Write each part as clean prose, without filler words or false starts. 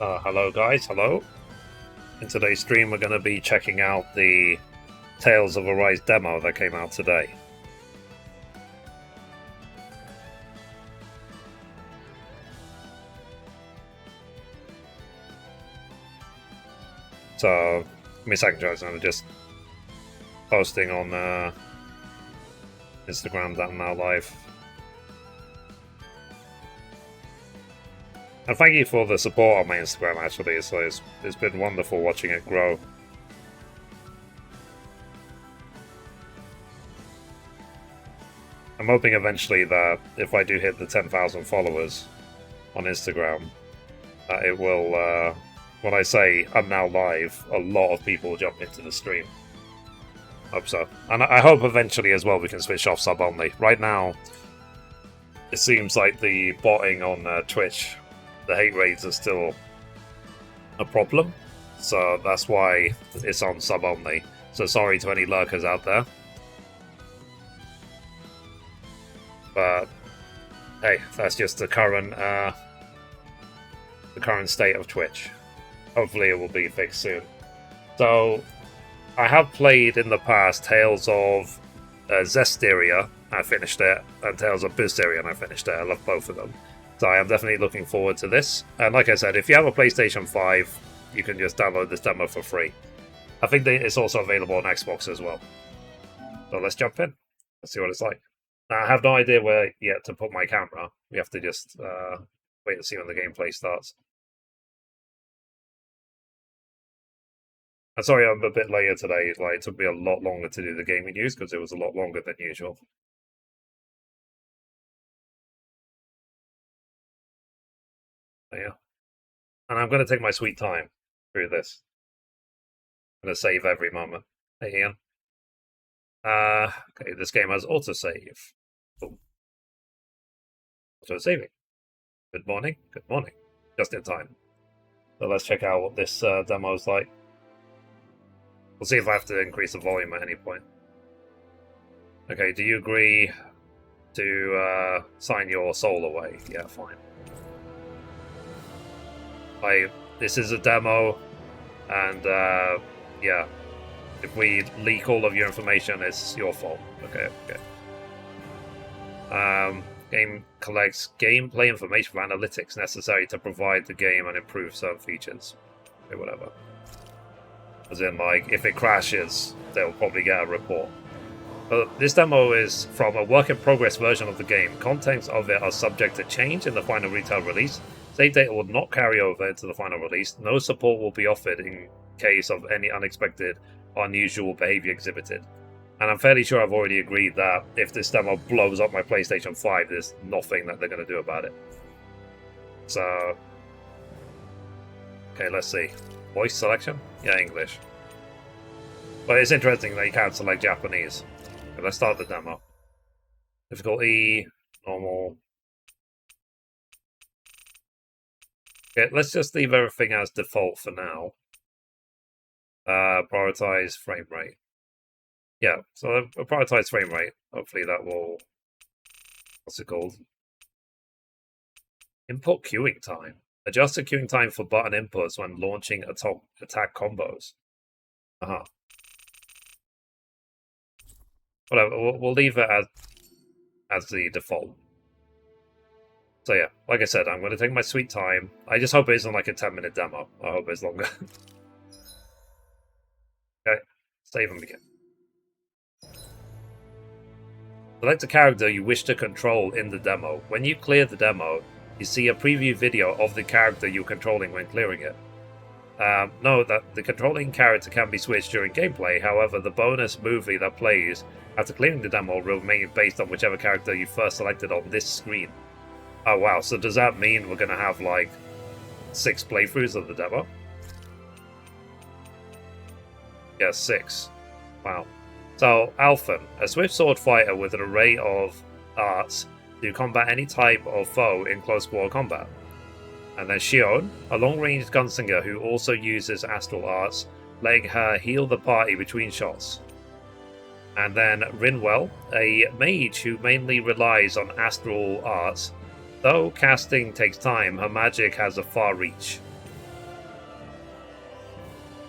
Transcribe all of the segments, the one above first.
Hello guys, hello. In today's stream we're going to be checking out the Tales of Arise demo that came out today. So, give me a second guys, I'm just posting on Instagram that I'm now live. And thank you for the support on my Instagram actually, so it's been wonderful watching it grow. I'm hoping eventually that if I do hit the 10,000 followers on Instagram, that it will, when I say I'm now live, a lot of people will jump into the stream. Hope so. And I hope eventually as well we can switch off sub only. Right now, it seems like the botting on Twitch, the hate rates are still a problem. So that's why it's on sub only. So sorry to any lurkers out there. But hey, that's just the current state of Twitch. Hopefully it will be fixed soon. So I have played in the past Tales of Zestiria, I finished it, and Tales of Berseria, and I finished it. I love both of them. So I am definitely looking forward to this. And like I said, if you have a PlayStation 5, you can just download this demo for free. I think it's also available on Xbox as well. So let's jump in. Let's see what it's like. Now, I have no idea where yet to put my camera. We have to just wait and see when the gameplay starts. I'm sorry I'm a bit later today. Like, it took me a lot longer to do the gaming news because it was a lot longer than usual. But yeah. And I'm going to take my sweet time through this. I'm going to save every moment. Hey, Ian. Okay, this game has autosave. Boom. Auto-saving. Good morning. Good morning. Just in time. So let's check out what this demo is like. We'll see if I have to increase the volume at any point. Okay, do you agree to sign your soul away? Yeah, fine. This is a demo, and yeah, if we leak all of your information, it's your fault. Okay. Game collects gameplay information for analytics necessary to provide the game and improve certain features. Okay, whatever. As in, like, if it crashes, they'll probably get a report. But this demo is from a work-in-progress version of the game. Contents of it are subject to change in the final retail release. Save data will not carry over into the final release. No support will be offered in case of any unexpected or unusual behavior exhibited. And I'm fairly sure I've already agreed that if this demo blows up my PlayStation 5, there's nothing that they're going to do about it. So, okay, let's see. Voice selection? Yeah, English. But it's interesting that you can't select Japanese. Okay, let's start the demo. Difficulty, normal. Okay, let's just leave everything as default for now. Prioritize frame rate. Yeah, so prioritize frame rate. Hopefully that will... What's it called? Input queuing time. Adjust the queuing time for button inputs when launching attack combos. Whatever, we'll leave it as the default. So yeah, like I said, I'm going to take my sweet time. I just hope it isn't like a 10-minute demo. I hope it's longer. Okay, save and begin. Select a character you wish to control in the demo. When you clear the demo, you see a preview video of the character you're controlling when clearing it. Note that the controlling character can be switched during gameplay, however, the bonus movie that plays after clearing the demo will remain based on whichever character you first selected on this screen. Oh wow, so does that mean we're going to have like 6 playthroughs of the demo? Yeah, 6. Wow. So, Alphen, a swift sword fighter with an array of arts to combat any type of foe in close quarter combat. And then Shion, a long-range gunslinger who also uses astral arts, letting her heal the party between shots. And then Rinwell, a mage who mainly relies on astral arts. Though casting takes time, her magic has a far reach.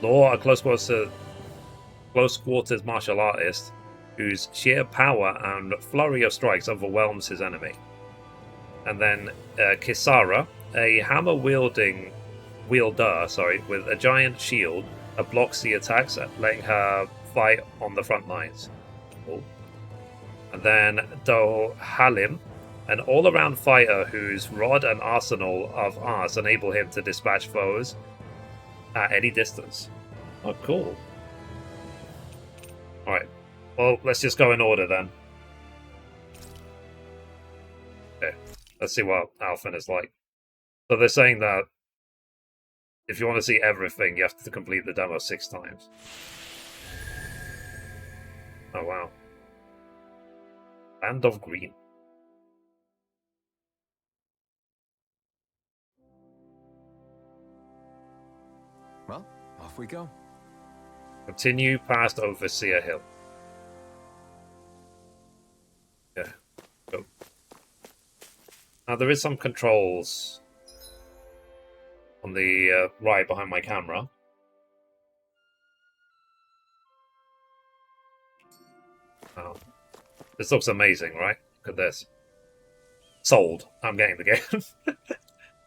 Law, a close quarters martial artist whose sheer power and flurry of strikes overwhelms his enemy. And then Kisara, a hammer wielder, with a giant shield that blocks the attacks, letting her fight on the front lines. Cool. And then Dohalim, an all-around fighter whose rod and arsenal of arts enable him to dispatch foes at any distance. Oh, cool. Alright. Well, let's just go in order then. Okay. Let's see what Alphen is like. So they're saying that if you want to see everything, you have to complete the demo 6 times. Oh, wow. Land of Green. Well, off we go. Continue past Overseer Hill. Yeah. Go. Now there is some controls on the right behind my camera. Oh. This looks amazing, right? Look at this. Sold. I'm getting the game.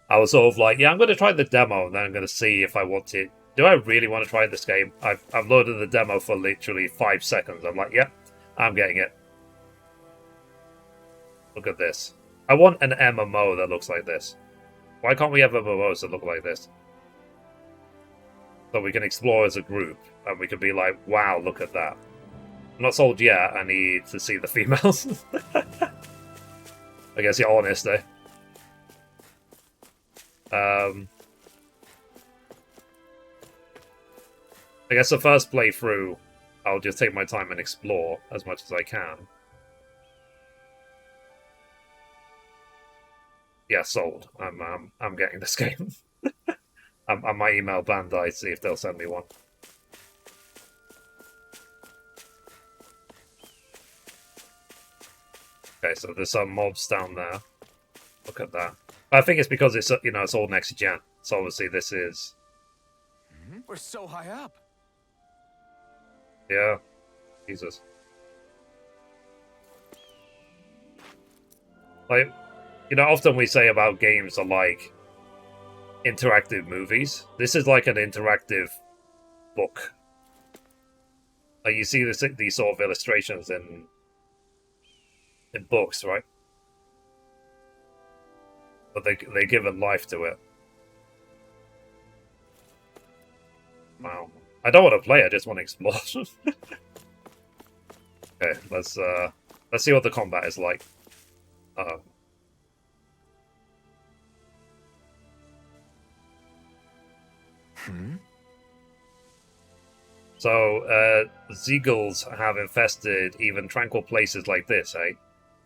I was sort of like, yeah, I'm going to try the demo, and then I'm going to see if I want it. Do I really want to try this game? I've loaded the demo for literally 5 seconds. I'm like, yep, I'm getting it. Look at this. I want an MMO that looks like this. Why can't we have MMOs that look like this? So we can explore as a group, and we can be like, wow, look at that. I'm not sold yet. I need to see the females. I guess you're honest, eh? I guess the first playthrough, I'll just take my time and explore as much as I can. Yeah, sold. I'm getting this game. I might email Bandai, see if they'll send me one. Okay, so there's some mobs down there. Look at that. I think it's because it's it's all next gen. So obviously this is. We're so high up. Yeah, Jesus. Like, often we say about games are like interactive movies. This is like an interactive book. Like you see these sort of illustrations in books, right? But they give a life to it. Wow. I don't want to play, I just want to explore. Okay, let's see what the combat is like. Uh-oh. So, Zeagles have infested even tranquil places like this, eh?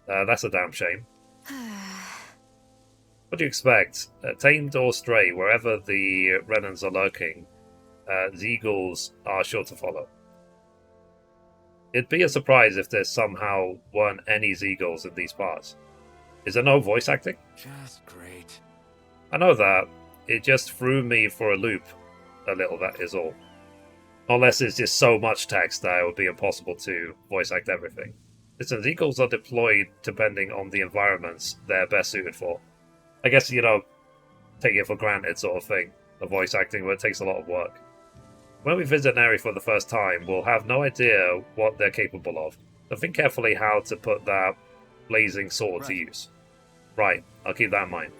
That's a damn shame. What do you expect? Tamed or stray, wherever the Renans are lurking, Zeagles are sure to follow. It'd be a surprise if there somehow weren't any Zeagles in these parts. Is there no voice acting? Just great. I know that. It just threw me for a loop a little, that is all. Unless it's just so much text that it would be impossible to voice act everything. Listen, Zeagles are deployed depending on the environments they're best suited for. I guess, take it for granted sort of thing, the voice acting, but it takes a lot of work. When we visit an area for the first time, we'll have no idea what they're capable of. So think carefully how to put that blazing sword to use. Right, I'll keep that in mind.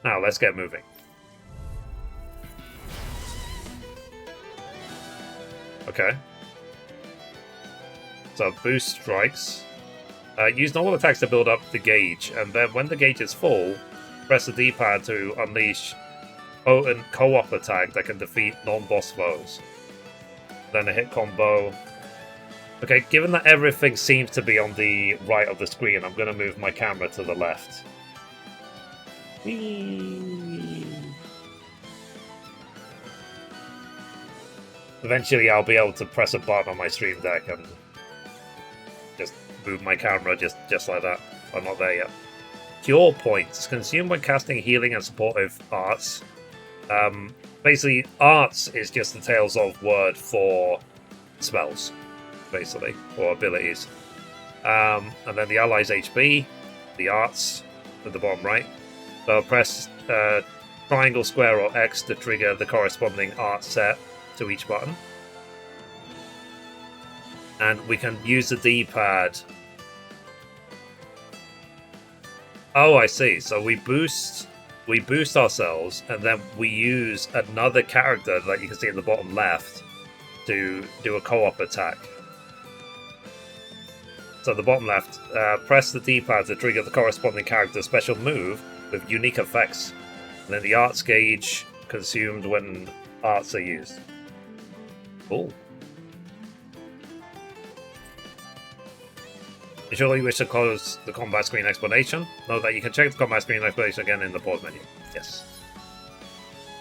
Now, let's get moving. Okay. So, boost strikes. Use normal attacks to build up the gauge, and then when the gauge is full, press the D-pad to unleash potent co-op attack that can defeat non-boss foes. Then a hit combo. Okay, given that everything seems to be on the right of the screen, I'm going to move my camera to the left. Whee! Eventually I'll be able to press a button on my Stream Deck and just move my camera just like that. I'm not there yet. Cure points. Consumed when casting healing and supportive arts. Basically, arts is just the Tales of word for spells, basically, or abilities. And then the allies HP, the arts at the bottom right. So press triangle, square, or X to trigger the corresponding art set to each button. And we can use the D-pad. Oh, I see. So we boost ourselves, and then we use another character that you can see in the bottom left to do a co-op attack. So the bottom left, press the D-pad to trigger the corresponding character's special move with unique effects. And then the arts gauge consumed when arts are used. Cool. You surely wish to close the combat screen explanation. Note that you can check the combat screen explanation again in the pause menu. Yes.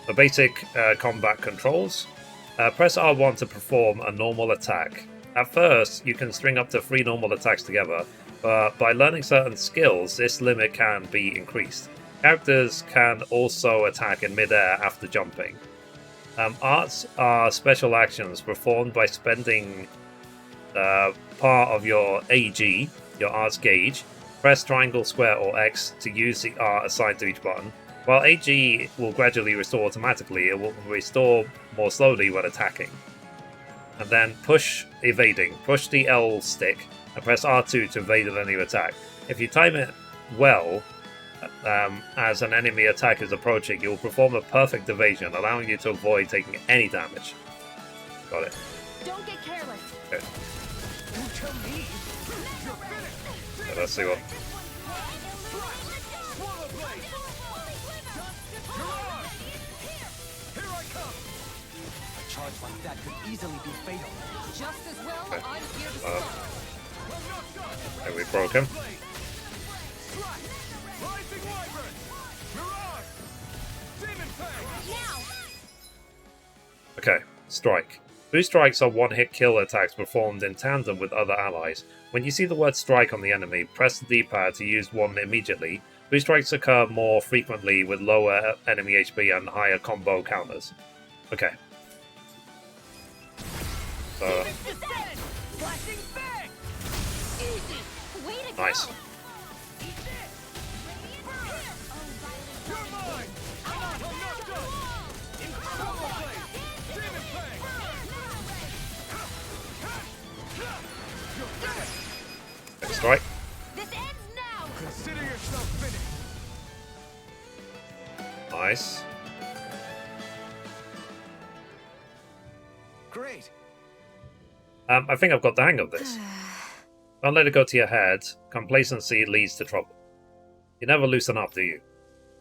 The basic combat controls. Press R1 to perform a normal attack. At first, you can string up to 3 normal attacks together, but by learning certain skills, this limit can be increased. Characters can also attack in midair after jumping. Arts are special actions performed by spending part of your AG, your arts gauge. Press triangle, square, or X to use the art assigned to each button. While AG will gradually restore automatically, it will restore more slowly when attacking. And then push evading. Push the L stick and press R2 to evade an enemy attack. If you time it well, as an enemy attack is approaching, you will perform a perfect evasion, allowing you to avoid taking any damage. Got it. Don't get careless. Okay. So let's see what. A charge like that could easily be fatal. Just as well, Okay. I'm here to stop. Okay, we broke him. Now! Okay, strike. Boost strikes are one-hit kill attacks performed in tandem with other allies. When you see the word strike on the enemy, press the D-pad to use one immediately. Boost strikes occur more frequently with lower enemy HP and higher combo counters. Okay. So, nice. Next strike. This ends now! Consider yourself finished. Nice. Great. I think I've got the hang of this. Don't let it go to your head. Complacency leads to trouble. You never loosen up, do you?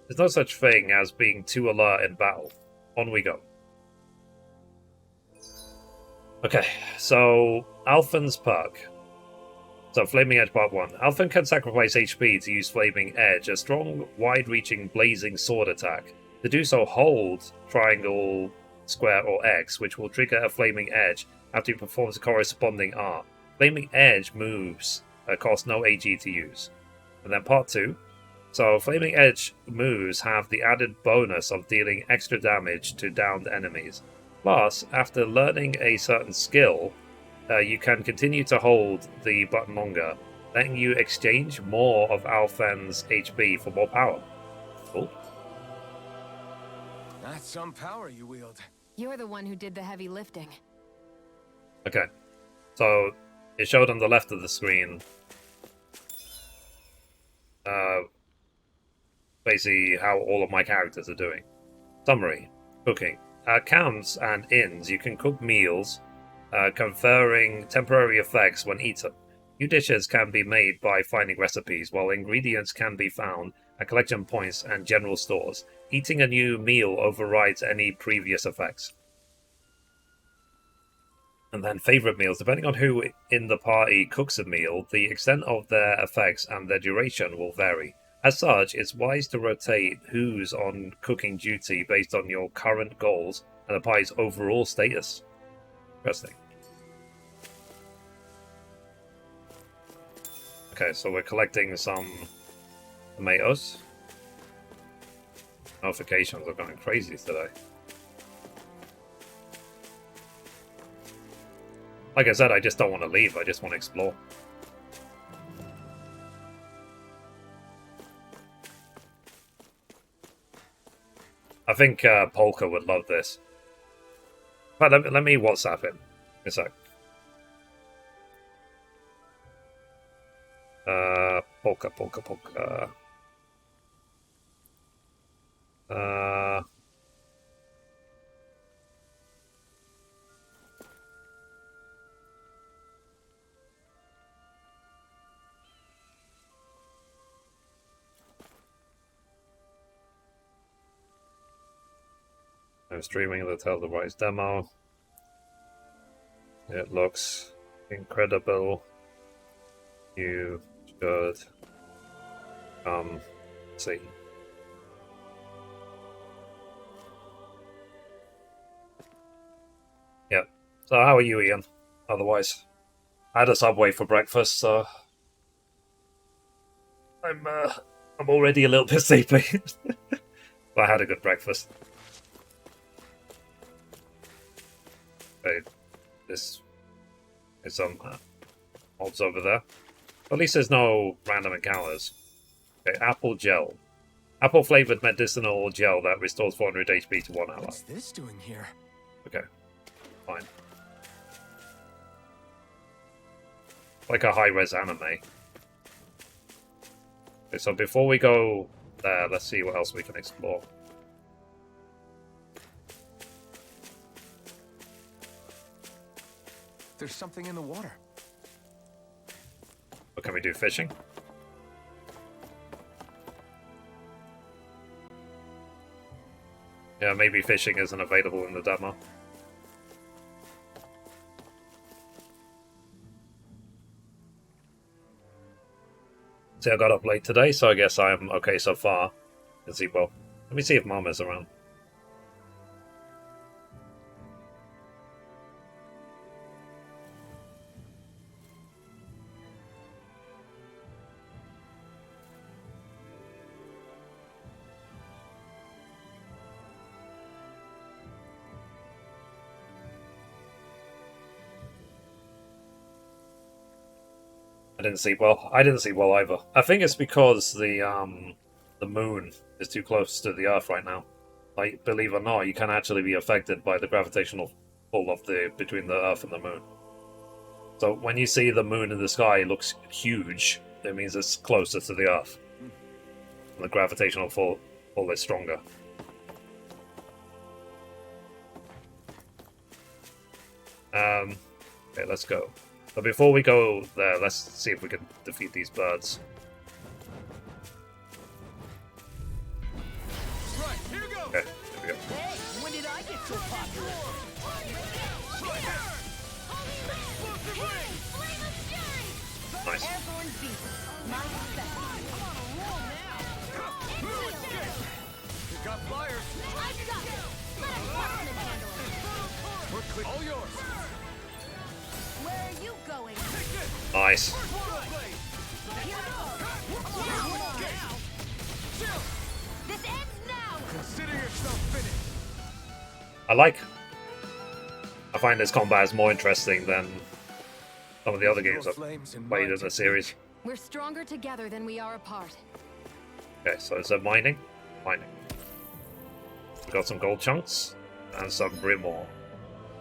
There's no such thing as being too alert in battle. On we go. Okay, so Alphen's perk. So Flaming Edge Part 1. Alphen can sacrifice HP to use Flaming Edge, a strong, wide-reaching, blazing sword attack. To do so, hold triangle, square, or X, which will trigger a Flaming Edge after he performs a corresponding art. Flaming Edge moves cost no AG to use. And then Part 2. So Flaming Edge moves have the added bonus of dealing extra damage to downed enemies. Plus, after learning a certain skill, you can continue to hold the button longer, letting you exchange more of Alphen's HP for more power. Cool. That's some power you wield. You're the one who did the heavy lifting. Okay. So, it showed on the left of the screen basically how all of my characters are doing. Summary. Cooking. At camps and inns, you can cook meals, conferring temporary effects when eaten. New dishes can be made by finding recipes, while ingredients can be found at collection points and general stores. Eating a new meal overrides any previous effects. And then favorite meals. Depending on who in the party cooks a meal, the extent of their effects and their duration will vary. As such, it's wise to rotate who's on cooking duty based on your current goals and the party's overall status. Interesting. Okay, so we're collecting some tomatoes. Notifications are going crazy today. Like I said, I just don't want to leave. I just want to explore. I think Polka would love this. But let me WhatsApp him. A sec. Polka. I'm streaming the Tell the Rise demo. It looks incredible. You should see. Yep. So how are you, Ian? Otherwise, I had a Subway for breakfast, so I'm already a little bit sleepy. But I had a good breakfast. Okay, this is some mobs over there. At least there's no random encounters. Okay, apple gel. Apple flavored medicinal gel that restores 400 HP to 1 hour. What's this doing here? Okay, fine. Like a high-res anime. Okay, so before we go there, let's see what else we can explore. There's something in the water. What can we do? Fishing? Yeah, maybe fishing isn't available in the demo. See, I got up late today, so I guess I'm okay so far. Let's see, well, let me see if Mom is around. I didn't sleep well. I didn't sleep well either. I think it's because the moon is too close to the Earth right now. Like, believe it or not, you can actually be affected by the gravitational pull of between the Earth and the moon. So when you see the moon in the sky, it looks huge. It means it's closer to the Earth. And the gravitational pull is stronger. Okay, let's go. But before we go there, let's see if we can defeat these birds. Right, here goes. Okay, here we go. Hey, when did I get so popular? Nice. You got flyers. We're clear. All yours. Where are you going? Nice. This ends now! Consider yourself finished. I find this combat is more interesting than some of the other games I've played in the series. We're stronger together than we are apart. Okay, so is it mining? Mining. We got some gold chunks and some brim ore.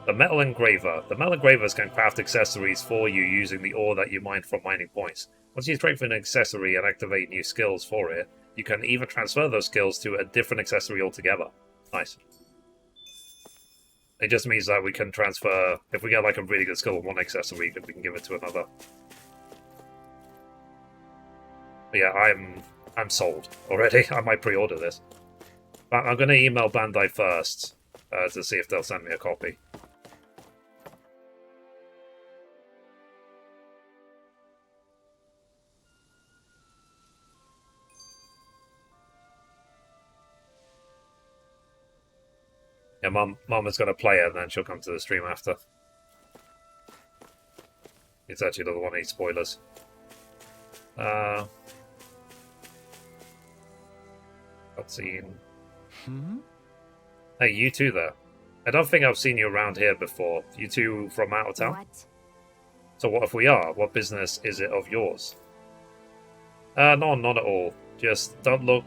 The metal engraver. The metal engravers can craft accessories for you using the ore that you mined from mining points. Once you strengthen an accessory and activate new skills for it, you can even transfer those skills to a different accessory altogether. Nice. It just means that we can transfer, if we get like a really good skill with one accessory, we can give it to another. But yeah, I'm sold already. I might pre-order this. But I'm going to email Bandai first to see if they'll send me a copy. Yeah, Mum is going to play it and then she'll come to the stream after. It's actually doesn't want any spoilers. Cutscene. Hey, you two there. I don't think I've seen you around here before. You two from out of town? What? So what if we are? What business is it of yours? No, not at all. Just don't look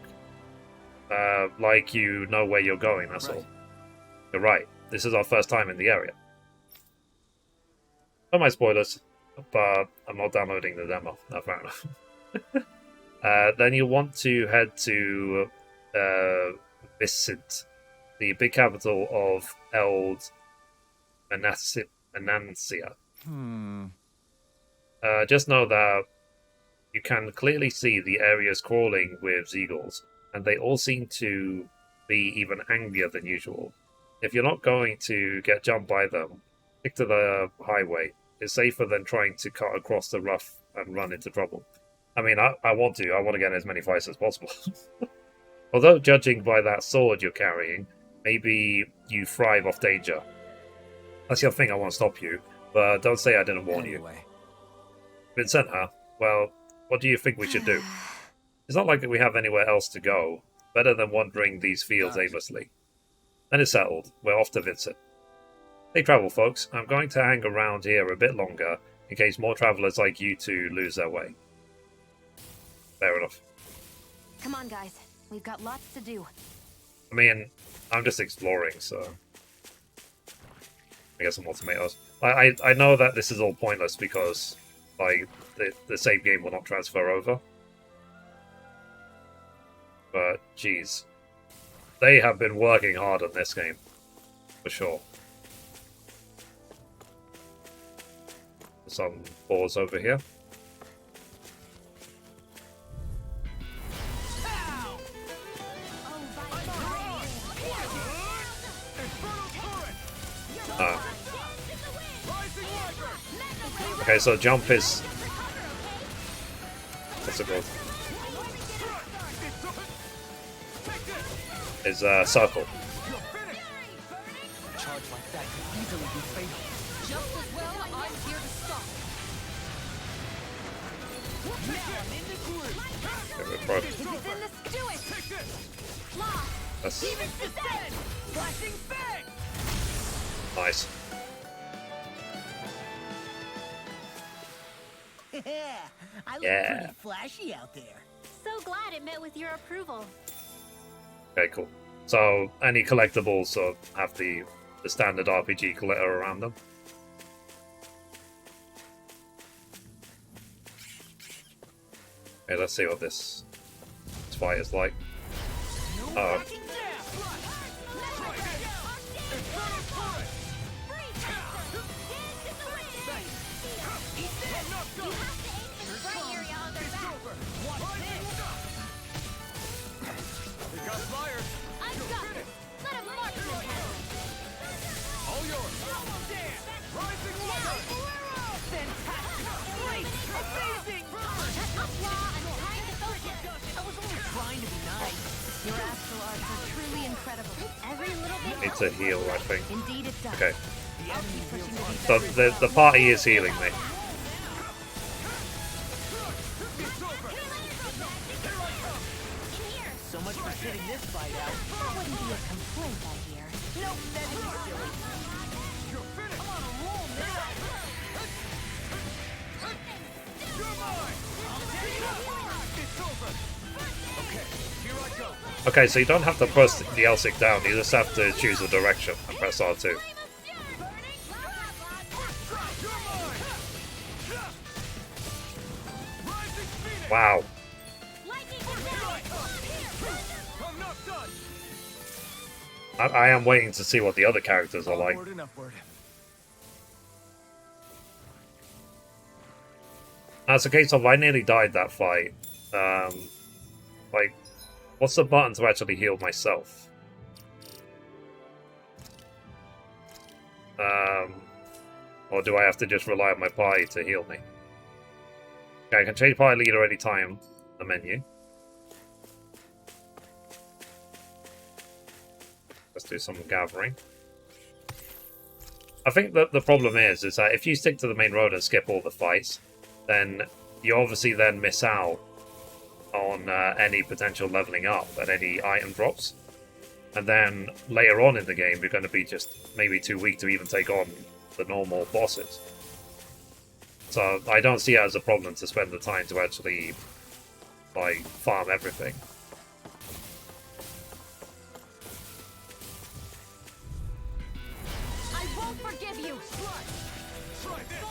like you know where you're going, that's all. You're right. This is our first time in the area. No my spoilers, but I'm not downloading the demo. No, fair enough. Then you want to head to Vicent, the big capital of Eld Menancia. Just know that you can clearly see the areas crawling with Zeagles, and they all seem to be even angrier than usual. If you're not going to get jumped by them, stick to the highway. It's safer than trying to cut across the rough and run into trouble. I mean, I want to get as many fights as possible. Although, judging by that sword you're carrying, maybe you thrive off danger. That's your thing, I won't stop you, but don't say I didn't warn you. Vincent, huh? Well, what do you think we should do? It's not like we have anywhere else to go. Better than wandering these fields aimlessly. Then it's settled. We're off to Vincent. Safe travel, folks. I'm going to hang around here a bit longer in case more travelers like you two lose their way. Fair enough. Come on, guys. We've got lots to do. I mean, I'm just exploring, so I guess some more tomatoes. I know that this is all pointless because like the save game will not transfer over. But geez, they have been working hard on this game, for sure. Some boars over here. Okay, so jump is... what's it called? Is circle. Charge like that could easily be fatal. Just as well, I'm here to stop. Okay, we're pro. This is in the do it. That's Flashing fang! nice. I look Yeah. pretty flashy out there. So glad it met with your approval. Okay, cool. So any collectibles sort of have the standard RPG glitter around them. Okay, let's see what this fight is like. Oh, They got flyers! Let him march him. All yours! Rising water! Fantastic! Great! Amazing! I was only trying to be nice. Your astral arts are truly incredible. Every little bit it's a heal, I think. Indeed it does. Okay, I'll keep pushing to be so the party is healing me. So much for sitting this fight out. That wouldn't be a complaint, I hear. Nope, that'd be silly. You're finished! I'm on a roll now. You're mine! It's over! Okay, here I go. Okay, so you don't have to press the L-stick down, you just have to choose a direction and press R2. You're mine! Rising Phoenix! Wow. I'm not done! I am waiting to see what the other characters are like. Upward and upward. As a case of, I nearly died that fight. Like, what's the button to actually heal myself? Or do I have to just rely on my party to heal me? Okay, I can change party leader anytime. The menu. Let's do some gathering. I think that the problem is that if you stick to the main road and skip all the fights, then you obviously then miss out on any potential leveling up and any item drops. And then later on in the game, you're going to be just maybe too weak to even take on the normal bosses. So I don't see it as a problem to spend the time to actually, like, farm everything. I won't forgive you. Try this.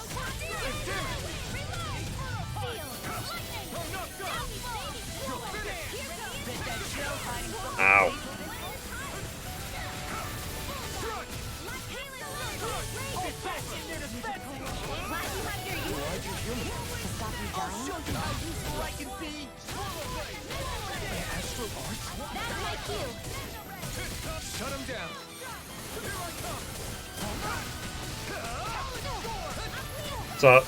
Ow. Shut him down. So,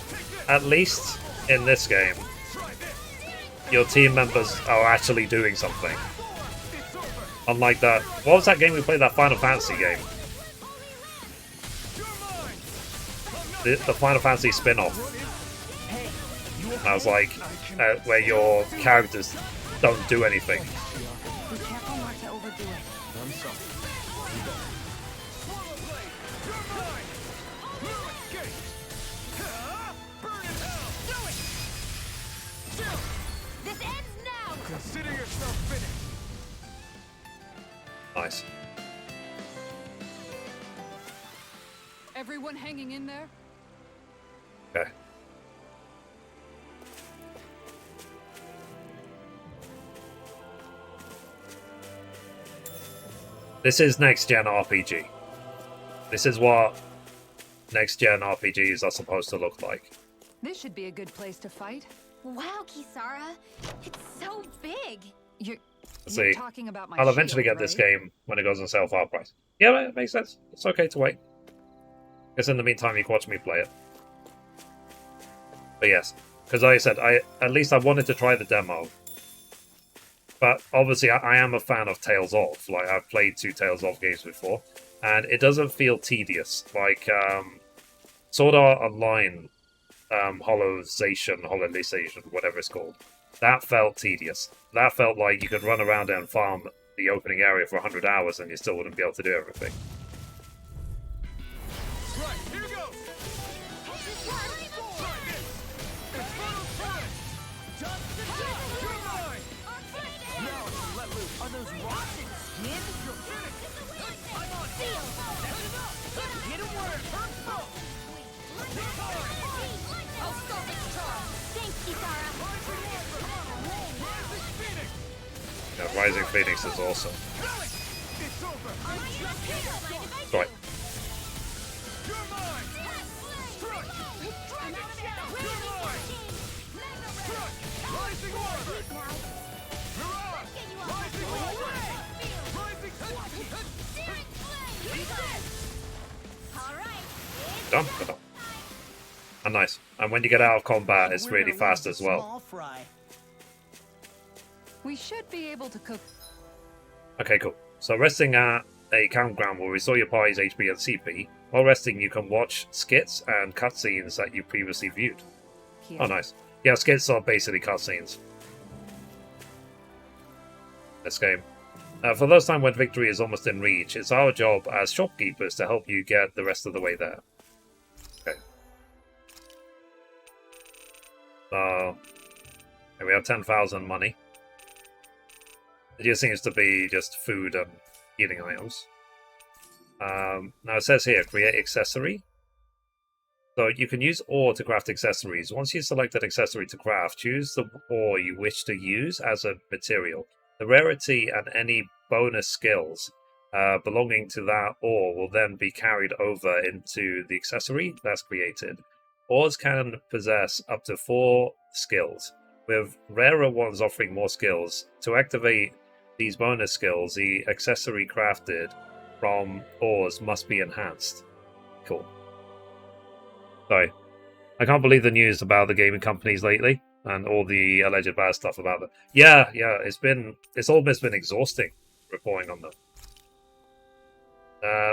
at least in this game, your team members are actually doing something. Unlike that, what was that game we played? That Final Fantasy game. The Final Fantasy spin-off. I was like, where your characters don't do anything. Be careful not to overdo it. I'm sorry. This ends now. Consider yourself finished. Nice. Everyone hanging in there? Okay. This is next-gen RPG. This is what next-gen RPGs are supposed to look like. This should be a good place to fight. Wow, Kisara. It's so big. You're See, talking about my I'll eventually shield, get this right? game when it goes on sale for half price. Yeah, it makes sense. It's okay to wait. Guess in the meantime, you can watch me play it. But yes, because like I said, at least I wanted to try the demo. But obviously, I am a fan of Tales of. Like, I've played 2 Tales of games before, and it doesn't feel tedious. Like, Sword Art Online, Hololization, whatever it's called. That felt tedious. That felt like you could run around and farm the opening area for 100 hours and you still wouldn't be able to do everything. Right, here goes. Are those rocks and skin? Get him where it hurts most. Thanks, Kisara. Yeah, Rising Phoenix is awesome. It's over. Right. You're mine. Struck. You're mine. Struck. Rising order. Mirage. Rising order. Rising. Done. Done. And nice. And when you get out of combat, it's really fast as well. Small fry. We should be able to cook. Okay, cool. So resting at a campground will restore your party's HP and CP. While resting, you can watch skits and cutscenes that you previously viewed. Here. Oh, nice. Yeah, skits are basically cutscenes. This game. For those times when victory is almost in reach, it's our job as shopkeepers to help you get the rest of the way there. Okay. So, here we have 10,000 money. It just seems to be just food and healing items. Now it says here, create accessory. So you can use ore to craft accessories. Once you select an accessory to craft, choose the ore you wish to use as a material. The rarity and any bonus skills belonging to that ore will then be carried over into the accessory that's created. Ores can possess up to 4 skills, with rarer ones offering more skills. To activate these bonus skills, the accessory crafted from ores must be enhanced. Cool. Sorry. I can't believe the news about the gaming companies lately and all the alleged bad stuff about them. Yeah, it's almost been exhausting reporting on them.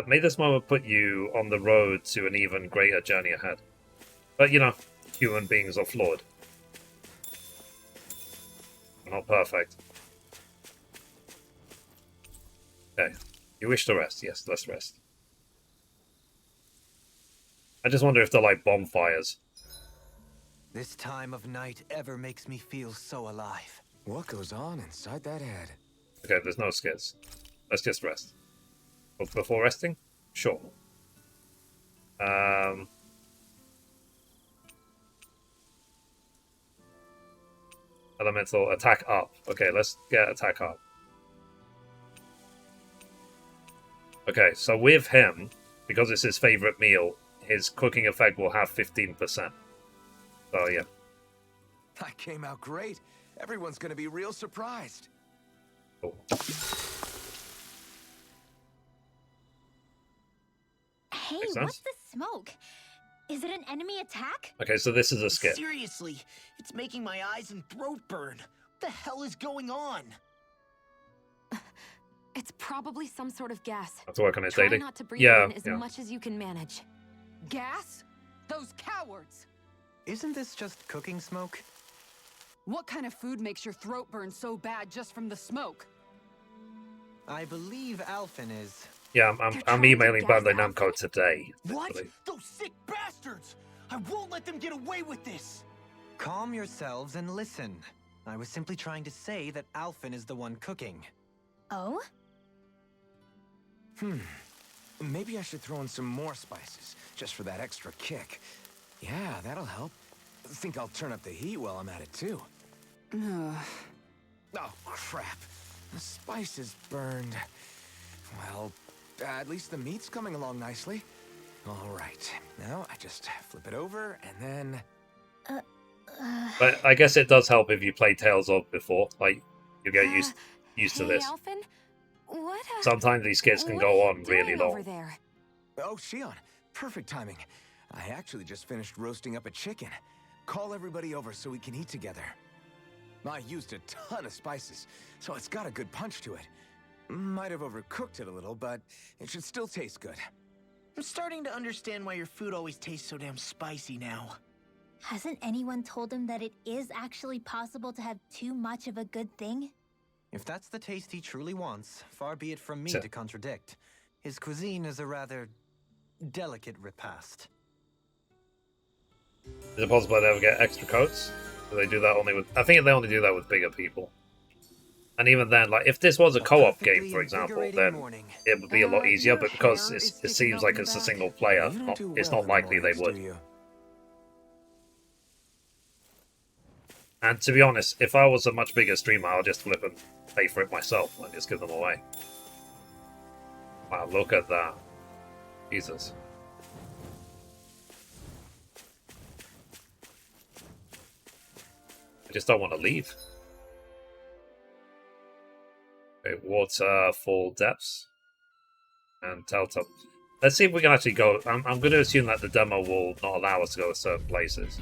May this moment put you on the road to an even greater journey ahead. But, human beings are flawed. We're not perfect. Okay. You wish to rest? Yes, let's rest. I just wonder if they're like bonfires. This time of night ever makes me feel so alive. What goes on inside that head? Okay, there's no scares. Let's just rest. But before resting? Sure. Elemental attack up. Okay, let's get attack up. Okay, so with him, because it's his favorite meal, his cooking effect will have 15%. So yeah. That came out great. Everyone's gonna be real surprised. Cool. Hey, Makes what's sense. the smoke? Is it an enemy attack? Okay, so this is a skip. Seriously, it's making my eyes and throat burn. What the hell is going on? It's probably some sort of gas. Have to work on it Try daily. not to breathe Yeah, it in as yeah. much as you can manage. Gas? Those cowards! Isn't this just cooking smoke? What kind of food makes your throat burn so bad just from the smoke? I believe Alphen is. Yeah, They're I'm trying to emailing gas Bandai Namco Alphen? today. What? literally. Those sick bastards! I won't let them get away with this! Calm yourselves and listen. I was simply trying to say that Alphen is the one cooking. Oh? Maybe I should throw in some more spices, just for that extra kick. Yeah, that'll help. Think I'll turn up the heat while I'm at it, too. Oh, crap. The spices burned. Well, at least the meat's coming along nicely. All right. Now I just flip it over, and then... But I guess it does help if you play Tales of before. Like, you get used to this. Alphen? What? Sometimes these skits can go on really long. Over there? Oh, Shion. Perfect timing. I actually just finished roasting up a chicken. Call everybody over so we can eat together. I used a ton of spices, so it's got a good punch to it. Might have overcooked it a little, but it should still taste good. I'm starting to understand why your food always tastes so damn spicy now. Hasn't anyone told him that it is actually possible to have too much of a good thing? If that's the taste he truly wants, far be it from me Sure. to contradict. His cuisine is a rather delicate repast. Is it possible they ever get extra coats? Do they do that only with... I think they only do that with bigger people. And even then, like, if this was a co-op game, for example, then it would be a lot easier, but because it seems like it's a single player, You don't do it's well not in the likely they mornings, would. do you? And to be honest, if I was a much bigger streamer, I'll just flip and pay for it myself and just give them away. Wow, look at that. Jesus. I just don't want to leave. Okay, waterfall depths. And telltale. Let's see if we can actually go. I'm going to assume that the demo will not allow us to go to certain places.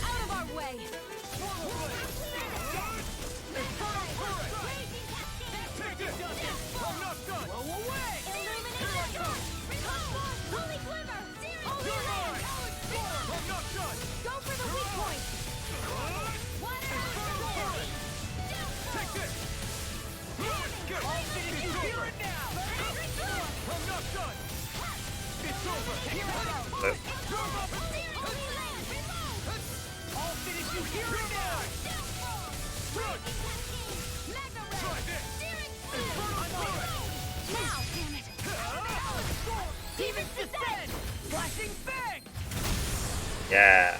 Out of our way! Yeah.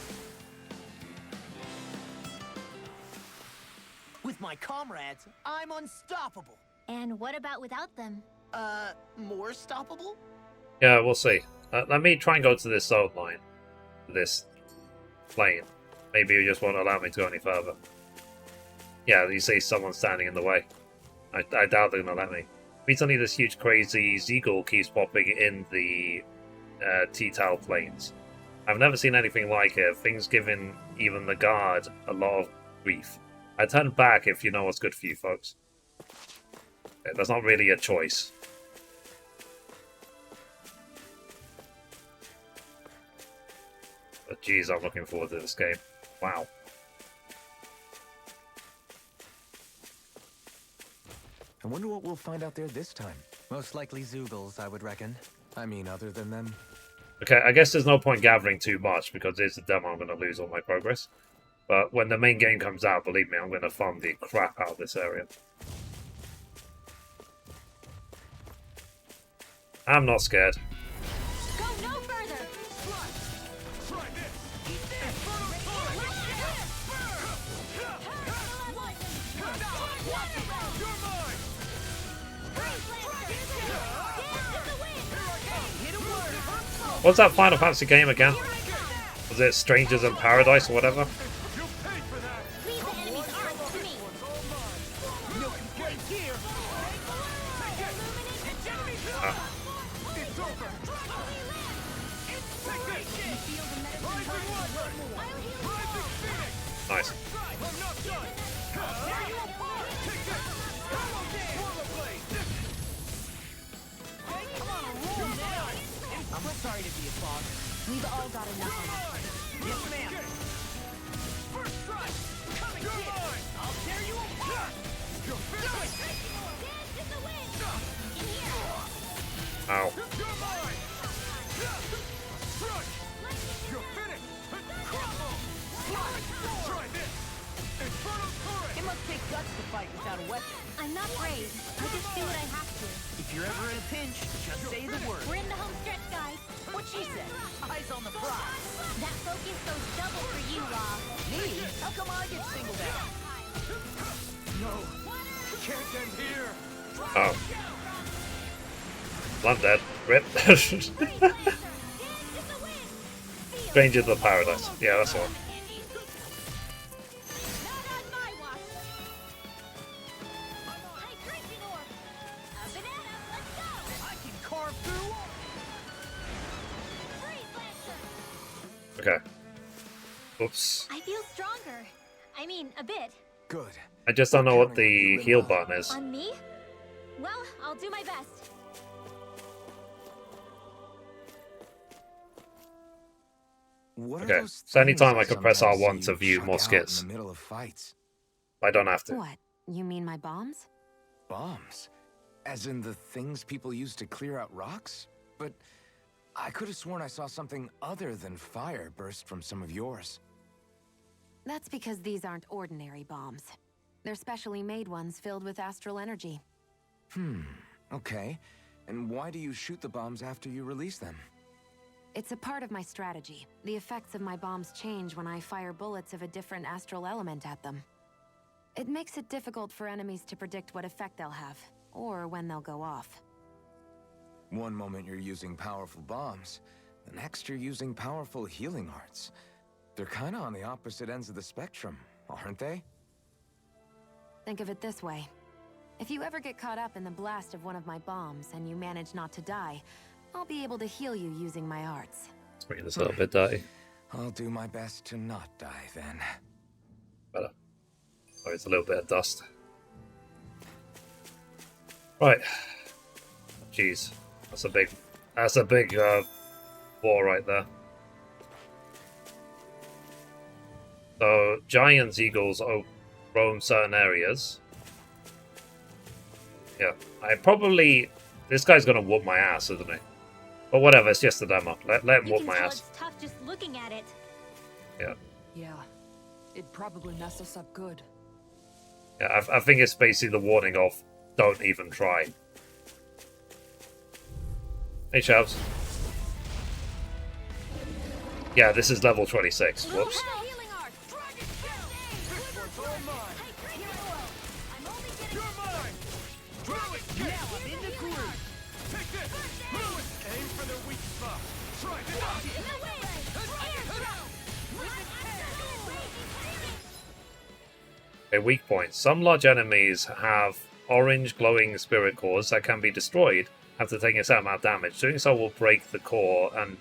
With my comrades, I'm unstoppable. And what about without them? More stoppable? Yeah, we'll see. Let me try and go to this zone line. This plane. Maybe you just won't allow me to go any further. Yeah, you see someone standing in the way. I doubt they're going to let me. Recently, this huge crazy Zeagle keeps popping in the T-Tal plains. I've never seen anything like it. Things giving even the guard a lot of grief. I turn back if you know what's good for you, folks. Okay, that's not really a choice. But geez, I'm looking forward to this game. Wow. I wonder what we'll find out there this time. Most likely Zoogles, I would reckon. I mean, other than them. Okay, I guess there's no point gathering too much because it's a demo. I'm going to lose all my progress. But when the main game comes out, believe me, I'm going to farm the crap out of this area. I'm not scared. Go no further. What's that Final Fantasy game again? Was it Strangers in Paradise or whatever? Leave the enemy's arms to me. Nice. I'm sorry to be a bother. We've all got enough on our plate. Yes, ma'am. First strike. Come and get it. I'll tear you apart. You're finished. Dance in the wind. In here. Ow. You're mine! Crush! You're finished! Crumble! Try this! Infernal turret! It must take guts to fight without a weapon. I'm not brave. I just do what I have to. If you're ever in a pinch, just say the word. We're in the home stretch, guys. What she said. Eyes on the prize. That focus goes double for you, Law. Me? How come I get singled out? No! Can't end here! Oh. I'm dead. Rip. Stranger to the Paradise. Yeah, that's the one. I can carve through. Okay. Oops. I feel stronger. I mean, a bit. Good. I just don't know what the heal button is. On me? Well, I'll do my best. What are Okay, those so anytime things I can press sometimes R1 see to you view chuck more out skits. in the middle of fights? I don't have to. What? You mean my bombs? Bombs? As in the things people use to clear out rocks? But I could have sworn I saw something other than fire burst from some of yours. That's because these aren't ordinary bombs. They're specially made ones filled with astral energy. Okay. And why do you shoot the bombs after you release them? It's a part of my strategy. The effects of my bombs change when I fire bullets of a different astral element at them. It makes it difficult for enemies to predict what effect they'll have, or when they'll go off. One moment you're using powerful bombs, the next you're using powerful healing arts. They're kinda on the opposite ends of the spectrum, aren't they? Think of it this way. If you ever get caught up in the blast of one of my bombs and you manage not to die, I'll be able to heal you using my arts. Let's make this a little bit dirty. I'll do my best to not die then. Better. Oh, it's a little bit of dust. Right. Jeez. That's a big wall right there. So giants, eagles roam certain areas. Yeah. This guy's gonna whoop my ass, isn't he? But whatever, it's just a demo. Let him You whoop can my tell ass. it's tough just looking at it. Yeah. Yeah. It'd probably mess us up good. Yeah, I think it's basically the warning of don't even try. Hey, Shavs. Yeah, this is level 26. Whoops. Healing art. You're mine! Throw it! Now I'm in the groove. Take this! Move it! Aim for the weak spot! Try this! A weak point. Some large enemies have orange glowing spirit cores that can be destroyed after taking a certain amount of damage. Doing so will break the core and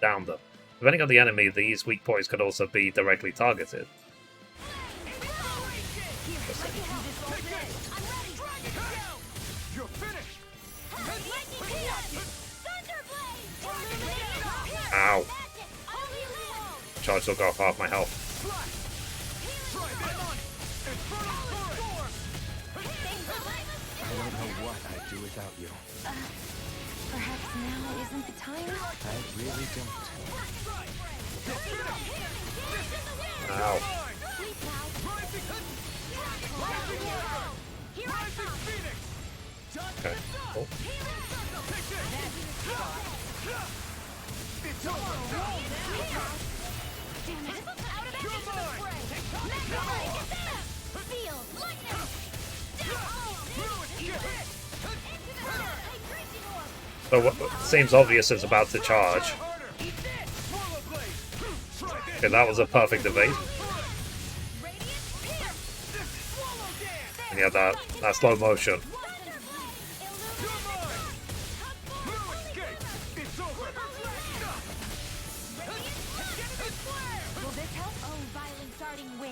down them. Depending on the enemy, these weak points could also be directly targeted. You're finished! Ow. Charge took off half my health. I don't know what I'd do without you. Perhaps now isn't the time? I really don't. Ow. Okay. Oh. So what seems obvious is about to charge. Okay, that was a perfect evade. And yeah, that slow motion.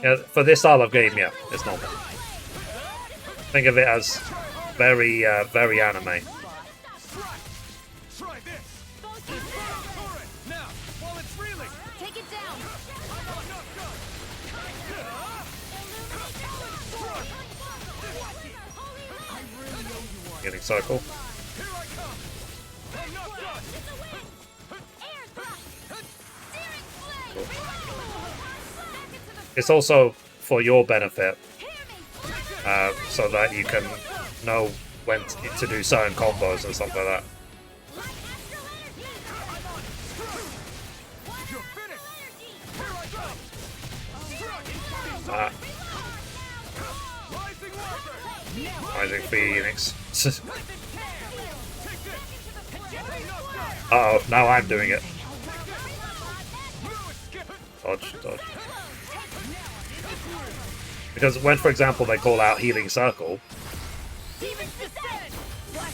Yeah, for this style of game, yeah, it's normal. Think of it as very, very anime. Try this. Now, while it's reeling. Take it down! Getting circle. Here I come. I'm not done. It's also for your benefit, so that you can know when to do certain combos and stuff like that. You're finished. Here I come. Ah, Rising water. Rising Phoenix. Take this. Uh oh, now I'm doing it. Dodge, dodge. Because when, for example, they call out Healing Circle,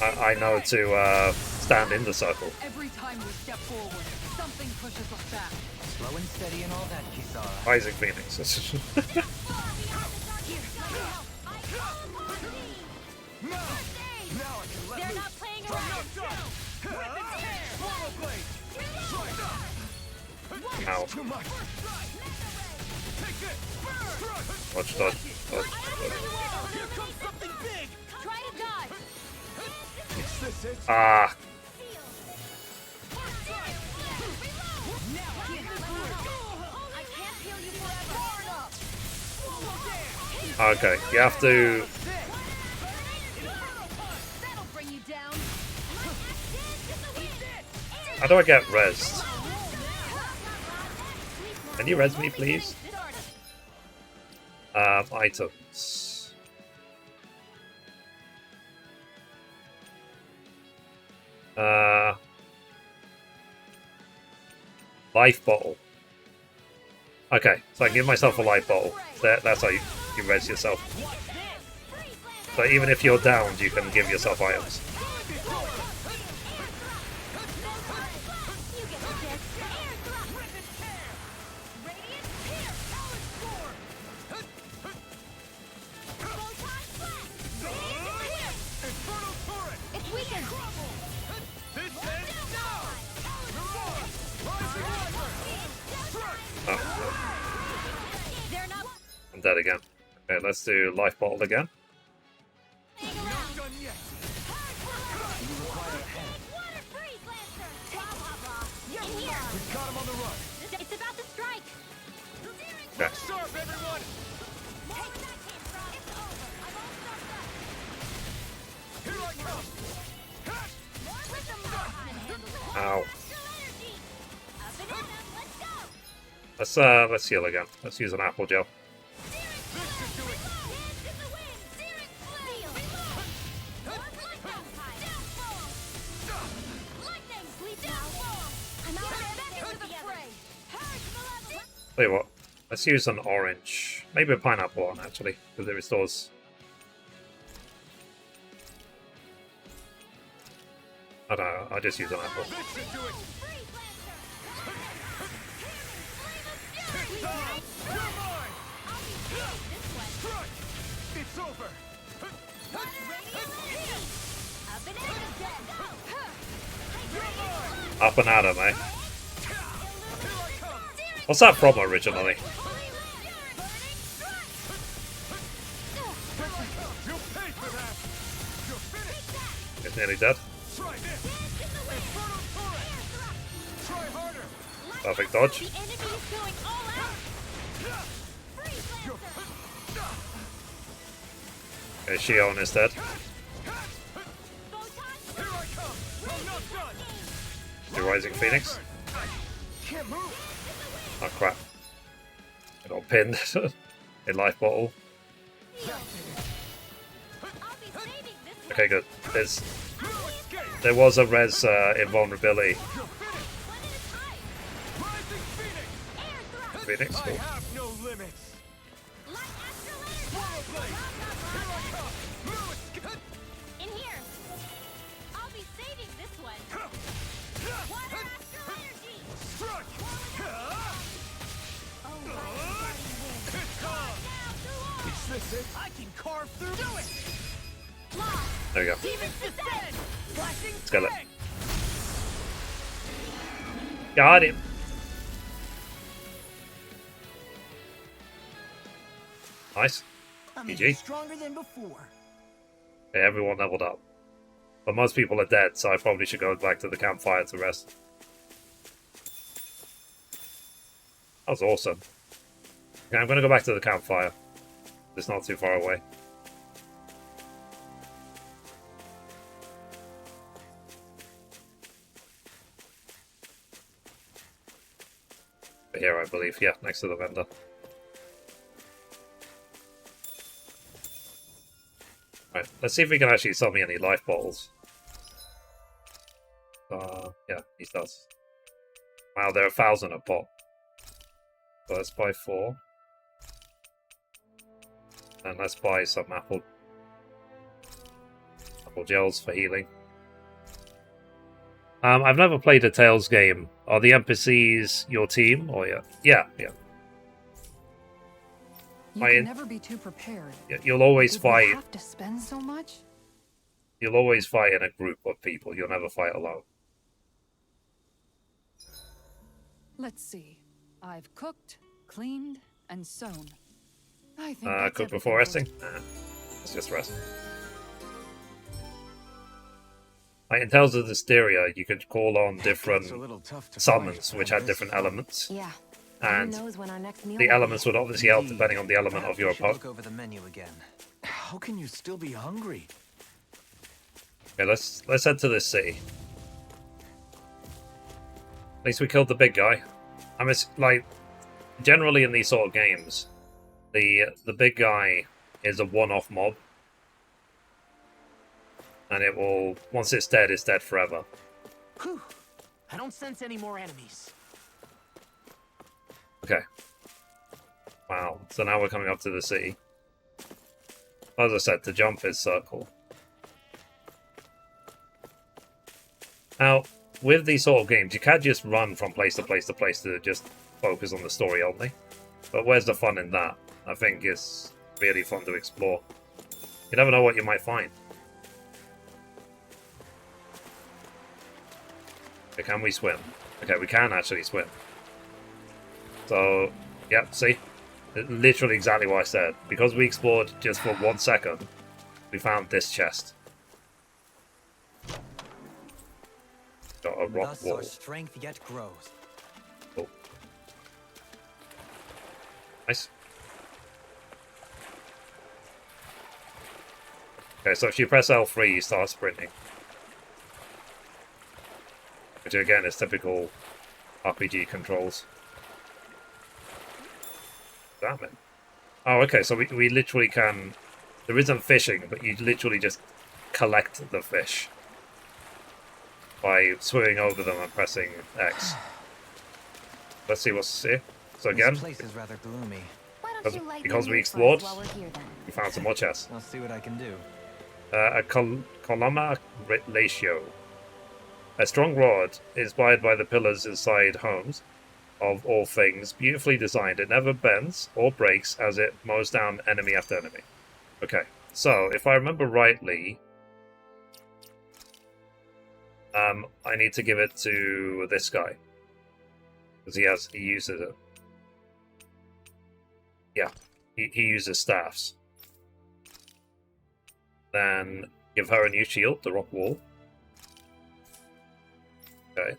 I know to stand in the circle. Every time we step forward, something pushes us back. Slow and steady and all that, Kisara. Rising Phoenix. They're not playing around. Ow. Too much. Take this. Dodge, dodge, dodge, dodge. Here comes something big. Try to dodge. Is this it? Ah, I can't heal you forever. okay. You have to. That'll bring you down. How do I get rezzed? Can you res me, please? Items. Life bottle. Okay, so I give myself a life bottle. That's how you res yourself. So even if you're downed, you can give yourself items. Infernal turret. It's weakened. This ends now. Rising water. Oh, They're not I'm dead again. Okay, let's do life bottle again. playing around. Done yet. Water freeze lancer. You're here. We've got him on the run. It's about to strike. Okay. Sharp, everyone. Here I come. Ow. Let's heal again. Let's use an apple gel. This should do it. Tell you what, let's use an orange, maybe a pineapple one actually, because it restores. I don't know, I'll just use an apple. This should do it. You're mine. Strike. It's over. Up and at 'em, eh? What's that from originally? You'll pay for that. You're finished. It's nearly dead. Try this. Inferno turret. Try harder. Perfect dodge. The enemy is going all out. Freeze Lancer. Okay, Shion is dead. Here I come. I'm not done. The Rising Phoenix. Can't move. Oh crap. I got pinned. A life bottle. I'll be saving this one. Okay, good. No escape. There was a res invulnerability. You're finished. One at a time. Rising Phoenix. Air thrust. Phoenix. I Cool. have no limits. Light astral energy. Swallow blade. Here I come. No escape. In here. I'll be saving this one. Water astral energy. Strike. Oh, my starting wind. It's on. Now, through all. Is this it? I can carve through. Do it. Lost. There we go. Demon's descent. Flashing Skillet. bang. Got him. Nice. I'm GG. even stronger than before. Okay, everyone leveled up. But most people are dead, so I probably should go back to the campfire to rest. That was awesome. Okay, I'm going to go back to the campfire. It's not too far away. Here, I believe. Yeah, next to the vendor. Right, let's see if we can actually sell me any life bottles. Yeah, he does. Wow, there are 1,000 a pop. So let's buy 4. And let's buy some apple gels for healing. I've never played a Tales game. Are the NPCs your team? Or yeah? Yeah. You can never be too prepared. You'll always Did we fight. have to spend so much? You'll always fight in a group of people. You'll never fight alone. Let's see. I've cooked, cleaned, and sewn. I think Cook that's before everything resting? Nah, let's just rest. Like in Tales of Hysteria, you could call on different It's a little tough to summons fight which on had this different front. elements. Yeah. And Who knows when our next meal the will be. elements would obviously help Indeed. depending on the element of Perhaps your we should opponent. look over the menu again. How can you still be hungry? Okay, let's head to this city. At least we killed the big guy. I mean, like, generally in these sort of games, the big guy is a one-off mob. And it will, once it's dead forever. Whew. I don't sense any more enemies. Okay. Wow. So now we're coming up to the city. As I said, to jump is circle. Now, with these sort of games, you can't just run from place to place to place to just focus on the story only. But where's the fun in that? I think it's really fun to explore. You never know what you might find. Okay, can we swim? Okay, we can actually swim. So, yep, see? Literally exactly what I said. Because we explored just for 1 second, we found this chest. Got a rock Thus wall. our strength yet grows. Cool. Nice. Okay, so if you press L3, you start sprinting. Which again is typical RPG controls. Damn it. Oh, okay, so we literally can... There isn't fishing, but you literally just collect the fish. By swimming over them and pressing X. Let's see what's here. So again, This place is rather gloomy. Why don't Because- you light because me we a mood for explored. us while we're here, then? we found some more chests. I'll see what I can do. A columnar ratio. A strong rod inspired by the pillars inside homes of all things, beautifully designed. It never bends or breaks as it mows down enemy after enemy. Okay, so if I remember rightly, I need to give it to this guy because he uses it. Yeah, he uses staffs. Then give her a new shield, the rock wall. Okay.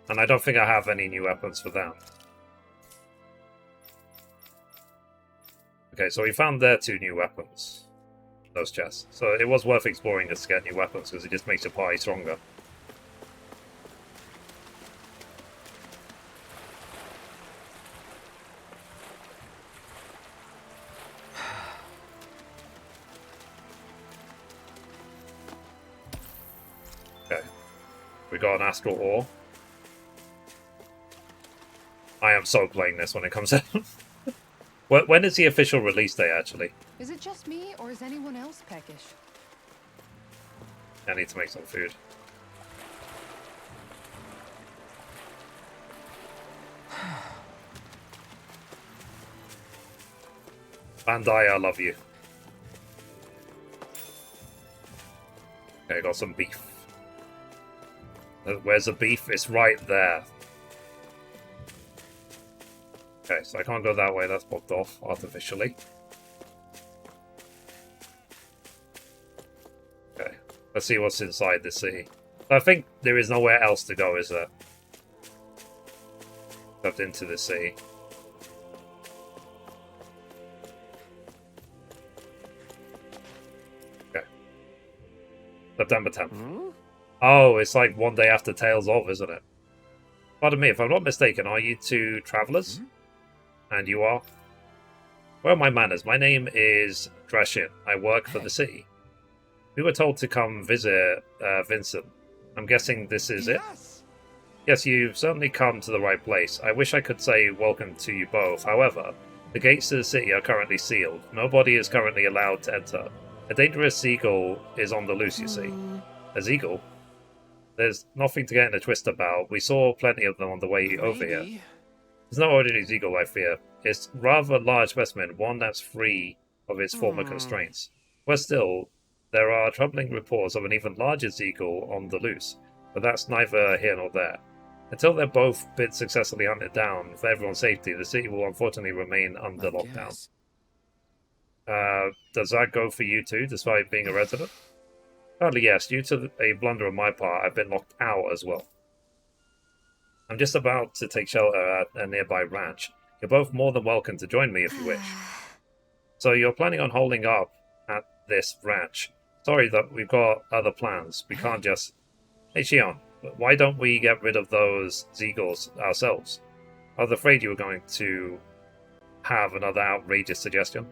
And I don't think I have any new weapons for them. Okay, so we found their 2 new weapons. Those chests. So it was worth exploring just to get new weapons, because it just makes your party stronger. Okay. We got an astral ore. I am so playing this when it comes out. When is the official release day, actually? Is it just me, or is anyone else peckish? I need to make some food. Bandai, I love you. Okay, got some beef. Where's the beef? It's right there. Okay, so I can't go that way. That's blocked off artificially. Okay, let's see what's inside the city. I think there is nowhere else to go, is there? Except into the city. Okay. September 10th. Oh, it's like one day after Tales of, isn't it? Pardon me, if I'm not mistaken, are you 2 travelers? And you are? Where are my manners? My name is Dreshin. I work for the city. We were told to come visit Vincent. I'm guessing this is it? Yes, you've certainly come to the right place. I wish I could say welcome to you both. However, the gates to the city are currently sealed. Nobody is currently allowed to enter. A dangerous eagle is on the loose, you see. A eagle? There's nothing to get in a twist about. We saw plenty of them on the way over here. It's not ordinary eagle, I fear. It's rather large specimen, one that's free of its former constraints. Worse still, there are troubling reports of an even larger eagle on the loose, but that's neither here nor there. Until they're both been successfully hunted down, for everyone's safety, the city will unfortunately remain under lockdown. Does that go for you too, despite being a resident? Hardly yes. Due to a blunder on my part, I've been locked out as well. I'm just about to take shelter at a nearby ranch. You're both more than welcome to join me if you wish. So you're planning on holding up at this ranch. Sorry that we've got other plans. We can't just... Hey Shion, why don't we get rid of those eagles ourselves? I was afraid you were going to have another outrageous suggestion.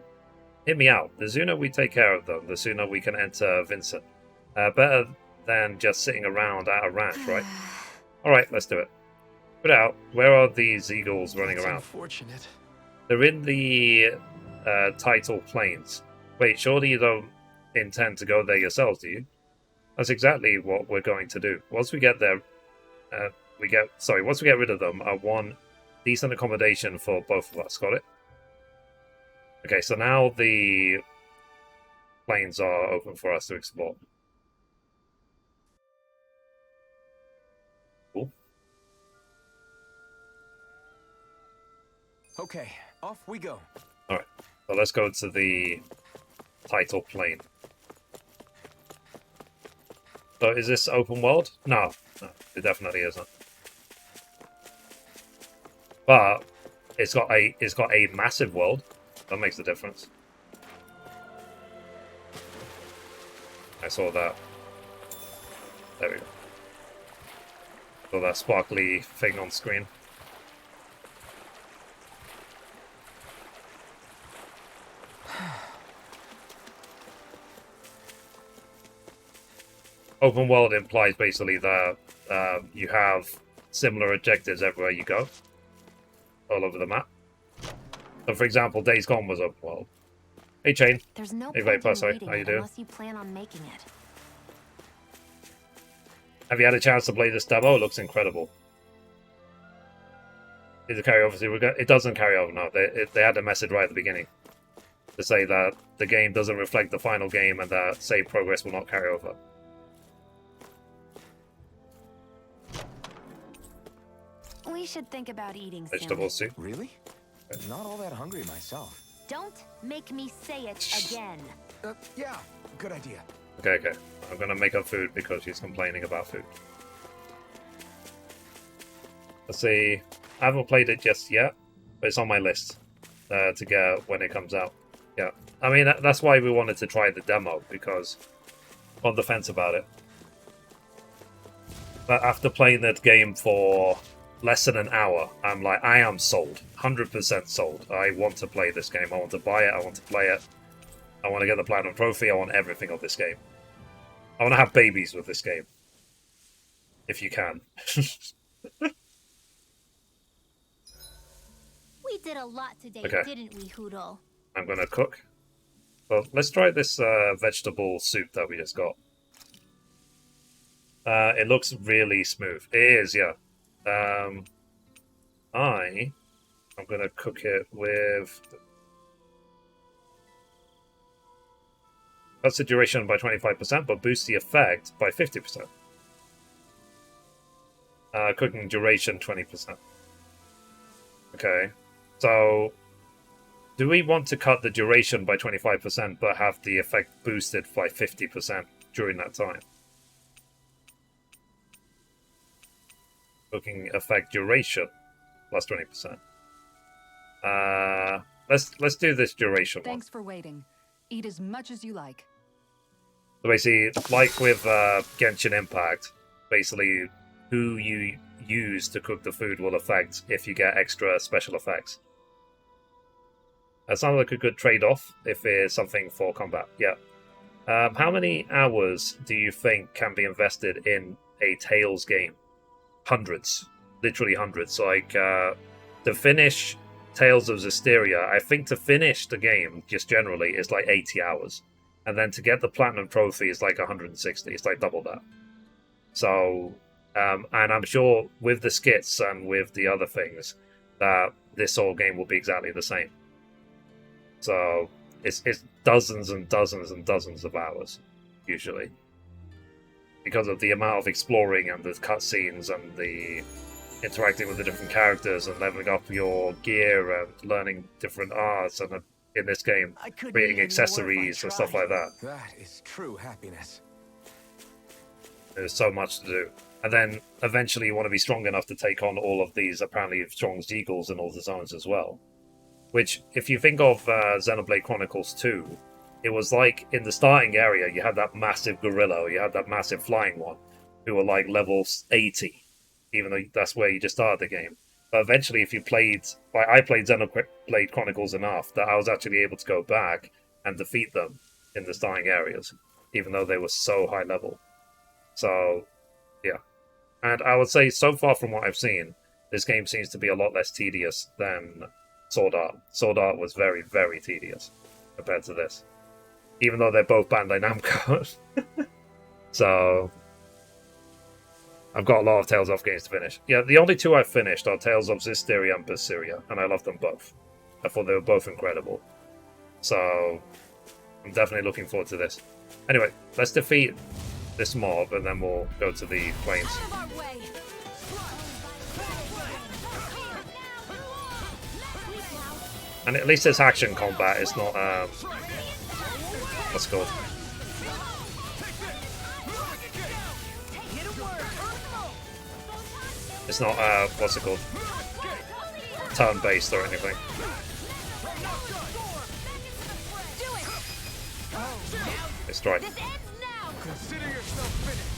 Hear me out. The sooner we take care of them, the sooner we can enter Vincent. Better than just sitting around at a ranch, right? Alright, let's do it. Put it out. Where are these eagles running around? Unfortunate. They're in the Title Plains. Wait, surely you don't intend to go there yourselves, do you? That's exactly what we're going to do. Once we get there, once we get rid of them, I want decent accommodation for both of us. Got it? Okay, so now the plains are open for us to explore. Cool. Okay, off we go. Alright, so let's go to the Title Plain. So is this open world? No, it definitely isn't. But it's got a massive world. That makes the difference. I saw that. There we go. Saw that sparkly thing on screen. Open world implies basically that you have similar objectives everywhere you go, all over the map. So, for example, Days Gone was open world. Hey, Chain. There's no Hey, point in Vapour, reading how you it doing? unless you plan on making it. Have you had a chance to play this demo? It looks incredible. Did it carry over? It doesn't carry over. No, they had a message right at the beginning to say that the game doesn't reflect the final game and that save progress will not carry over. We should think about eating Vegetable soon. soup. Really? Not all that hungry myself. Don't make me say it again. Yeah, good idea. Okay. I'm gonna make her food because she's complaining about food. Let's see. I haven't played it just yet, but it's on my list to get when it comes out. Yeah. I mean, that's why we wanted to try the demo, because I'm on the fence about it. But after playing that game for less than an hour, I'm like, I am sold. 100% sold. I want to play this game. I want to buy it. I want to play it. I want to get the Platinum Trophy. I want everything of this game. I want to have babies with this game. If you can. We did a lot today, Okay. didn't we, Hoodle? I'm going to cook. Well, let's try this vegetable soup that we just got. It looks really smooth. It is, yeah. I'm going to cook it with... Cuts the duration by 25%, but boosts the effect by 50%. Cooking duration 20%. Okay. So, do we want to cut the duration by 25% but have the effect boosted by 50% during that time? Cooking effect duration plus 20%. Let's do this duration one. Thanks for waiting. Eat as much as you like. So basically, like with Genshin Impact, basically who you use to cook the food will affect if you get extra special effects. That sounds like a good trade-off if it's something for combat. Yeah. How many hours do you think can be invested in a Tales game? Hundreds. Literally hundreds. Like, to finish Tales of Zestiria, I think to finish the game, just generally, is like 80 hours. And then to get the Platinum Trophy is like 160. It's like double that. So, and I'm sure with the skits and with the other things, that this whole game will be exactly the same. So, it's dozens and dozens and dozens of hours, usually. Because of the amount of exploring and the cutscenes and the interacting with the different characters and leveling up your gear and learning different arts and in this game, creating accessories and stuff like that. That is true happiness. There's so much to do. And then eventually you want to be strong enough to take on all of these apparently strong Zeagles in all the zones as well. Which, if you think of Xenoblade Chronicles 2, it was like in the starting area you had that massive gorilla, or you had that massive flying one, who were like level 80, even though that's where you just started the game. But eventually, if you played, like I played Xenoblade Chronicles enough that I was actually able to go back and defeat them in the starting areas, even though they were so high level. So, yeah. And I would say, so far from what I've seen, this game seems to be a lot less tedious than Sword Art. Sword Art was very, very tedious compared to this. Even though they're both Bandai Namco. So, I've got a lot of Tales of games to finish. Yeah, the only two I've finished are Tales of Zestiria and Berseria, and I love them both. I thought they were both incredible. So, I'm definitely looking forward to this. Anyway, let's defeat this mob, and then we'll go to the plains. Out of our way! And at least it's action combat, it's not, what's it called? It's not, what's it called? Turn-based or anything. Let's try. This ends now! Consider yourself finished.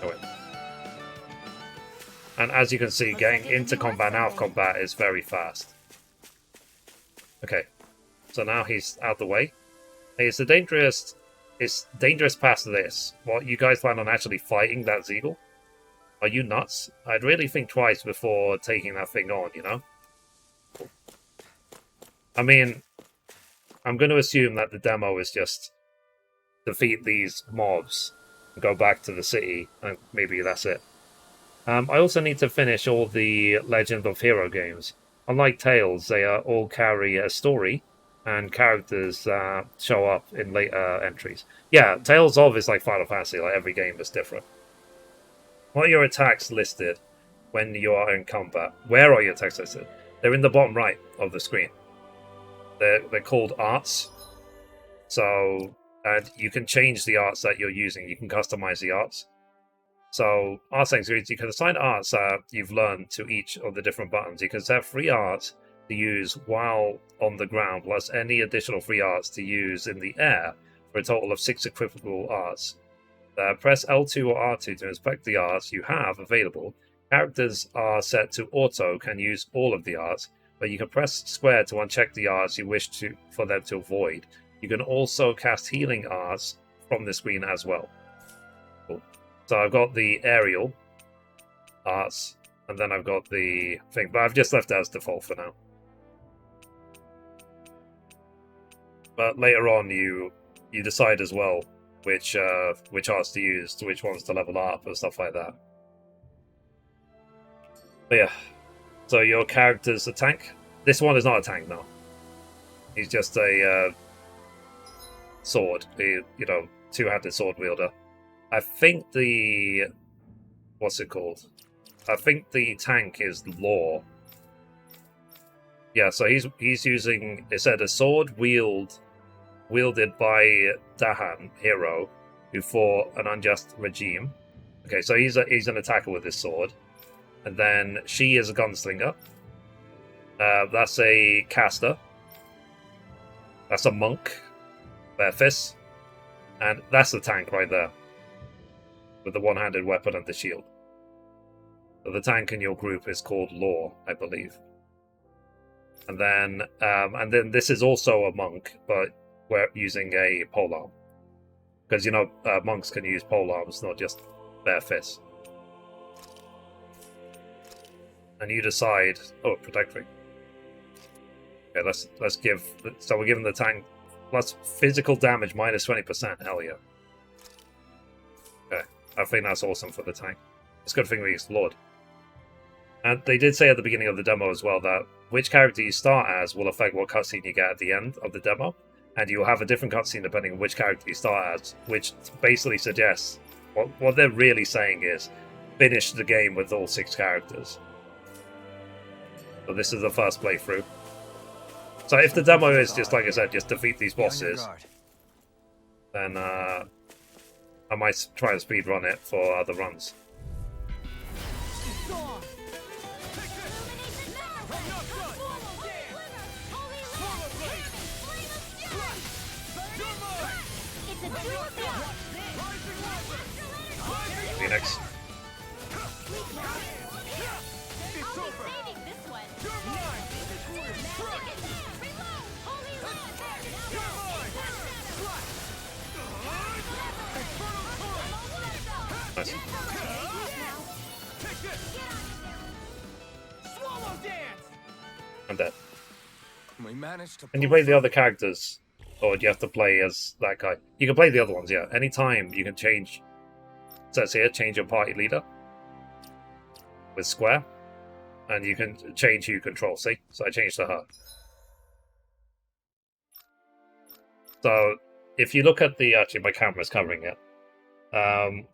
I win. And as you can see, getting into combat and out of combat is very fast. Okay, so now he's out the way. Hey, it's dangerous past this. What, you guys plan on actually fighting that Zeagle? Are you nuts? I'd really think twice before taking that thing on, you know? I mean, I'm going to assume that the demo is just defeat these mobs, go back to the city, and maybe that's it. I also need to finish all the Legend of Hero games. Unlike Tales, they all carry a story, and characters show up in later entries. Yeah, Tales of is like Final Fantasy, like every game is different. What are your attacks listed when you are in combat? Where are your attacks listed? They're in the bottom right of the screen. They're called arts. So, and you can change the arts that you're using. You can customize the arts. So art settings, you can assign arts that you've learned to each of the different buttons. You can set free arts to use while on the ground, plus any additional free arts to use in the air, for a total of 6 equipable arts. Press L2 or R2 to inspect the arts you have available. Characters are set to auto, can use all of the arts, but you can press square to uncheck the arts you wish for them to avoid. You can also cast healing arts from the screen as well. Cool. So I've got the aerial arts, and then I've got the thing, but I've just left it as default for now. But later on, you decide as well which arts to use, to which ones to level up, and stuff like that. But yeah, so your character's a tank. This one is not a tank now. He's just a sword, two-handed sword wielder. I think the what's it called? I think the tank is Law. Yeah, so he's using, it said, a sword wielded by Dahnan, hero, who fought an unjust regime. Okay, so he's an attacker with his sword. And then she is a gunslinger. That's a caster. That's a monk. Bare fists. And that's the tank right there. With the one-handed weapon and the shield. So the tank in your group is called Law, I believe. And then this is also a monk, but we're using a polearm. Because, monks can use polearms, not just bare fists. And you decide... Oh, protect ring. Okay, let's give... So we're giving the tank plus physical damage minus 20%. Hell yeah. Okay, I think that's awesome for the tank. It's a good thing we explored. And they did say at the beginning of the demo as well that which character you start as will affect what cutscene you get at the end of the demo. And you'll have a different cutscene depending on which character you start as, which basically suggests... What they're really saying is finish the game with all 6 characters. So this is the first playthrough. So if the demo is just, like I said, just defeat these bosses, then I might try and speedrun it for other runs. Phoenix. Nice. I'm dead. We managed to. And you play the other characters, or do you have to play as that guy? You can play the other ones, yeah. Anytime you can change. It says here, change your party leader with square, and you can change who you control. See, so I changed to her. So if you look at the actually, my camera's covering it.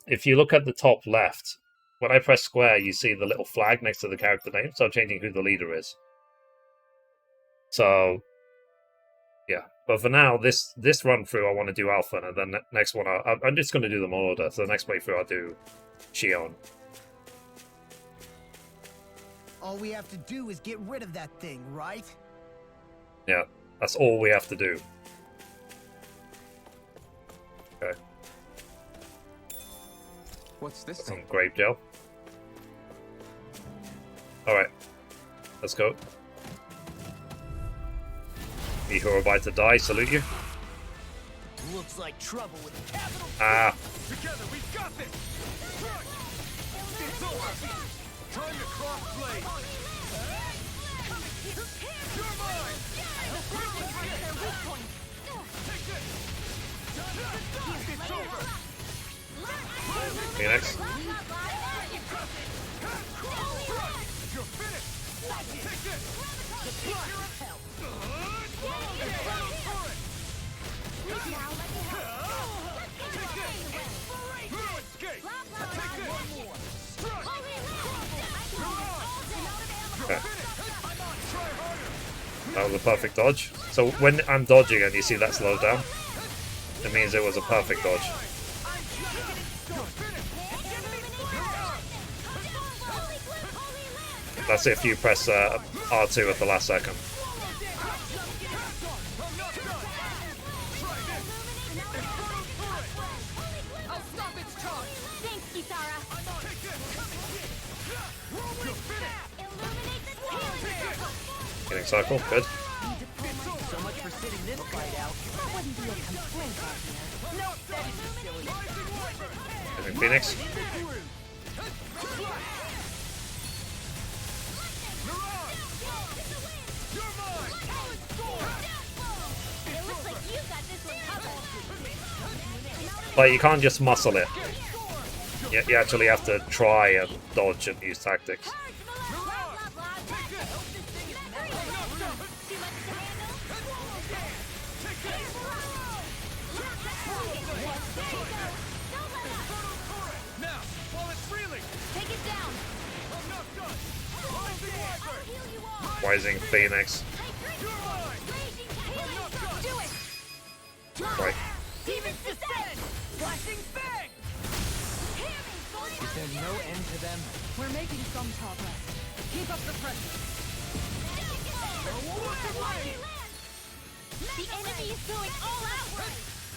If you look at the top left, when I press square, you see the little flag next to the character name. So I'm changing who the leader is. So, yeah. But for now, this run through, I want to do Alpha, and then next one, I'm just going to do them in order. So the next playthrough, I'll do Shion. All we have to do is get rid of that thing, right? Yeah, that's all we have to do. Okay. What's this Some thing? grape gel. Alright. Let's go. You who are about to die, salute you. Looks like trouble with a capital. Ah. Together, we've got this! Crush! It's over! Time to cross blade! You're mine! Take this! It's over! Phoenix. You're finished! Take this! Okay. That was a perfect dodge. So when I'm dodging and you see that slow down, it means it was a perfect dodge. That's if you press R2 at the last second. I'll stop its charge. Thanks, Kisara. Illuminate the healing. Getting circle, good. So much for sitting this fight out. That wouldn't be a complaint out here. No, that isn't silly. Getting Phoenix. It looks like you got this one covered. Like, you can't just muscle it. You actually have to try and dodge and use tactics. Now, while it's reeling, Take it down. I'm not done. Rising Wyvern. Heal you all. Rising Phoenix. Do it. Right. Demons descend! Flashing fang! There's no end to them. We're making some progress. Keep up the pressure. The enemy is going all out.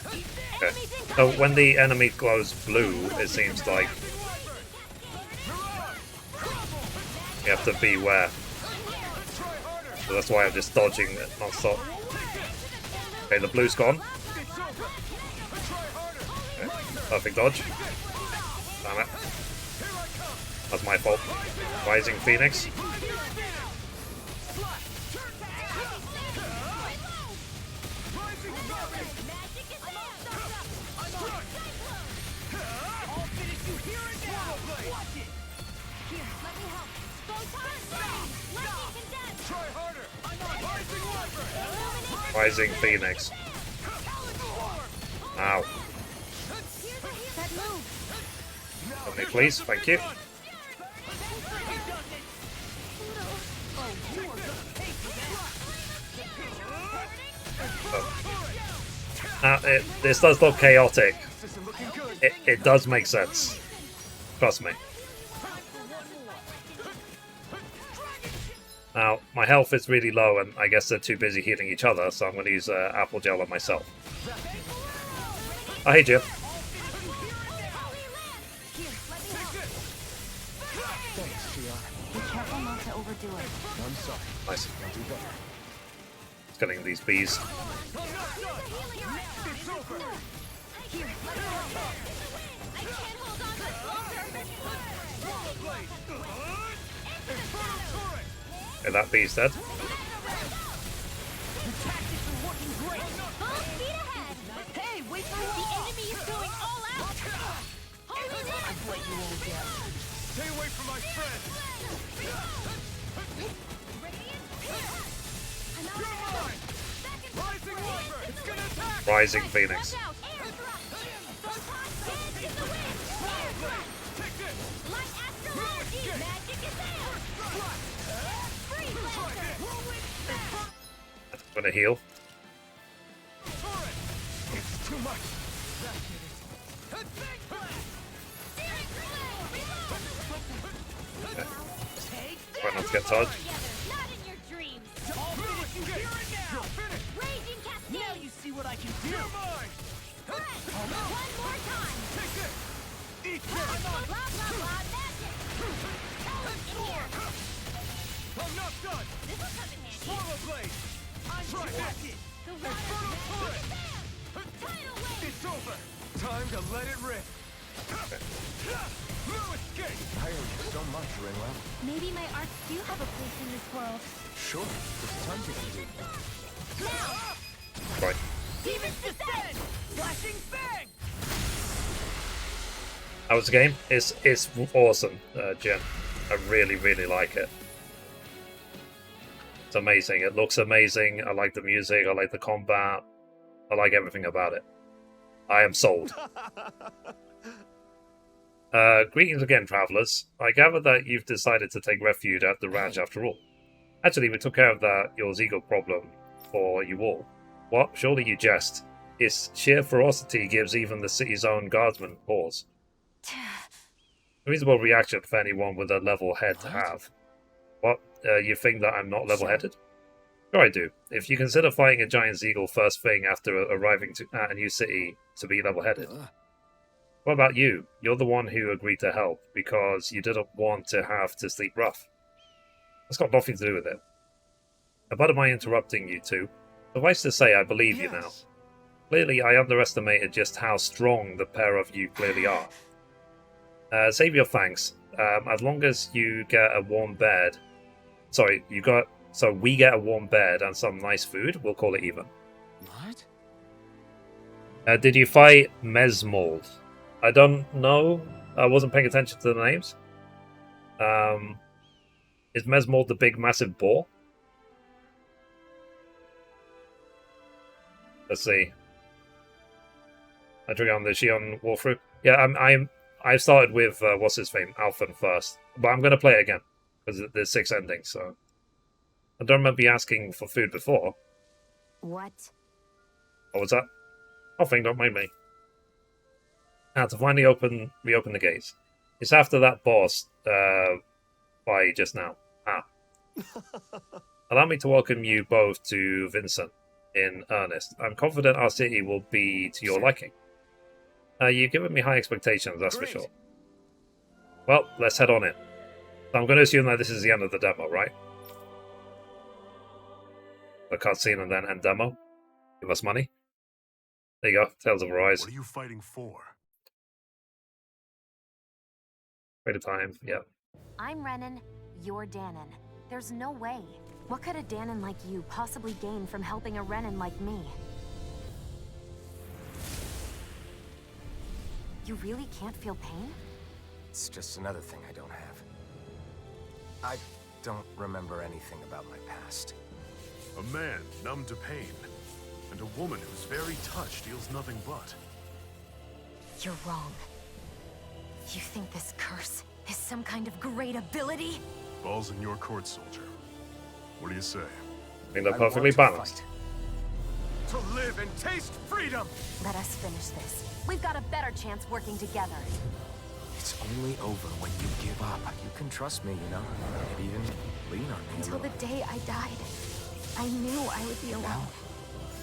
Okay. So when the enemy glows blue, it seems like you have to beware. So that's why I'm just dodging it non-stop. Okay, the blue's gone. Okay, perfect dodge. Damn it. That's my fault. Rising Phoenix. Rising Phoenix. Ow. Help me, please. Thank you. Now, this does look chaotic. It does make sense. Trust me. Now, my health is really low, and I guess they're too busy healing each other, so I'm going to use apple gel on myself. Oh, hey, Jim. Thanks, Shion. Be careful not to overdo it. I'm sorry. Nice. I'll do better. It's getting these bees. Okay, that bee's dead. Hey, wait for the enemy is going all out. Stay away from my friend. Rising Wyvern. It's gonna attack. Rising Phoenix. I'm going to heal. It's too much. Try not to get touched. Not in your dreams. You're finished. Raging cascade. Now you see what I can do! You're mine. One more time. Take this. Eat Blah, this. blah, blah, magic. I'm not done. This will come in handy. Swallow blade. Try this. The Inferno turret. tidal wave. It's over. Time to let it rip. No escape. I owe you so much, Renwell. Maybe my arts do have a place in this world. Sure, there's tons you can do. Right. Demons descend! Flashing fang! How was the game? It's awesome, Jim. I really, really like it. It's amazing. It looks amazing. I like the music. I like the combat. I like everything about it. I am sold. Greetings again, travelers. I gather that you've decided to take refuge at the ranch after all. Actually, we took care of your Zeagle problem for you all. What? Surely you jest. Its sheer ferocity gives even the city's own guardsmen pause. A reasonable reaction for anyone with a level head to have. What? You think that I'm not level-headed? Sure I do. If you consider fighting a giant Zeagle first thing after arriving at a new city to be level-headed. What about you? You're the one who agreed to help because you didn't want to have to sleep rough. That's got nothing to do with it. About my interrupting you two, suffice to say I believe you now. Clearly I underestimated just how strong the pair of you clearly are. Save your thanks. As long as you get a warm bed... Sorry, so we get a warm bed and some nice food, we'll call it even. What? Did you fight Mesmold? I don't know. I wasn't paying attention to the names. Is Mesmold the big, massive boar? Let's see. I drink on the Shion walkthrough. Yeah, I started with what's his name, Alphen first, but I'm going to play it again because there's 6 endings. So I don't remember you asking for food before. What? What was that? Nothing. Don't mind me. Now to finally reopen the gates. It's after that boss by just now. Allow me to welcome you both to Vincent in earnest. I'm confident our city will be to your liking. You've given me high expectations, that's for sure. Well, let's head on in. So I'm going to assume that this is the end of the demo, right? The cutscene and then end demo. Give us money. There you go. Tales of Arise. What are you fighting for? Wait a time. Yeah. I'm Renan, you're Dahnan. There's no way. What could a Dahnan like you possibly gain from helping a Renan like me? You really can't feel pain? It's just another thing I don't have. I don't remember anything about my past. A man numb to pain, and a woman whose very touch feels nothing but. You're wrong. You think this curse is some kind of great ability? Ball's in your court, soldier. What do you say? I think they're perfectly balanced. To live and taste freedom! Let us finish this. We've got a better chance working together. It's only over when you give up. You can trust me, you know? Maybe even lean on me Until a the little. day I died, I knew I would be alone.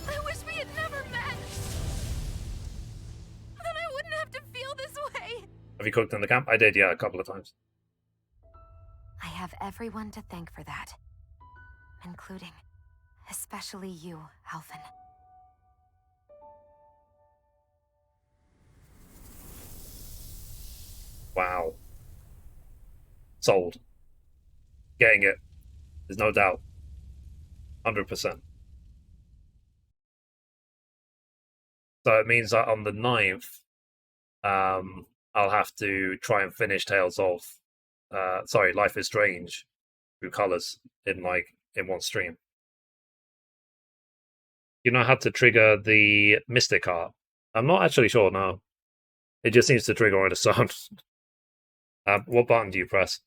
I wish we had never met. Then I wouldn't have to feel this way. Have you cooked in the camp? I did, yeah, a couple of times. I have everyone to thank for that. Including, especially you, Alphen. Wow. Sold. Getting it. There's no doubt. 100%. So it means that on the 9th, I'll have to try and finish Tales of... Life is Strange through Colors in one stream. You know how to trigger the Mystic Art? I'm not actually sure, no. It just seems to trigger on its own. What button do you press?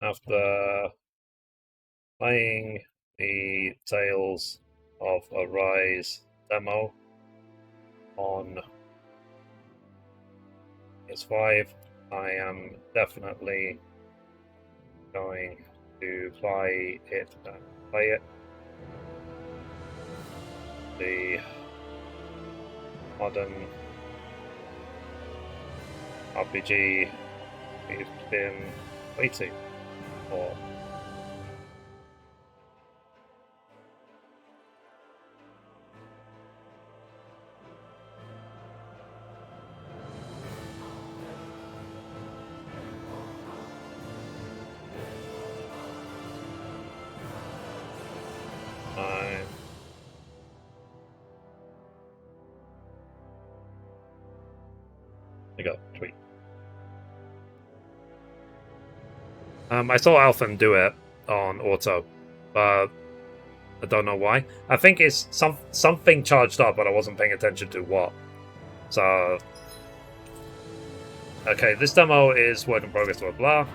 After playing the Tales of Arise demo on PS5, I am definitely going to buy it and play it. The modern RPG we've been waiting for. Tweet. I saw Alphen do it on auto, but I don't know why. I think it's something charged up, but I wasn't paying attention to what. So, okay, this demo is work in progress, blah blah.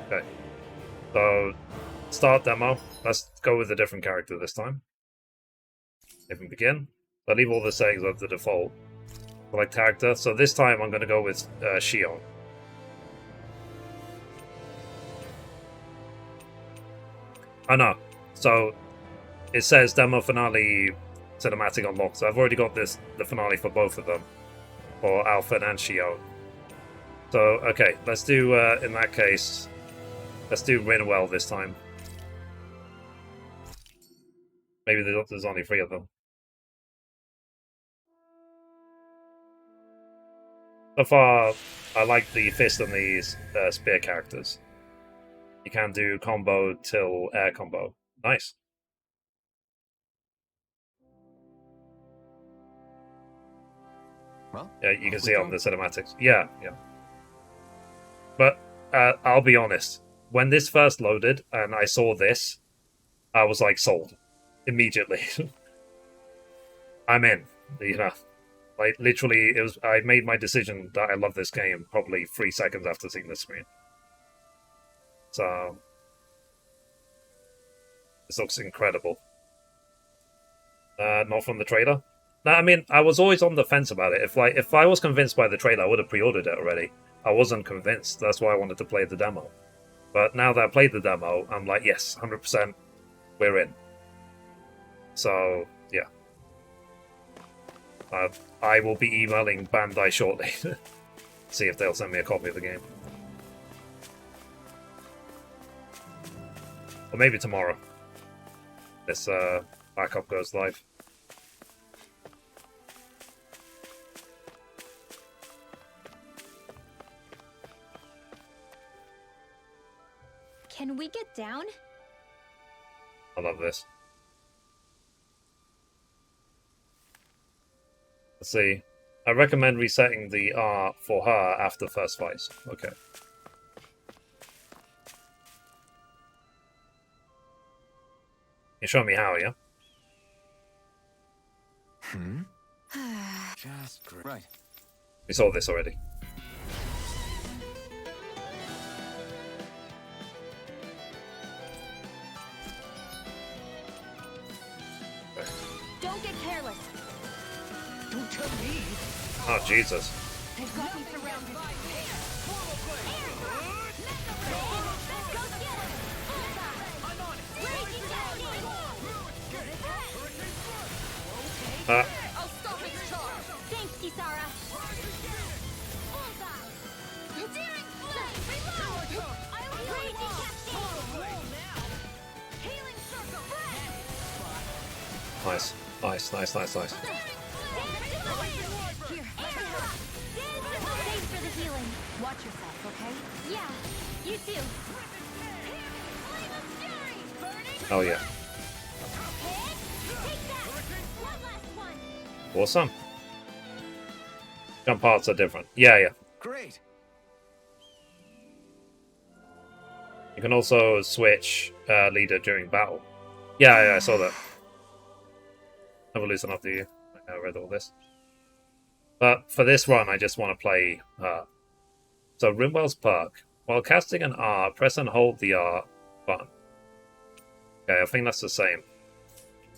Okay, so start demo. Let's go with a different character this time. If we begin, I leave all the settings of the default. Select character. So this time I'm going to go with Shion. Oh no. So it says demo finale cinematic unlocked. So I've already got the finale for both of them. For Alphen and Shion. So, okay, let's do, in that case, let's do Rinwell this time. Maybe there's only 3 of them. So far, I like the Fist and the Spear characters. You can do combo till air combo. Nice. Well, Yeah, you can off we see it go. on the cinematics. Yeah, yeah. But I'll be honest. When this first loaded and I saw this, I was like sold immediately. I'm in. You know, like literally, it was. I made my decision that I love this game probably 3 seconds after seeing the screen. So this looks incredible. Not from the trailer. No, I mean, I was always on the fence about it. If I was convinced by the trailer, I would have pre-ordered it already. I wasn't convinced. That's why I wanted to play the demo. But now that I played the demo, I'm like, yes, 100%, we're in. So, yeah. I will be emailing Bandai shortly. See if they'll send me a copy of the game. Or maybe tomorrow. This backup goes live. Can we get down? I love this. Let's see. I recommend resetting the R for her after first fights. Okay. You show me how, yeah? Just great. Right. We saw this already. Don't get careless. Don't tell me. Oh, Jesus. I've got you surrounded. Go get him. I'm on it. Raging lightning. I'll stop its charge. Thanks, Kisara. Bullseye. Daring flame. Reload. I will raging cascade. Healing circle. Nice. Nice, nice, nice, nice. Here. Thanks for the healing. Watch yourself, okay? Yeah, you too. Oh, yeah. Take that. One last one. Awesome. Jump parts are different. Yeah, yeah. Great. You can also switch leader during battle. Yeah, yeah, I saw that. Never loosen up, do you? I read all this. But for this run, I just want to play her. So, Rinwell's perk. While casting an R, press and hold the R button. Okay, I think that's the same.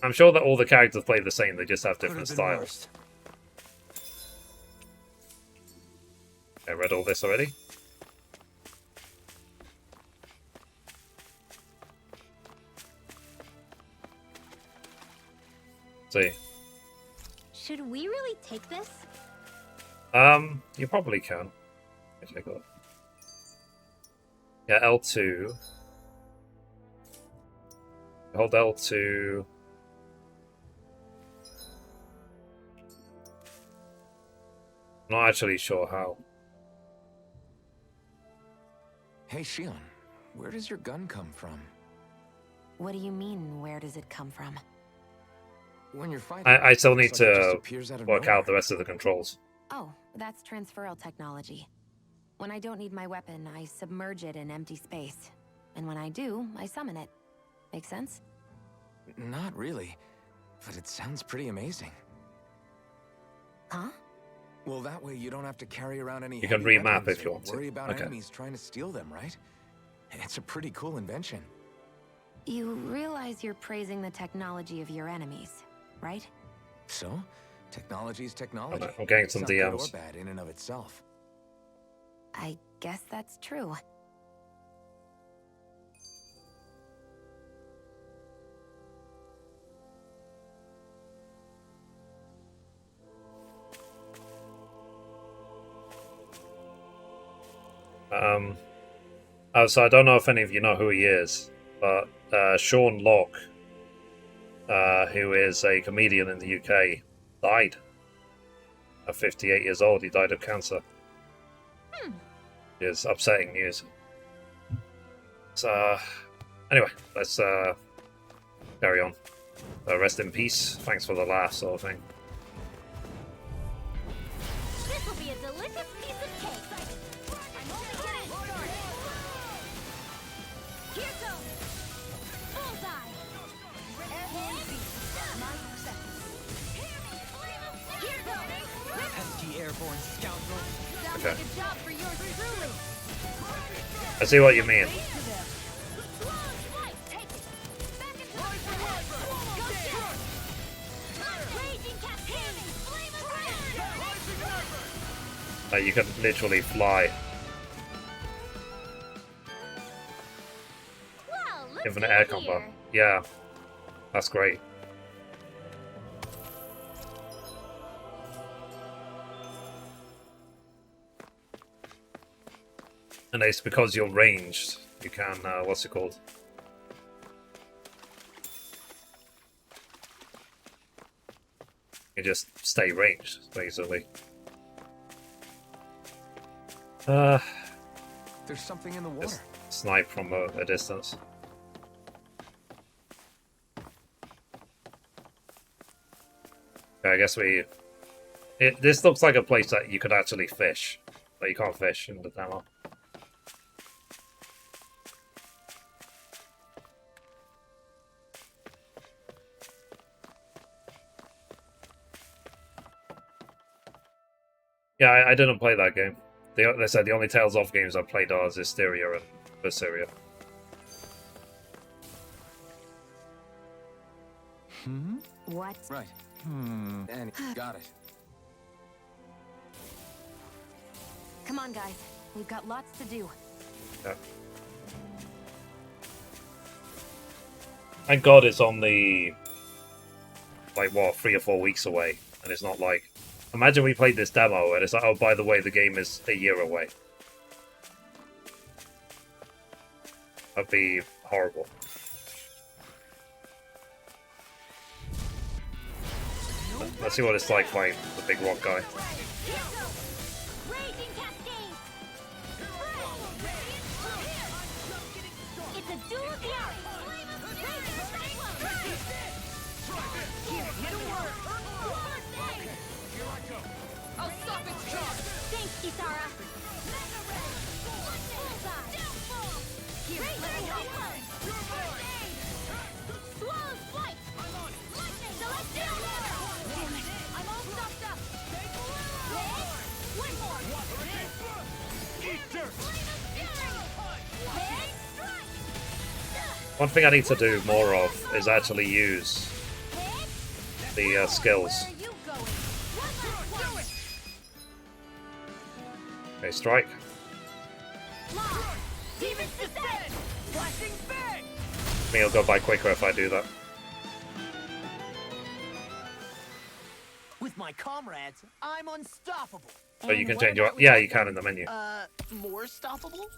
I'm sure that all the characters play the same, they just have different styles. I read all this already. See. Should we really take this? You probably can. Let me take a look. Yeah, L2. Hold L2. I'm not actually sure how. Hey, Shion, where does your gun come from? What do you mean, where does it come from? When you're fighting, I still need it's like it just to appears out of work nowhere. out the rest of the controls. Oh, that's transferal technology. When I don't need my weapon, I submerge it in empty space. And when I do, I summon it. Make sense? Not really, but it sounds pretty amazing. Huh? Well, that way you don't have to carry around any You can heavy remap weapons if you or want to. worry about Okay. enemies trying to steal them, right? It's a pretty cool invention. You realize you're praising the technology of your enemies, right? So, technology's technology. I'm getting some It's not good or DMs. bad in and of itself. I guess that's true. Oh, so I don't know if any of you know who he is, but Sean Locke, who is a comedian in the UK, died at 58 years old. He died of cancer. It's upsetting news. So, anyway, let's carry on. Rest in peace. Thanks for the laugh, sort of thing. This will be a delicious piece of cake. I'm only getting started. Here goes. Bullseye. Airborne beat. My success. Here goes. Pesky airborne scoundrel. Sounds Okay. like a job for yours truly. I see what you mean. Long flight. Take it. Back into the fire. Go down. Raging cascade. Flame of fire. You can literally fly. Well, look Infinite air combo. Yeah, that's great. And it's because you're ranged. You can, what's it called? You just stay ranged, basically. There's something in the water. Just snipe from a distance. Okay, I guess this looks like a place that you could actually fish, but you can't fish in the demo. Yeah, I didn't play that game. They said the only Tales of games I played are Hysteria and Berseria. What? Right. And got it. Come on, guys. We've got lots to do. Yeah. Thank God it's only, like, what, 3 or 4 weeks away. And it's not like... Imagine we played this demo and it's like, oh, by the way, the game is a year away. That'd be horrible. Let's see what it's like playing the big rock guy. Raging cascade. It's a dual fury. Here, hit a word. I'll stop its charge! Thanks, Isara. Bullseye. Here, let me help. Swallow's flight. Celestial water. Damn it, I'm all stuffed up. One more. Eat dirt! Head strike. One thing I need to do more of is actually use the skills. Where are you going? Do it. Okay, strike. Fly. Demon's descent. Flashing fang! I think it'll go by quicker if I do that. With my comrades, I'm unstoppable. So you can And change what your... about Yeah, without you can them? in the menu. More stoppable?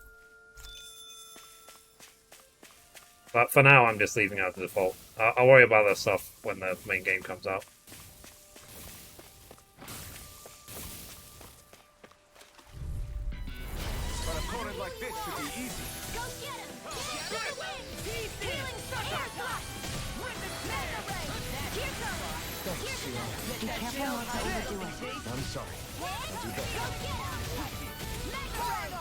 But for now, I'm just leaving out the default. I'll worry about that stuff when the main game comes out. An opponent like this should be easy. Go get him. Get the win. Healing air thrust. Mega ray. Here goes. Be careful not to overdo it. I'm sorry. I'll do better. Go get him. Mega ray.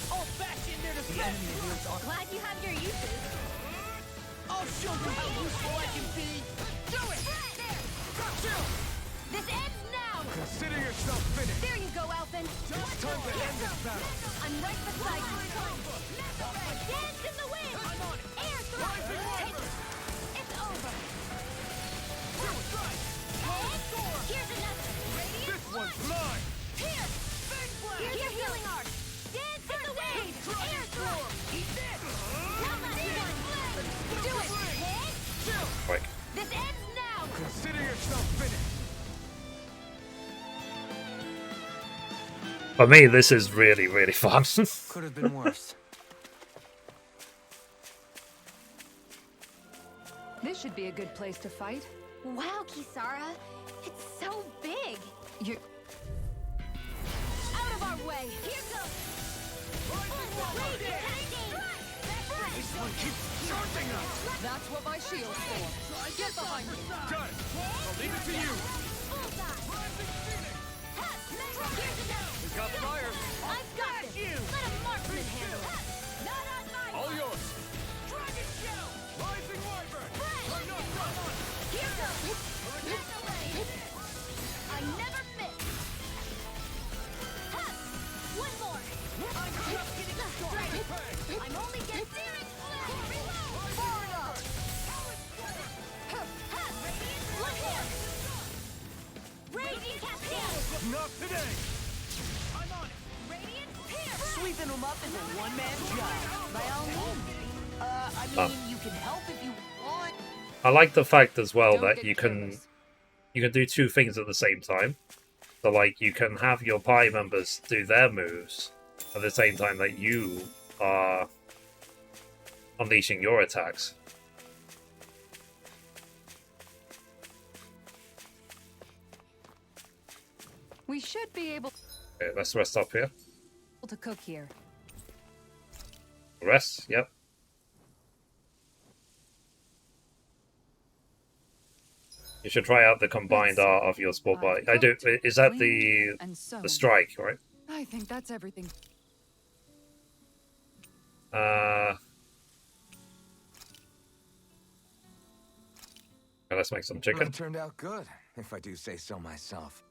I'll bash in there to The enemy is on. Glad you have your uses. I'll show you how useful I can be! Do it! There. Chill! This ends now. Consider yourself finished. There you go, Alphen. It's time to end this battle. I'm right beside you. Dance in the wind. Air thrust. It's over. Head For me, this is really, really fun. Could have been worse. This should be a good place to fight. Wow, Kisara. It's so big. You... Out of our way. Here goes. This one keeps charging us! That's what my shield's for. Get behind me. Got it! I'll leave it to you! We got fire! I've got this. Let a marksman handle it. Not on my All watch. yours! Dragon Shell! Rising Wyvern! I'm not done! Here goes. Get away. I never miss. Ha! One more. I'm just getting started. I'm only getting serious. Forward up. Ha! Look here. Raging Cascade. Not today! I'm on it. Radiant Pierce. Sweeping them up is a one-man job. By all means. I mean, you can help if you want. I like the fact as well Don't that get you careless. can do two things at the same time. So like you can have your party members do their moves at the same time that you are unleashing your attacks. We should be able Okay, let's rest up here. to cook here. Rest, yep. You should try out the combined art of your sport bike. I do. Is that the strike, right? I think that's everything. Okay, let's make some Well, chicken. it turned out good, if I do say so myself.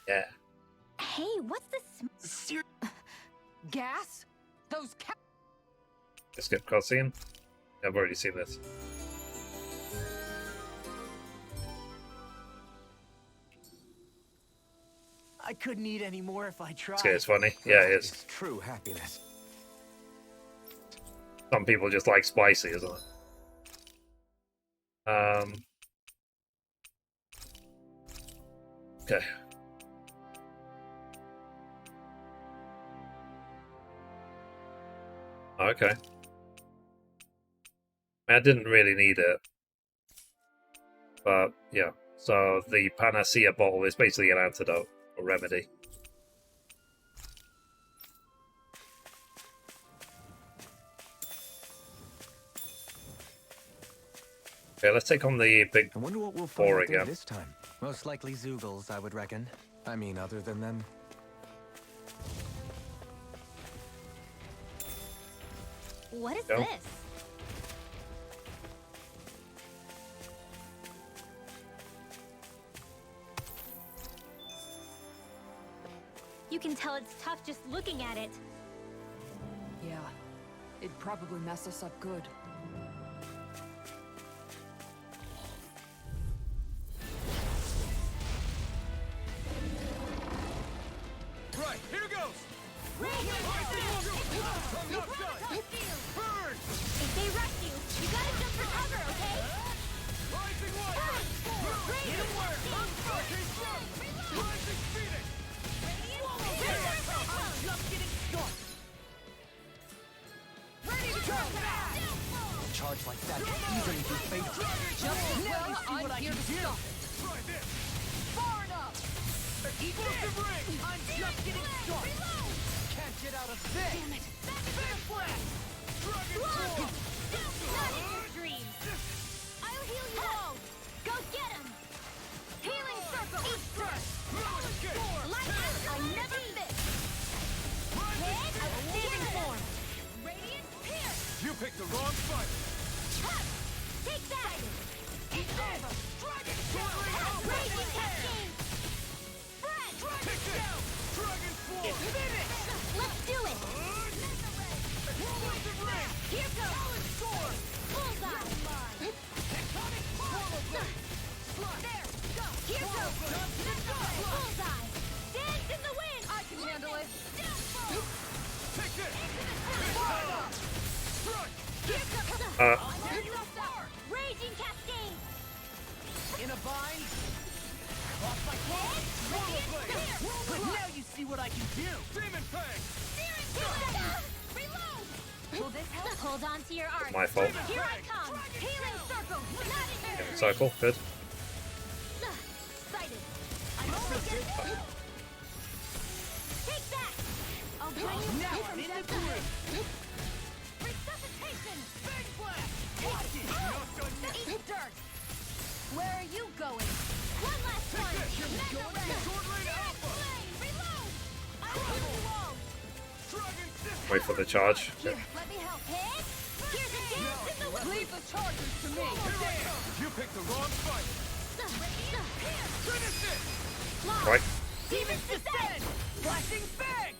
Yeah. Hey, what's this? Gas? Those ca- Skip cutscene. I've already seen this. I couldn't eat any more if I tried. It's funny. Yeah, it is. It's true happiness. Some people just like spicy, isn't it? Okay. Okay. I didn't really need it. But, yeah. So, the Panacea bottle is basically an antidote, or remedy. Okay, let's take on the big I wonder what we'll four find out there again. this time. Most likely Zoogles, I would reckon. I mean, other than them. What is Go. this? You can tell it's tough just looking at it. Yeah. It'd probably mess us up good. Right, here goes! I'm not done! Burn! If they rush you, you gotta jump for cover, okay? Rising Wyvern! Get him where? Arcane Thrust! Rising Phoenix! I'm just getting started. Ready to go! A charge like that could easily be fatal. Just now you see what I can do. Try this! Far enough. Explosive ring! I'm just getting started. Can't get out of this. Damn it! Big blast. Dragon Not Claw! in your dreams! I'll heal you all! Go get him! Healing circle! Eat first! Light out! I never miss! Hit! Outstanding form! Radiant Pierce! You picked the wrong fight! Ha! Take that! It's over! Dragon Raging Cascade! Spread! Take this! Dragon Floor! Let's do it! Explosive ring! Here goes! Bullseye! There! Go! Here goes! Bullseye! Dance in the wind! I can handle it. Take this! Strike! Here comes the... Raging Cascade! In a bind, see what I can do. Demon Fang! Reload! Will this help? Hold on to your arc. My fault. Here I come! Healing circle! Healing circle, good. Sighted. I'm only getting... Take that! I'll bring you Now from I'm in the depth groove. Resuscitation! Big blast! Watch it! Not done yet. Eat dirt! Where are you going? One last one! Mega Ray! Sword Rain Alpha! Flame! Reload! I'll heal you all! Dragon System! Wait for the charge. Here, let me help. Hit! Here's a dance in the wind! Leave the chargers to me. You picked the wrong fight! Finish it! Right. Demons descend! Flashing fang!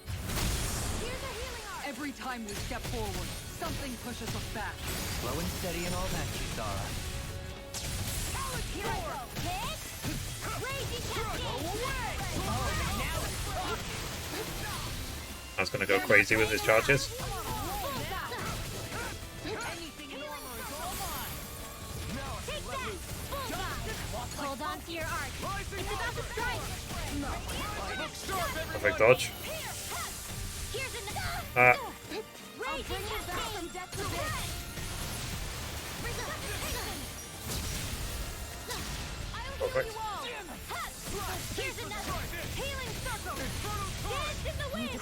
Here's a healing arc! Every time we step forward, something pushes us back. Slow and steady and all that, Kisara. Here I go! Hit! Raging Cascade! I was gonna go crazy with his charges. Hold on to your arc. It's about to strike. Perfect dodge. Here's another. Raging Cascade. Perfect. Here's another. Healing circle. Dance in the wind. Here,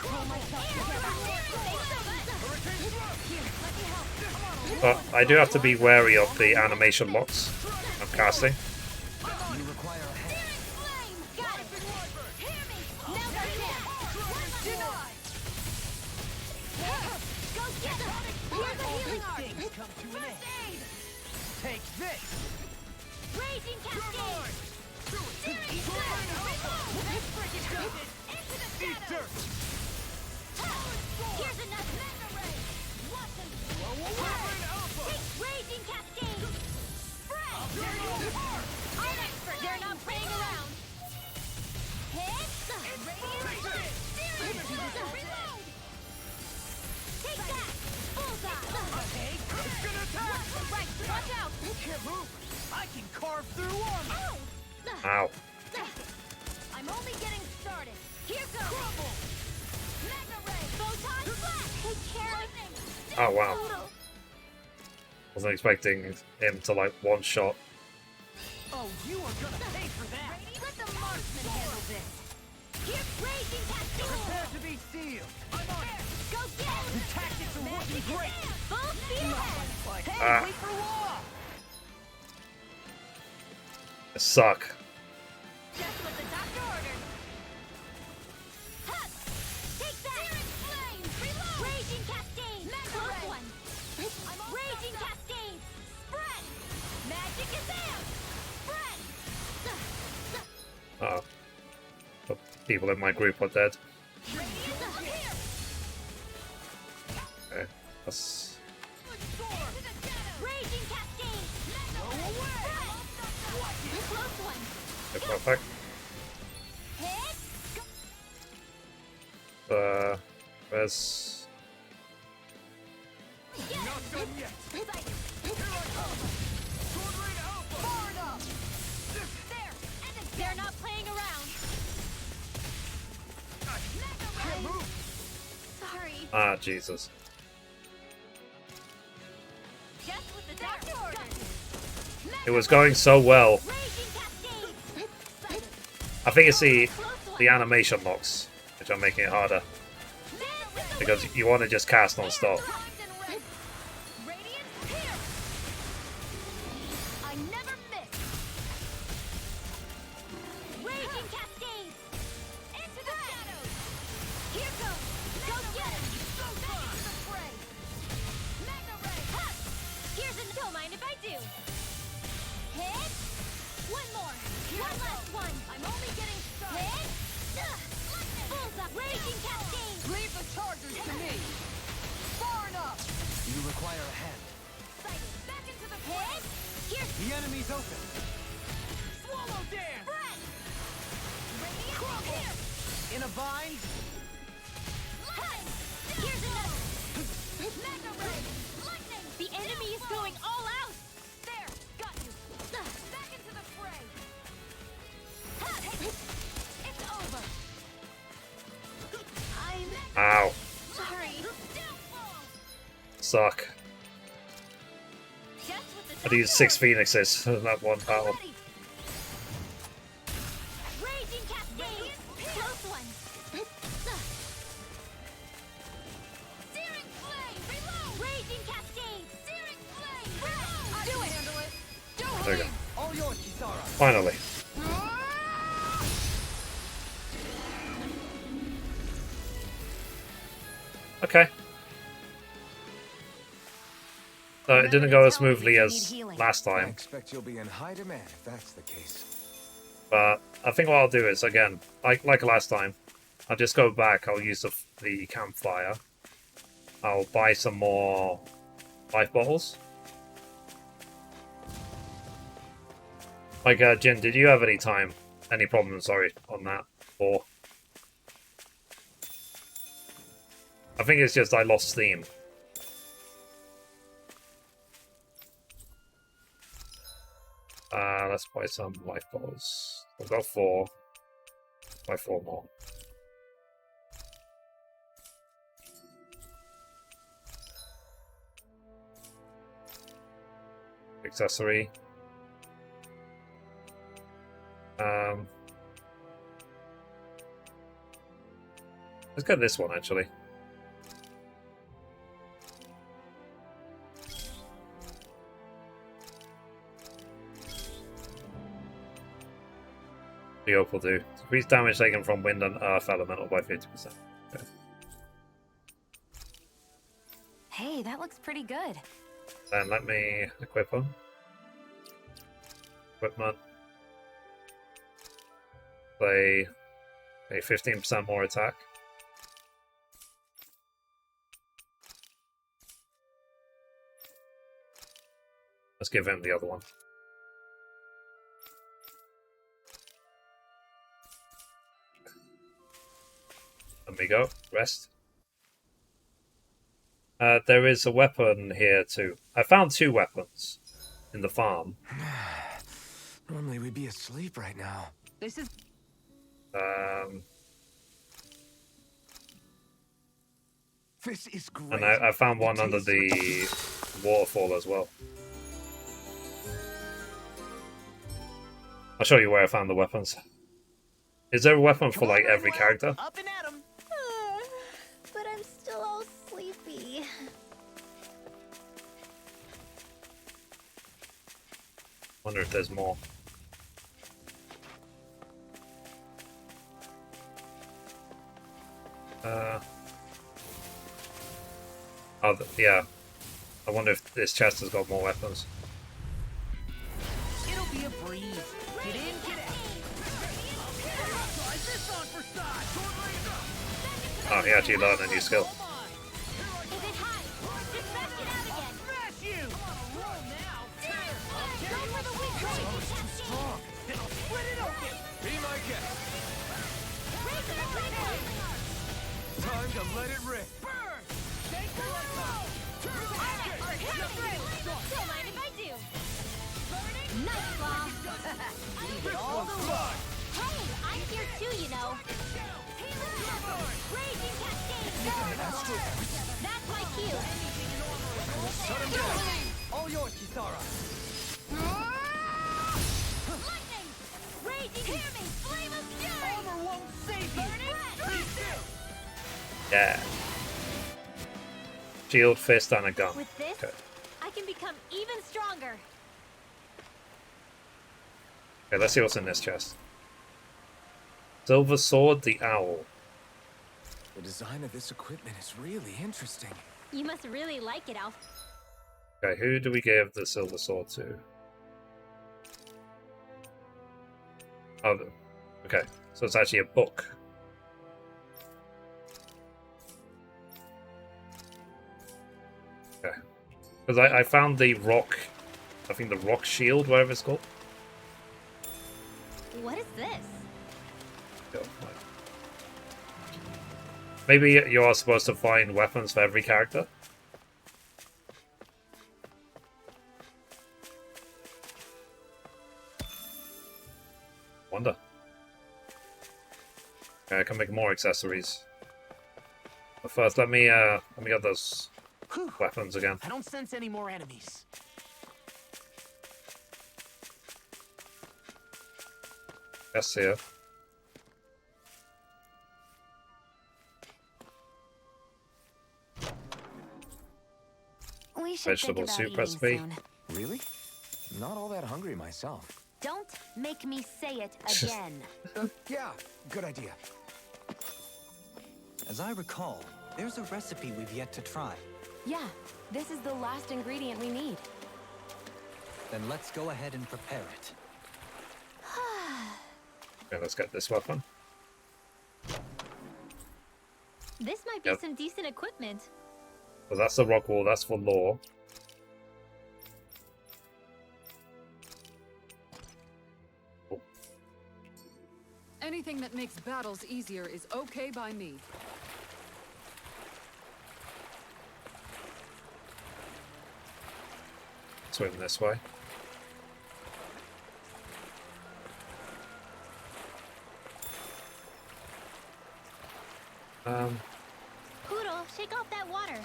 let me help. But I do have to be wary of the animation locks I'm casting. You require a hand. Flame. Got it. Hear me. Now go down. Denied. Go get them. Here's a healing arc. Things come to an end. Take this. Raging Cascade. Searing Flame. This frigid goes into the shadows. Here's another. Mega Ray. Watch them. Take Raging Cascade. Spread. I'm expert. They're not playing around. Hit. Radiant. Searing Flame. Reload. Take that. Bullseye. Okay. It's gonna attack! Right. Watch out. Can't move. I can carve through armor. Ow. I'm only getting started. Here goes. Mega Ray. Photon Flash. Take care of things. Oh wow. Wasn't expecting him to like one shot. Oh, you are gonna pay for that. Let the marksman handle this. Here's Raging Cascade. Prepare to be sealed. I'm on it. Go get The him. tactics are working great. Full speed ahead. Hey, wait for law. I suck. Just what the doctor ordered. Hut. Take that. Searing Flame. Reload. Raging Cascade. Mega Ray. One. Raging Cascade. Spread. Magic is out. Spread. Oh. The people in my group are dead. Radiant up here. Okay. That's Raging Cascade. Mega Ray. Close one. okay, perfect. Hit. Where's Not done yet! Sighted. Sword Rain Alpha! Far enough. There. And they're not playing around. Can't move! Sorry. Jesus. Just what the doctor ordered. It was going so well. Raging Cascade. Sighted. I think it's the Close one. the animation locks which are making it harder Dance in the because you want to just cast non-stop. Radiant here. I never miss. Raging Cascade. Into the shadows. Here goes. Go get him. Back into the fray. Mega Ray. Ha! Here's a don't mind if I do. Hit. One more. One last one. I'm only getting started. Hit. Bullseye. Raging Cascade. Leave the chargers to me. Far enough. You require a hand. Sighted. Back into the fray. Here's The enemy's open. Swallow dance. Spread. Radiant here. In a bind. Here's another. Mega Ray. Lightning. The enemy is going all out. There. Got you. Back into the fray. It's over. Ow. Sorry. Suck. Just with the I used 6 phoenixes in that one battle. Raging cascade. Close one. Searing flame. Reload. Raging cascade. Searing flame. Reload. Do it. Handle it. Do There you go. All yours, Kisara. Finally. Okay. So it didn't go as smoothly as last I time, expect you'll be in high demand if that's the case. but I think what I'll do is, again, like last time, I'll just go back, I'll use the campfire, I'll buy some more life bottles. Like, Jin, did you have any problems, sorry, on that? Or I think it's just I lost steam. Let's buy some life bottles. I've got 4. Buy 4 more. Accessory. Let's get this one actually. The oak will do. Increase damage taken from wind and earth elemental by 50%. Okay. Hey, that looks pretty good. Then let me equip them. Equipment. Play a 15% more attack. Let's give him the other one. Let me go. Rest. There is a weapon here too. I found 2 weapons in the farm. Normally we'd be asleep right now. This is This is great. And I found one It under tastes the waterfall as well. I'll show you where I found the weapons. Is there a weapon for like every character? Up and at 'em. But I'm still all sleepy. Wonder if there's more. Yeah. I wonder if this chest has got more weapons. It'll be a breeze. Get in, get out. Try this on for size. Oh, he actually learned a new skill. Is it high? Just back it out again. Smash you. Roll now. Go for the weak point. Strong. Then I'll split it open. Be my guest. Raise the flame. Time to let it rip. Burn. Take the roll. Don't mind if I do. Nice bomb. All the way. Hey, I'm here too, you know. Raging cascade. That's my cue. Shut him down. All yours, Kisara. Lightning. Raging. Hear me. Flame of fury. Armor won't save you. Burning. Yeah. Shield, fist, and a gun. With this, Okay. I can become even stronger. Okay, let's see what's in this chest. Silver Sword, the Owl. The design of this equipment is really interesting. You must really like it, Alf. Okay, who do we give the Silver Sword to? Oh, okay. So it's actually a book. Okay. Because I found the rock, I think the rock shield, whatever it's called. What is this? Maybe you are supposed to find weapons for every character? Wonder. Okay, I can make more accessories. But first, let me get those weapons again. I don't sense any more enemies. Yes, here. We should Vegetable think about soup eating recipe. soon. Really? Not all that hungry myself. Don't make me say it again. Yeah, good idea. As I recall, there's a recipe we've yet to try. Yeah, this is the last ingredient we need. Then let's go ahead and prepare it. Okay, let's get this weapon. This might be Yep. some decent equipment. So that's the rock wall, that's for lore. Anything that makes battles easier is okay by me. Swing this way. Poodle, shake off that water.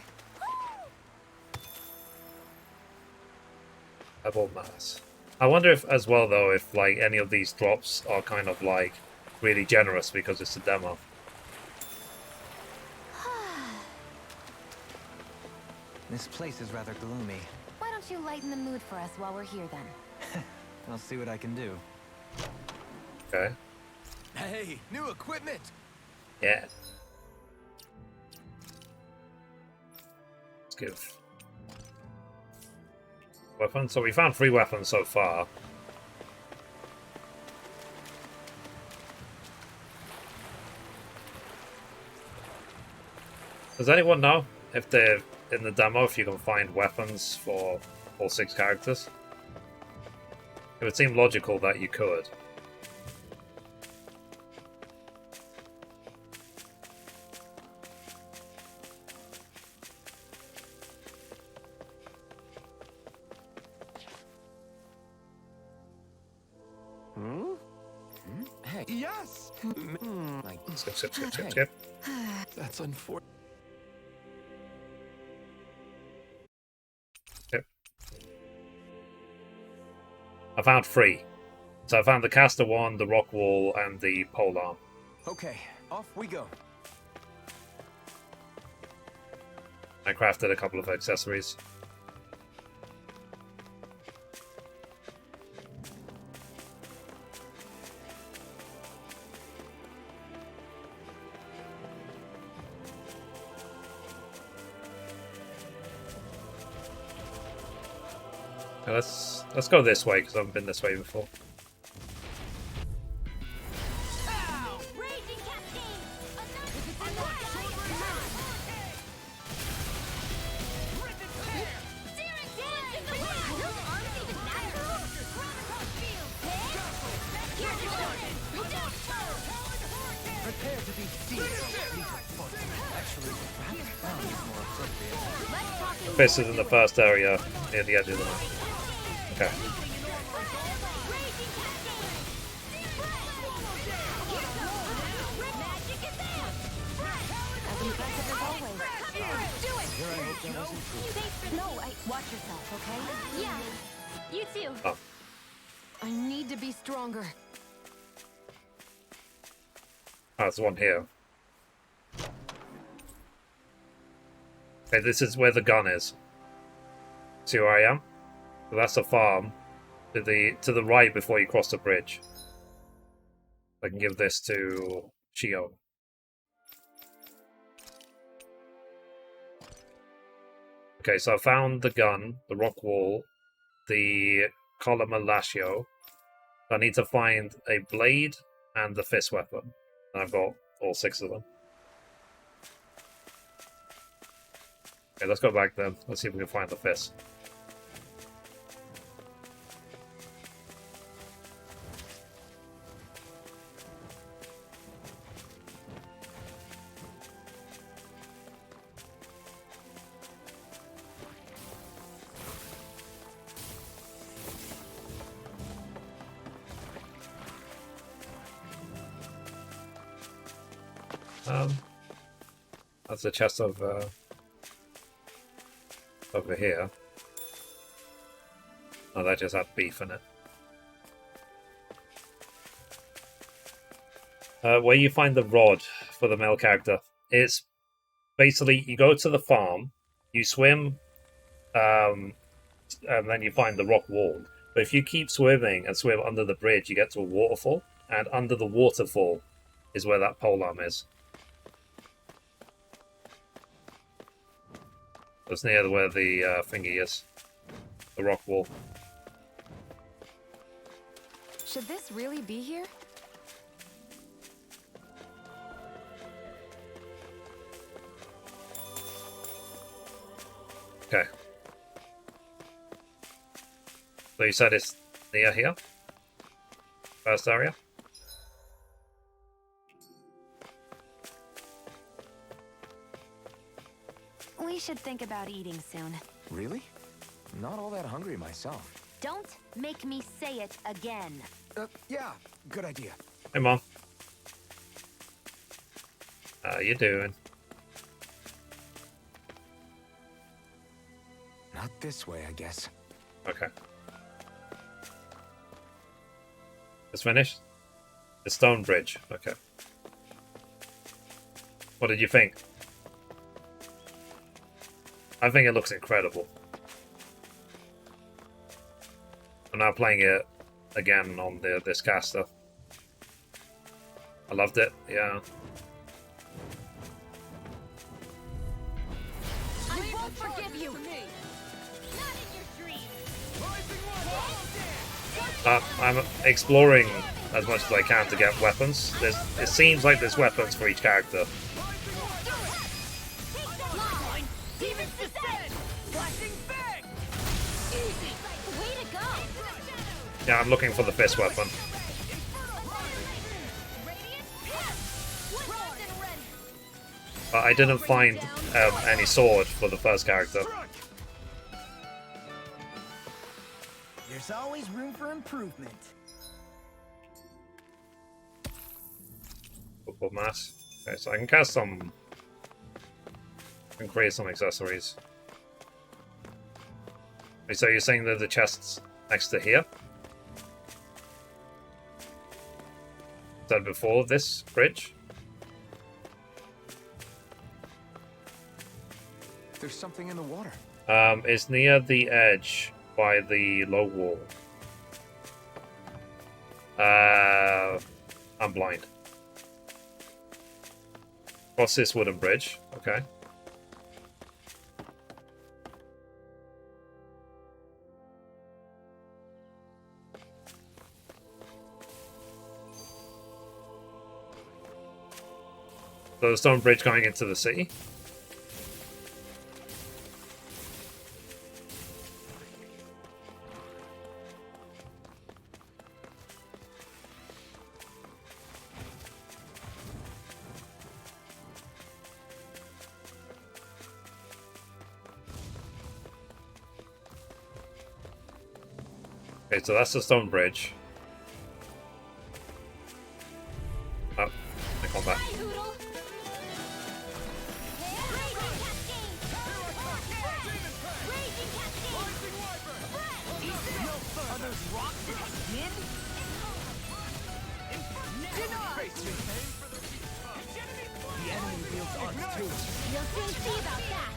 Pebble mass. I wonder if, as well, though, if like any of these drops are kind of like really generous because it's a demo. This place is rather gloomy. Why don't you lighten the mood for us while we're here then? I'll see what I can do. Okay. Hey, new equipment! Yeah. Let's give weapons. So we found 3 weapons so far. Does anyone know if they're in the demo if you can find weapons for all 6 characters? It would seem logical that you could. Hey, yes! Skip. That's unfortunate. I found 3. So I found the caster one, the rock wall, and the pole arm. Okay, off we go. I crafted a couple of accessories. Now let's go this way because I haven't been this way before. Raging Cascade! Prepare to be seized. Actually, perhaps found is more appropriate. This is in the first area near the edge of the map. Okay. As impressive as always. No, watch yourself, okay? Yeah, you too. Oh, I need to be stronger. there's one here. Okay, this is where the gun is. See where I am? So that's a farm to the right before you cross the bridge. I can give this to Chio. Okay, so I found the gun, the rock wall, the column lascio. I need to find a blade and the fist weapon. And I've got all 6 of them. Okay, let's go back then. Let's see if we can find the fist. That's the chest of over here. Oh, that just had beef in it. Where you find the rod for the male character, it's basically you go to the farm, you swim, and then you find the rock wall. But if you keep swimming and swim under the bridge, you get to a waterfall, and under the waterfall is where that polearm is. It's near where the thingy is, the rock wall. Should this really be here? Okay. So you said it's near here? First area? We should think about eating soon. Really? Not all that hungry myself. Don't make me say it again. Yeah, good idea. Hey, Mom. How you doing? Not this way, I guess. Okay. It's finished? The stone bridge. Okay. What did you think? I think it looks incredible. I'm now playing it again on this caster. I loved it, yeah. I won't forgive you. Not in your dreams. I'm exploring as much as I can to get weapons. It seems like there's weapons for each character. Demons descend! Flashing bang! Easy! Way to go. Yeah, I'm looking for the fist weapon. But I didn't find any sword for the first character. There's always room for improvement. Football mass. Okay, so I can cast some. I can create some accessories. Wait, so you're saying that the chest's next to here? Is that before this bridge? There's something in the water. It's near the edge by the low wall. I'm blind. Cross this wooden bridge. Okay. So the stone bridge going into the city. Okay, so that's the stone bridge. Oh, I come back. Are those rocks in his skin? The enemy wields arms too. You'll soon see about that.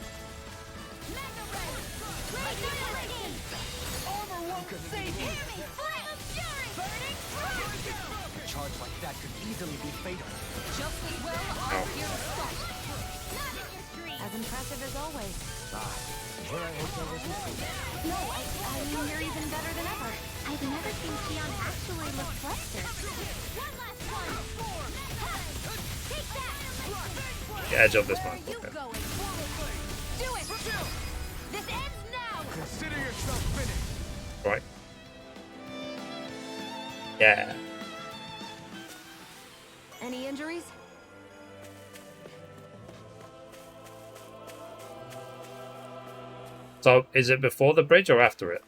Mega Ray! Raging Cascade! Armor won't save you. Hear me! Flame of Fury! Burning Crush! A charge like that could easily be fatal. Just as well, I'm here to stop. Not in your dreams. As impressive as always. Here I hope there wasn't fatal. No, I mean, you're even better than ever. I've never seen Xion actually look flustered. One last one! Take that! The edge of this one. Where are you Okay. going? Do it! This ends now! Consider yourself finished. Right. Yeah. Any injuries? So, is it before the bridge or after it?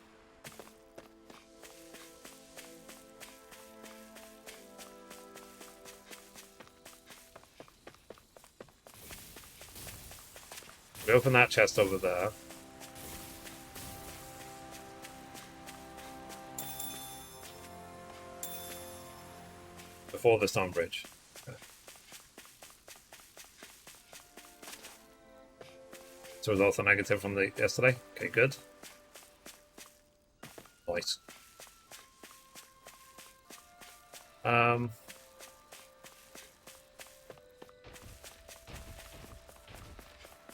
We open that chest over there. Before the stone bridge. Okay. So results are negative from the yesterday. Okay, good. Nice.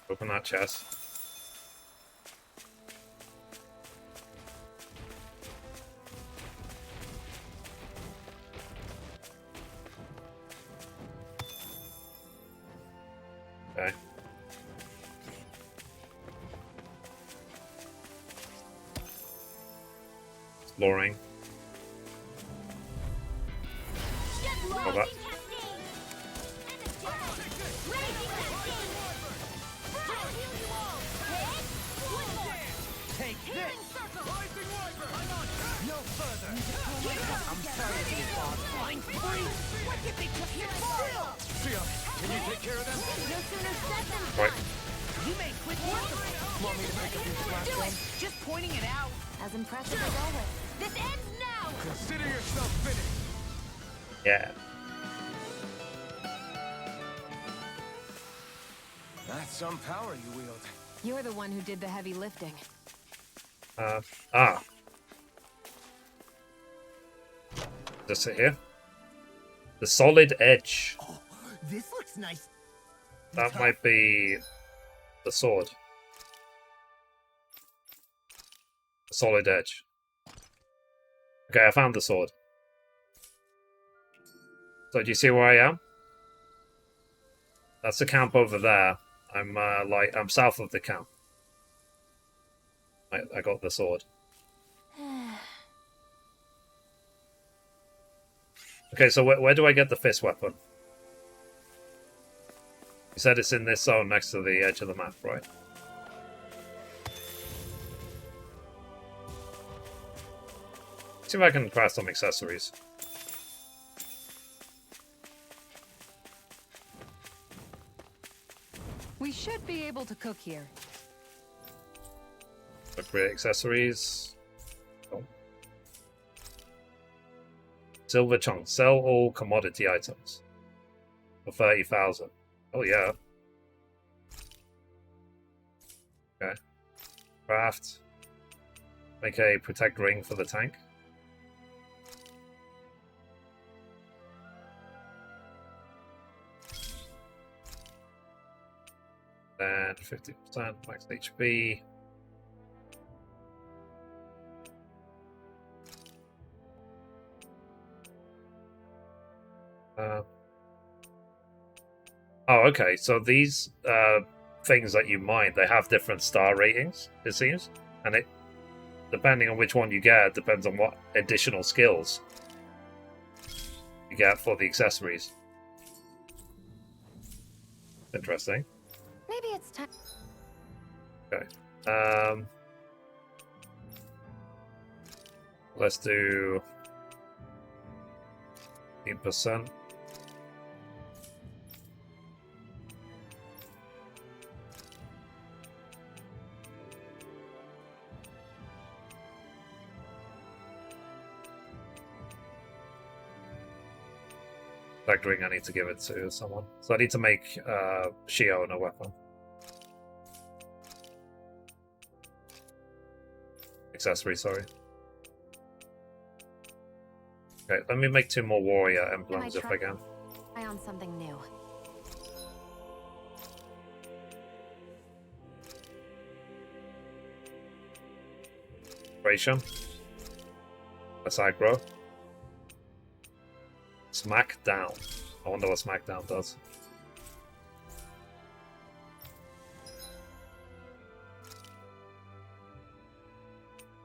Open that chest. Okay. Exploring. Get Over. lost! Raging testing! I'll heal you all! Hit! Whistle! Take Healing this! circle! Rising Wyvern! No further! I'm sorry to be boss. Flying free! What did they just steal? Sion, can you take care of them? No sooner said than Right. done! You made quick work of it. Want me to make a few splash Do it! zones? Just pointing it out. As impressive as always. This ends now! Consider yourself finished. Yeah. That's some power you wield. You're the one who did the heavy lifting. Ah. Just sit here. The solid edge. Oh, this looks nice. That might be the sword. The solid edge. Okay, I found the sword. So do you see where I am? That's the camp over there. I'm south of the camp. I got the sword. Okay, so where do I get the fist weapon? You said it's in this zone next to the edge of the map, right? See if I can craft some accessories. We should be able to cook here. So create accessories. Oh. Silver chunks. Sell all commodity items for 30,000. Oh yeah. Okay. Craft. Make a protect ring for the tank. And 50% max HP. Oh, okay. So these things that you mine, they have different star ratings, it seems. And it, depending on which one you get, depends on what additional skills you get for the accessories. Interesting. Maybe it's time. Okay. Let's do 8%. That ring I need to give it to someone. So I need to make Shion a weapon. Accessory, sorry. Okay, let me make 2 more warrior emblems if I can. Try on something new. Ration. Let's aggro. Smack down. I wonder what smackdown does.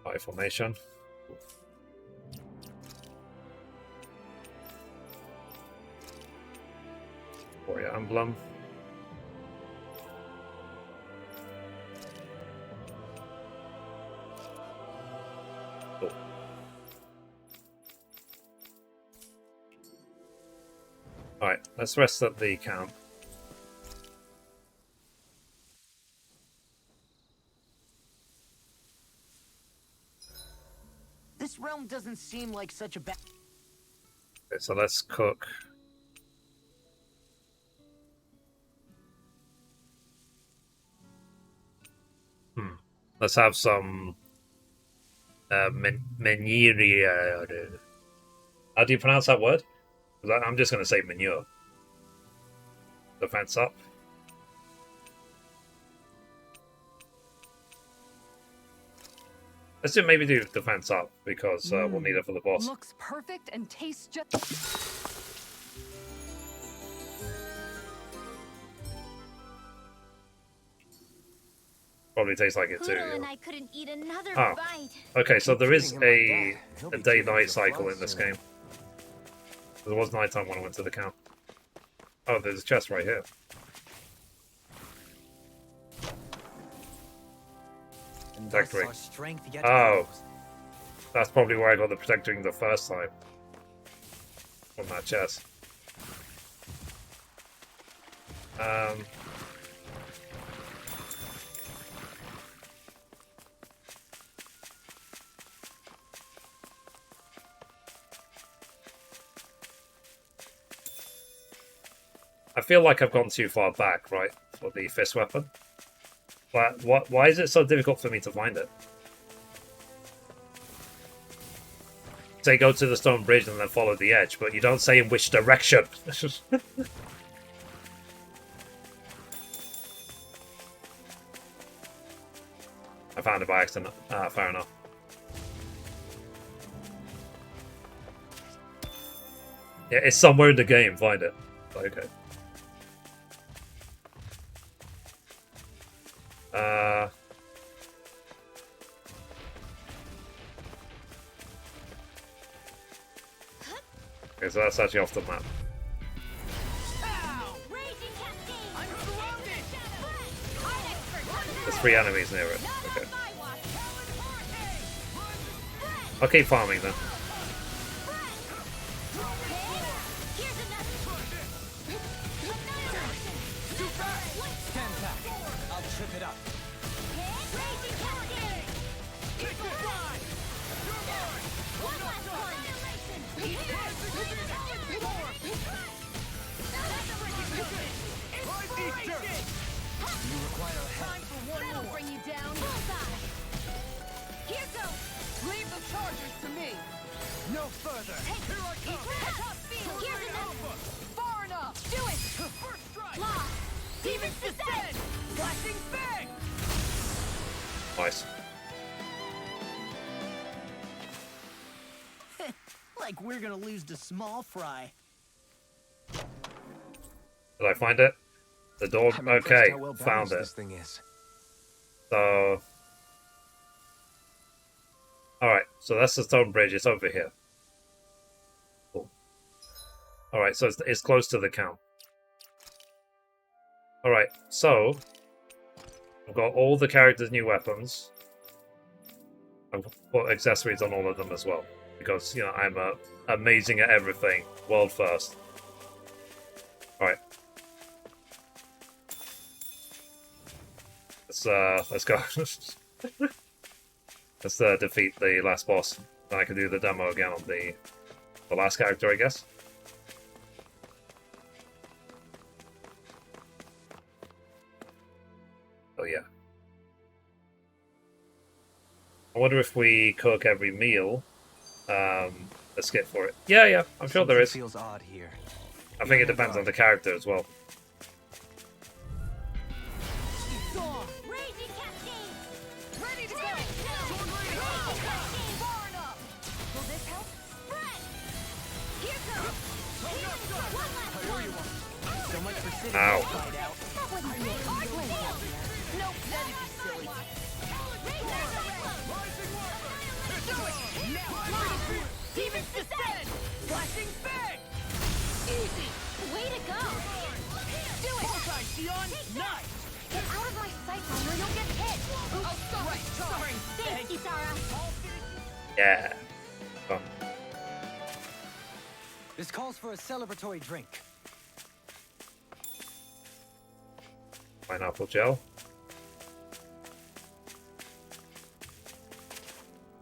High formation. Warrior emblem. Cool. Alright, let's rest at the camp. realm doesn't seem like such a bad... Okay, so let's cook. Let's have some manure. How do you pronounce that word? I'm just going to say manure. Defense up. Let's maybe do defense up because we'll need it for the boss. Looks perfect and tastes just. Probably tastes like it too. Poodle and Yeah. I couldn't eat another Oh. bite. Okay, so there is Treating him like a that, he'll be too day-night big to cycle fly in this soon. game. There was nighttime when I went to the camp. Oh, there's a chest right here. And Protect thus ring. our strength yet Oh. grows. That's probably where I got the protect ring the first time. From that chest. I feel like I've gone too far back, right, for the fist weapon. But why is it so difficult for me to find it? Say go to the stone bridge and then follow the edge, but you don't say in which direction. I found it by accident. Ah, fair enough. Yeah, it's somewhere in the game. Find it. Okay. Okay, so that's actually off the map. Raging cascade. I'm surrounded. Hard expert. There's 3 enemies near it. Okay. My watch. I'll keep farming then. Here's another. Too fast. Stand back. I'll trip it up. Raging cascade. Take the fly. You're mine. One last one. Ride these jerks. You require a help. Time for one That'll more. bring you down. Bullseye. Here goes. Leave the charges to me. No further. Here I come. Top speed. Here's another. Far enough. Do it. First strike. Lock. Demons descend. Flashing bang. Nice. Like we're gonna lose to small fry. Did I find it? The door. I'm impressed Okay, how well found balanced it. this thing is. So. Alright, so that's the stone bridge. It's over here. Cool. Alright, so it's close to the camp. Alright, so. I've got all the characters' new weapons. I've put accessories on all of them as well. Because, you know, I'm amazing at everything. World first. Alright. Let's go. Let's defeat the last boss. Then I can do the demo again on the last character, I guess. Oh yeah. I wonder if we cook every meal. Let's skip for it. Yeah, I'm sure there is. Feels odd here. I think it depends on the character as well. Raging cascade. Ready to go. Raging cascade. Far enough. Will this help? Spread. Here goes. One last one. So much for sitting Ow. inside out. That wasn't me. Nope, that'd be silly. Demons descend. Flashing bang. Easy. Way to go. Do it. Bullseye, Sion. Nice. Get out of my sight, or you'll get hit. Oh, sorry. Thanks, Kisara. Yeah. Fun. This calls for a celebratory drink. Pineapple gel.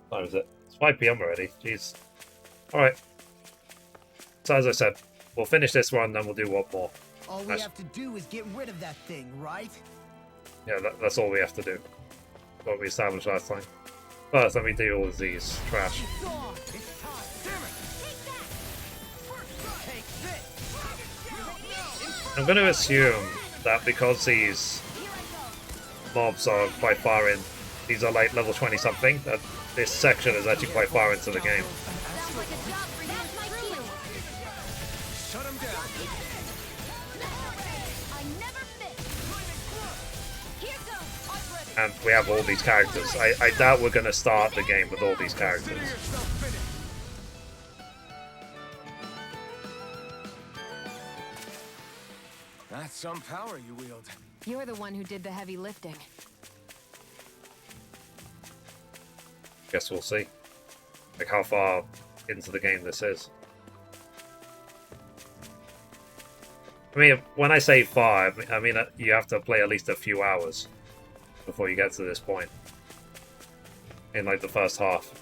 What time is it? It's 5 PM already. Jeez. Alright. So as I said, we'll finish this one, then we'll do one more. All we have to do is get rid of that thing, right? Yeah, that's all we have to do. What we established last time. First, let me do all of these trash. It's on! It's time! Damn it! Take this! I'm going to assume that because these mobs are quite far in, these are like level 20 something, that this section is actually quite far into the game. Sounds like a job for you. That's my cue. Shut him down! I never miss. Here goes. I'm ready. And we have all these characters. I doubt we're going to start the game with all these characters. That's some power you wield. You're the one who did the heavy lifting. Guess we'll see. Like how far into the game this is. I mean, when I say far, I mean you have to play at least a few hours before you get to this point. In like the first half.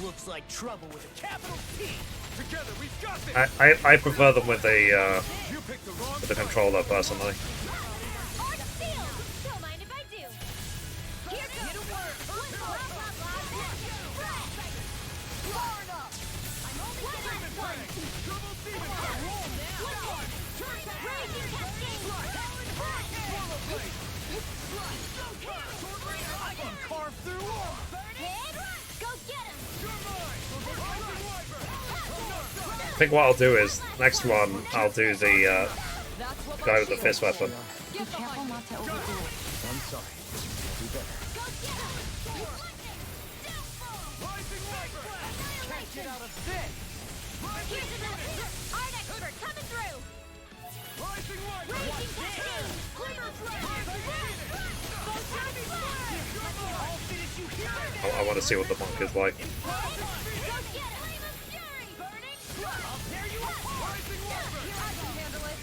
Looks like trouble with a capital T! Together, we've got this! I prefer them with the You picked the wrong controller personally. Art steel. Don't mind if I do. Here goes. Blah, blah, blah. Far enough. I'm only getting one. double demon Roll now. Raging cascade. I can carve through all! Hit. Go get him. I think what I'll do is, next one, I'll do the guy with the fist weapon. Be careful not to overdo it. I'm sorry. Do better. Go get him. Can't get out of this! Here's another. Art expert coming through. Rising light! Raging cascade. I'll finish you here! I want to see what the monk is like. Go get him. Burning. I'll tear you apart! I can handle it.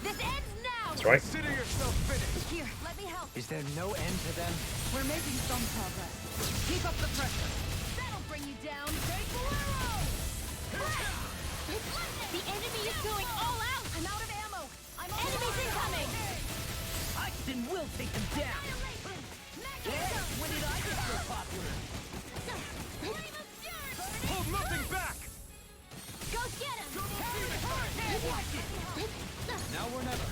This ends now. That's right. Consider yourself finished! Here, let me help. Is there no end to them? We're making some progress. Keep up the pressure. That'll bring you down. The enemy is going all out. I'm out of ammo. Enemies incoming. I can will take them down! When did I get so popular? Hold nothing back! Go get him. Now or never.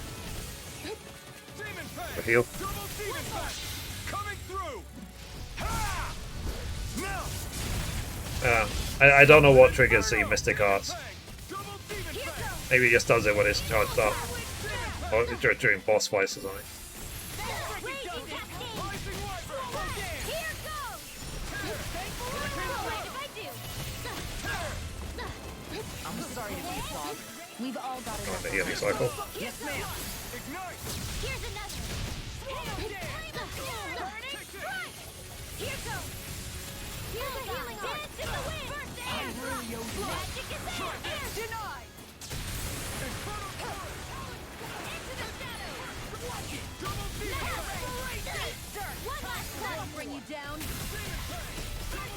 Demon The Fang! heal. Double demon Fang! Coming through! Ha! Now! I don't know what triggers the Mystic Arts. Fang! Double demon Fang! Maybe it just does it when it's charged up. Or during boss fights or something. Raging cascade. Rising Wyvern! Here goes. Don't mind if I do. I'm sorry to be a bother. We've all got enough. The healing cycle. Yes, ma'am! Ignite! Here's another. Here goes. Here's a healing art. Dance in the wind. First air. Magic is there. Air denied. Into the shadows. Double demon Fang! One last that'll bring you down.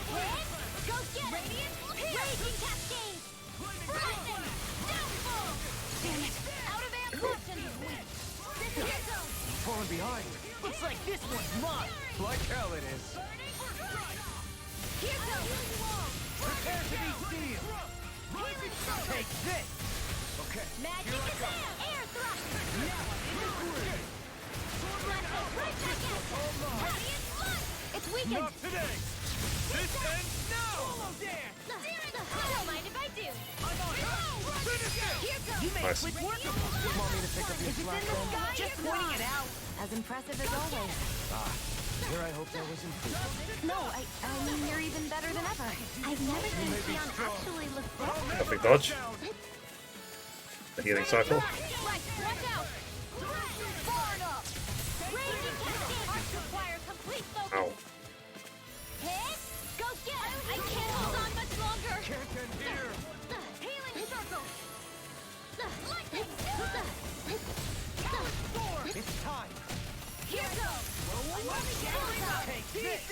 Hit. Go get it. Raging cascade. Frozen. Downfall. Damn it. Out of ammo. Here goes. Falling behind. Looks like this one's mine! Like hell it is. Here goes. Prepare to be sealed! Take this! Okay. Magic is there. Air thrust. Right back at you. Radiant flood. It's weakened. Not today! This ends now! Don't mind if I do. Finish it! Here goes. You made Nice. quick work of it! Want me to pick up your slack then? Just pointing it out! As impressive as always. Here I hope there was improvement. No, I mean, you're even better than ever. I've never seen Leon actually look better. Perfect dodge. The healing cycle. Right, watch out. Far enough. Raging cascade. Arts require complete focus. Ow. Hit. Go get him. I can't hold on much longer. Can't end here! Healing circle. Lightning. It's time. Here goes! Take this.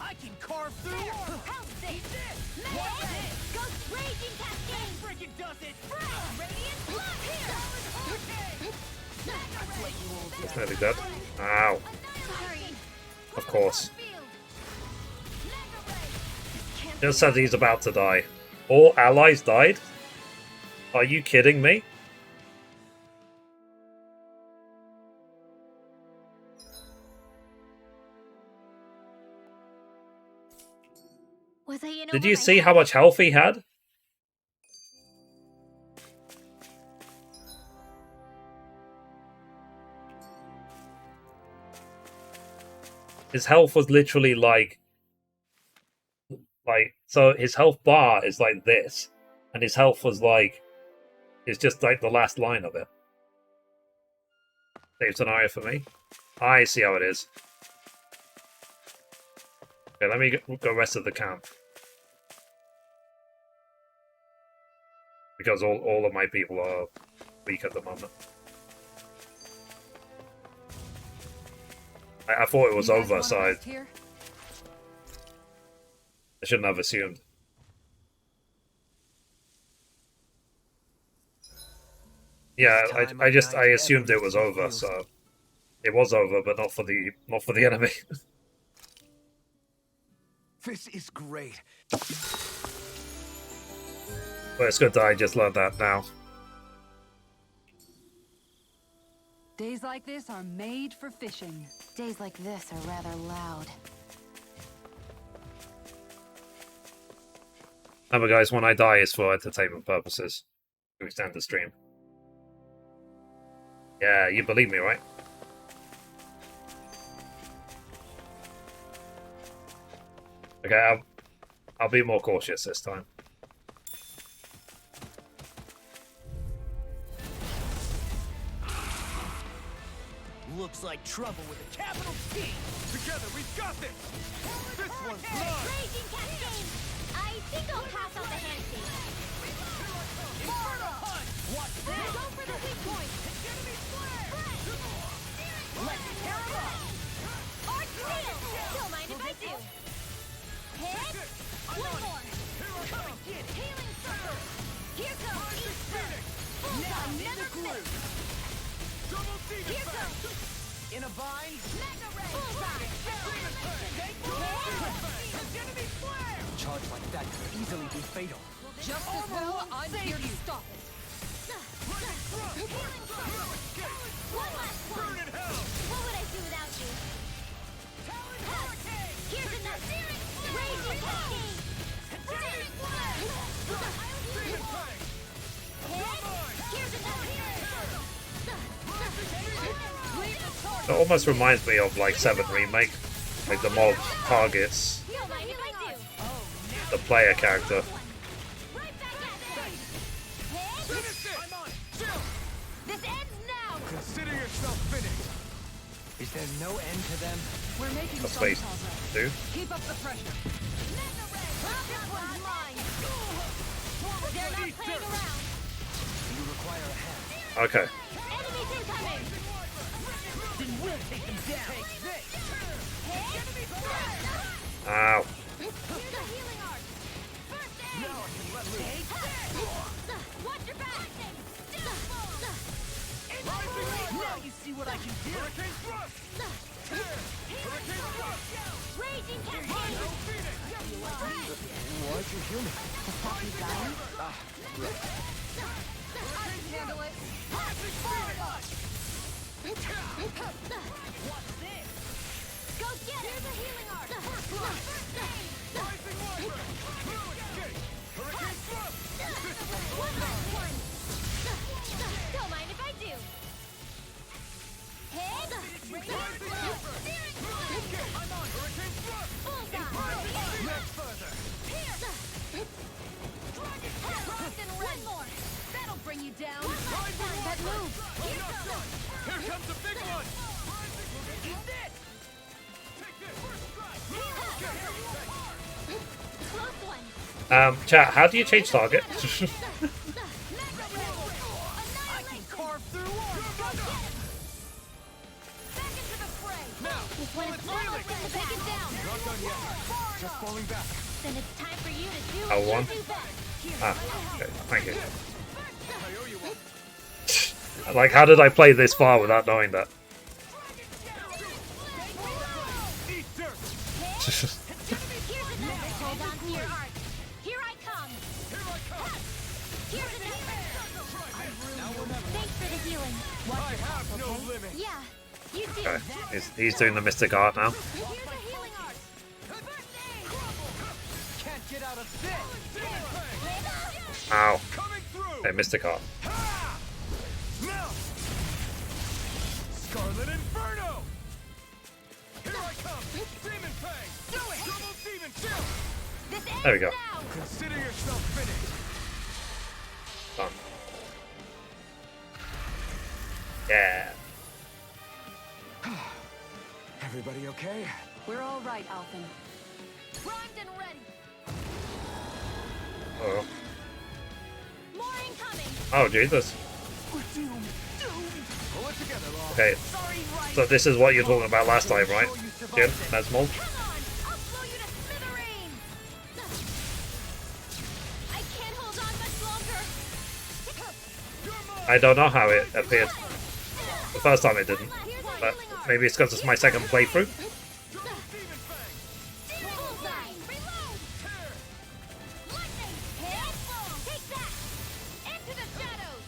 I can carve through armor. How's this? What's What's this? Ghost Raging Cascade! Freaking does it. Radiant Blood! Here! That's what you all It's do. nearly dead. Ow. Sorry. Of course. Field. Mega Ray. Just said he's about to die. All allies died? Are you kidding me? Was I in Did over you my see head? how much health he had? His health was literally like, so his health bar is like this, and his health was like, it's just like the last line of it. Save scenario for me. I see how it is. Okay, let me go rest of the camp. Because all of my people are weak at the moment. I thought it was You guys over, wanna so I rest here? shouldn't have assumed. Yeah, I assumed it was over, so it was over, but not for the enemy. This is great. But it's good that I just learned that now. Days like this are made for fishing. Days like this are rather loud. Remember, guys, when I die, it's for entertainment purposes. To extend the stream. Yeah, you believe me, right? Okay, I'll be more cautious this time. Looks like trouble with a capital T. Together, we've got this! This one's mine! Raging Cascade! I think I'll pass on the handshake. Inferno punch. What's this? Go for the weak point! Enemy flare. Let's tear him up. Arch Steel! Don't mind if I do. Hit! One more! Come and get it. Healing Circle! Here goes! Now in the Never glue. Double demon Here fang! goes! In a bind. Mega Ray! Bullseye! Enemy flare. Charge like that could easily be fatal. Just as well, I'm here to stop it. One last one! Burn in hell! What would I do without you? Here's another! Raging Cascade! Demon fang! Here's another! It almost reminds me of like 7 Remake. Like the mob targets Don't mind if I do. the player character. Right back at it! Finish it! I'm on it! Chill! This ends now! Consider yourself finished! Is there no end to them? We're making That's some space. progress. Dude. Keep up the pressure. This one's mine! They're not playing around! Do you require a hand? Okay. Enemies incoming! Then we'll take them down. Take this. Ow. Here's a healing art! First aid! Now I can let loose. Watch your back! Now you see what I can do. Hurricane thrust! Hurricane thrust! Raging Cascade! Why'd you heal me? I can handle it. What's this? Go get it! Here's a healing art! First aid! Rising water! Fluid escape! Hurricane thrust! One last one! Don't mind if I do! Hit! I'm on hurricane thrust! Bullseye! Next further! One more! That'll bring you down. Rising That water! move! I'm not done! Here comes the big one! Eat this. Take this! First strike! Close one! Chat, how do you change target? I can carve through Just falling back. Then it's time for you to do Oh, what one. you do best. Ah, okay, thank you. I owe you one. Like, how did I play this far without knowing that? Eat dirt. Here's another. Hold on to your heart. Here I come. Here I come. Here's another. Now or never. Thanks for the healing. I have no limit. Yeah, you do. Okay, he's doing the mystic art now. Here's a healing art. Can't get out of this. Ow. Coming through. Hey, mystic art. Ha! Now. Scarlet Inferno. Here I come. Demon Fang. Do it. Double Demon Chill. This ends There we go. now. Consider yourself finished. Done. Yeah. Everybody okay? We're all right, Alphen. Primed and ready. Oh, More incoming. oh Jesus. We're doomed. Pull it together, Law. Okay, Sorry, right. so this is what you were talking about last time, right? Jim, that's mold. Come on, I'll blow you to smithereens. I can't hold on much longer. I don't know how it appeared. The first time it didn't, but maybe it's because it's my second playthrough. Bullseye. Reload. Lightning. Hit. Take that. Into the shadows.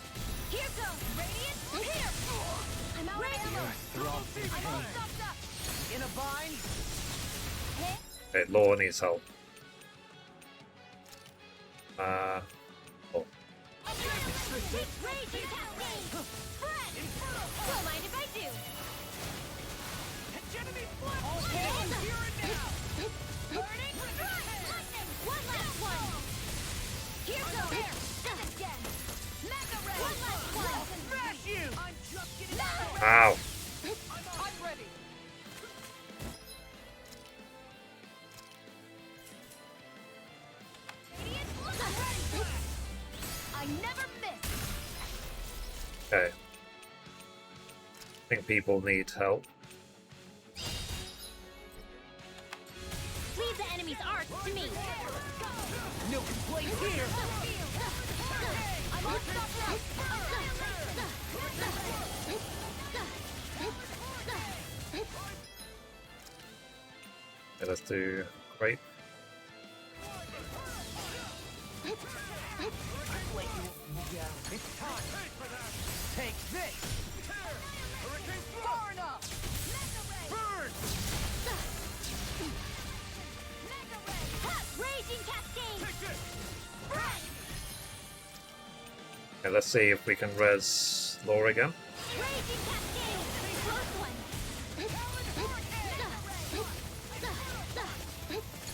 Here goes. Radiant. Here. I'm out of ammo. They're all big I'm all pain. stopped up. In a bind. Hit. Okay, Law needs help. Oh. Take raging cascade. Fred. Don't mind if I do. Hegemony flip. Hit. Here and now. Burning. Lightning. One last one. Here goes. This again. Mega ray. One last one. Smash you. I'm just getting No. Ow. I'm ready. I never miss. Okay. I think people need help. Leave the enemy's art to me. No complaints here. I'm unstoppable. Okay, let's do great. It's time. Take this. Far enough. Burn. Raging cascade. Take this. Okay, let's see if we can res Law again. Raging cascade. Close one.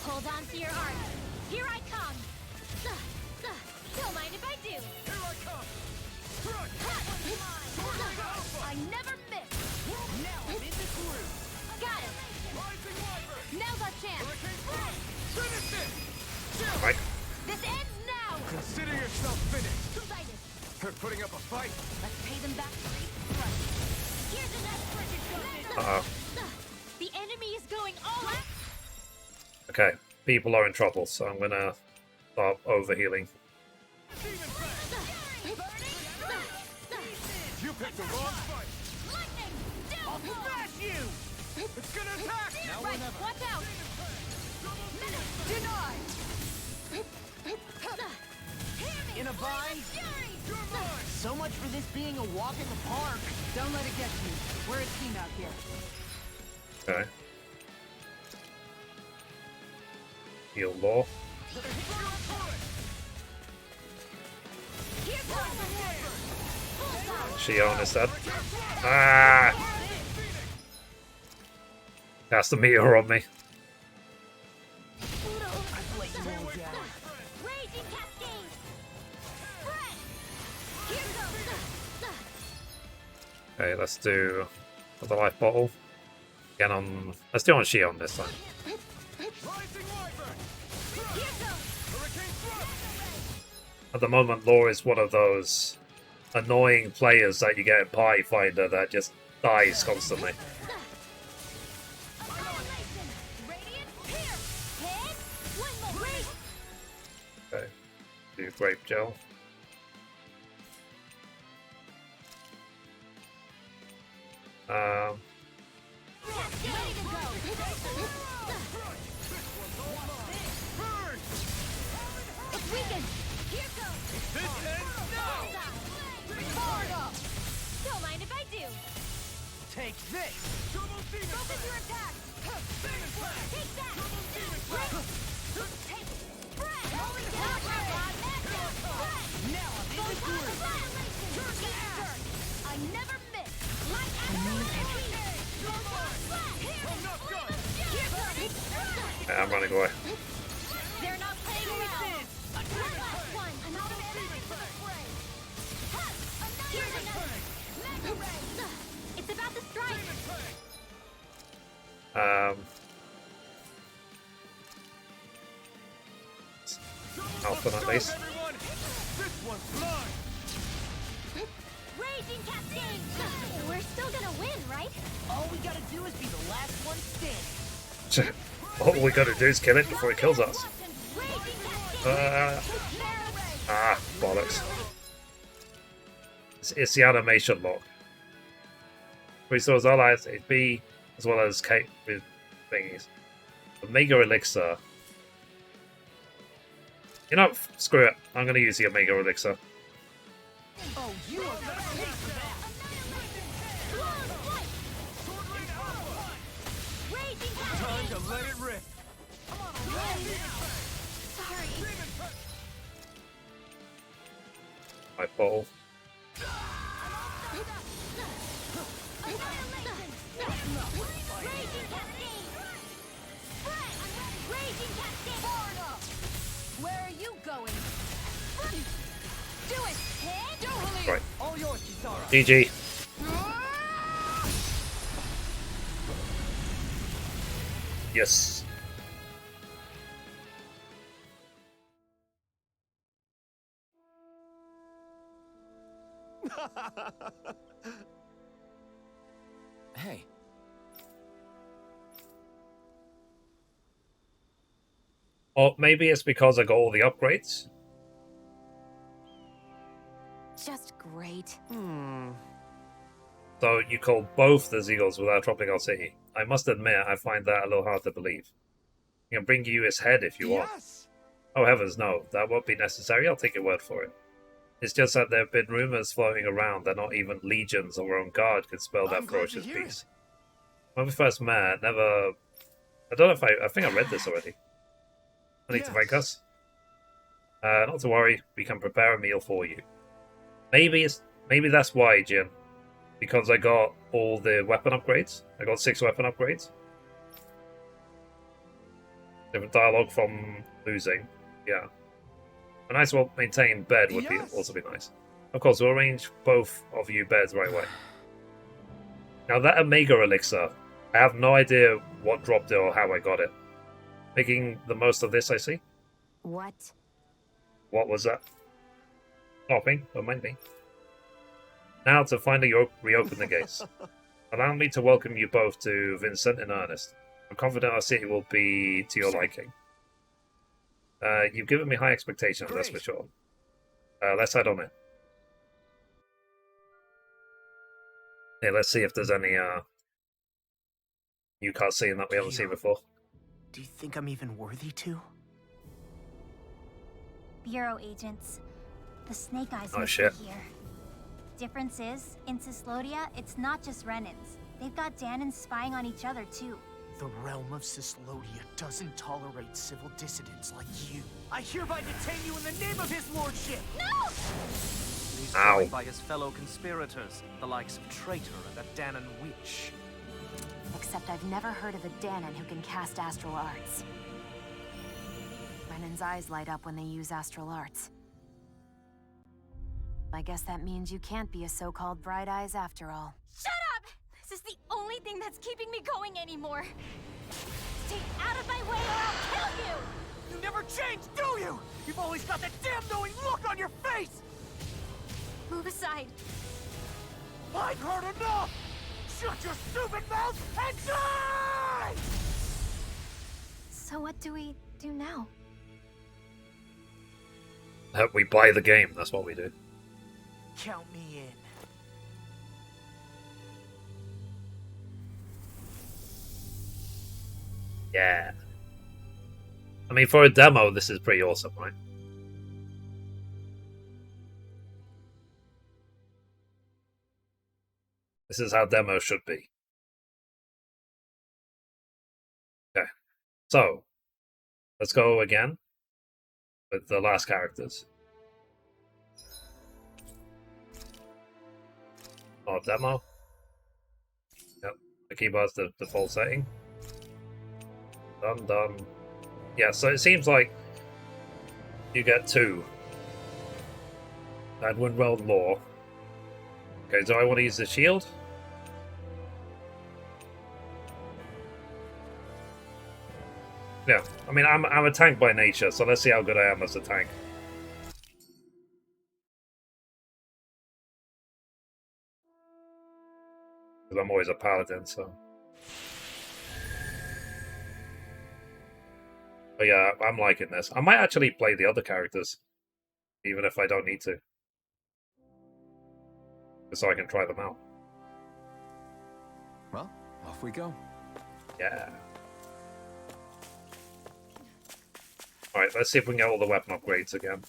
Hold on to your art. Here I come. Don't mind if I do. Here I come. I never miss. Now I'm in the groove. Got it. Rising Wyvern. Now's our chance. Hurricane Frost. Finish it. Right. This ends now. Consider yourself finished. Two-sided. They're putting up a fight. Let's pay them back for each strike. Here's another precious Uh-oh. The enemy is going all out. Okay, people are in trouble, so I'm gonna start overhealing. Demon Fang. You picked the wrong fight. Lightning. I'll smash you. It's gonna attack. Now or Right, never. watch out. Denied. In a bind. You're mine. So much for this being a walk in the park. Don't let it get to you. We're a team out here. Okay. Heal Law. Here comes the hammer. Shion is dead. Ah! Cast the meteor on me. Raging cascade. Fred. Here goes. Okay, let's do the life bottle. Again on. Let's do on Shion this time. Rising Wyvern. Here goes. Hurricane Thrust. At the moment, Law is one of those annoying players that you get in Party Finder that just dies constantly. Annihilation. Radiant. Here. Hit. Do grape gel. Ready to go. It's weakened. Here goes. This ends now! Forward off. Don't mind if I do. Take this! Double demon Focus blade! your attack. Demon blade! Take that. Double demon blade! Take spread. Rolling down. Now I'm in the groove! I never miss. Light and I'm running away. They're not playing around. Last one. Another advantage to the fray. Here's another. Mega ray. It's about to strike. Alpha at least. Everyone, this one's mine! Raging cascade. We're still gonna win, right? All we gotta do is be the last one standing. All we gotta do is kill it before it kills us. Raging cascade. Bollocks. It's the animation lock. Restores allies, it's B, as well as K with thingies. The Omega Elixir. You know, screw it. I'm gonna use the Omega Elixir. Oh, you are gonna pay for that! Raging Time cascade. to let it rip! Sorry. My ball. Raging cascade. Raging cascade. Where are you going? Do it. Right. All yours, Kisara! GG. Yes. Hey, Or maybe it's because I got all the upgrades. Just great. So you called both the Zeagles without dropping our city. I must admit, I find that a little hard to believe. I can bring you his head if you want. Yes! Oh heavens, no. That won't be necessary. I'll take your word for it. It's just that there have been rumors floating around that not even legions of our own guard could spell that I'm glad to ferocious hear beast. When we first met, I don't know if I think I read this already. I need to thank us. Not to worry, we can prepare a meal for you. Maybe that's why, Jin. Because I got all the weapon upgrades. I got 6 weapon upgrades. Different dialogue from losing. Yeah. A nice, well maintained bed would also be nice. Of course, we'll arrange both of you beds right away. Now that Omega Elixir, I have no idea what dropped it or how I got it. Making the most of this, I see. What? What was that? Nothing, don't mind me. Now to finally reopen the gates. Allow me to welcome you both to Vincent in earnest. I'm confident our city will be to your liking. You've given me high expectations, that's for sure. Let's head on in. Yeah, let's see if there's any new cutscene that we haven't seen before. Do you think I'm even worthy to? Bureau agents. The Snake Eyes Oh, must shit. be here. Difference is, in Cyslodia, it's not just Renans. They've got Dahnan spying on each other, too. The realm of Cyslodia doesn't tolerate civil dissidents like you. I hereby detain you in the name of his lordship! No! He's Ow. joined by his fellow conspirators, the likes of Traitor and a Dahnan witch. Except I've never heard of a Dahnan who can cast astral arts. Renan's eyes light up when they use astral arts. I guess that means you can't be a so-called Bright Eyes after all. Shut up! This is the only thing that's keeping me going anymore. Stay out of my way or I'll kill you! You never change, do you? You've always got that damn knowing look on your face! Move aside. I've heard enough! Shut your stupid mouth and die! So what do we do now? We buy the game, that's what we do. Count me in. Yeah. I mean, for a demo, this is pretty awesome, right? This is how demos should be. Okay. So, let's go again with the last characters. Oh, demo. Yep. The keyboard's the default setting. Done. Yeah, so it seems like you get 2. Edwin World Law. Okay, do I want to use the shield? Yeah, I mean, I'm a tank by nature, so let's see how good I am as a tank. Because I'm always a paladin, so... But yeah, I'm liking this. I might actually play the other characters, even if I don't need to. Just so I can try them out. Well, off we go. Yeah. Alright, let's see if we can get all the weapon upgrades again.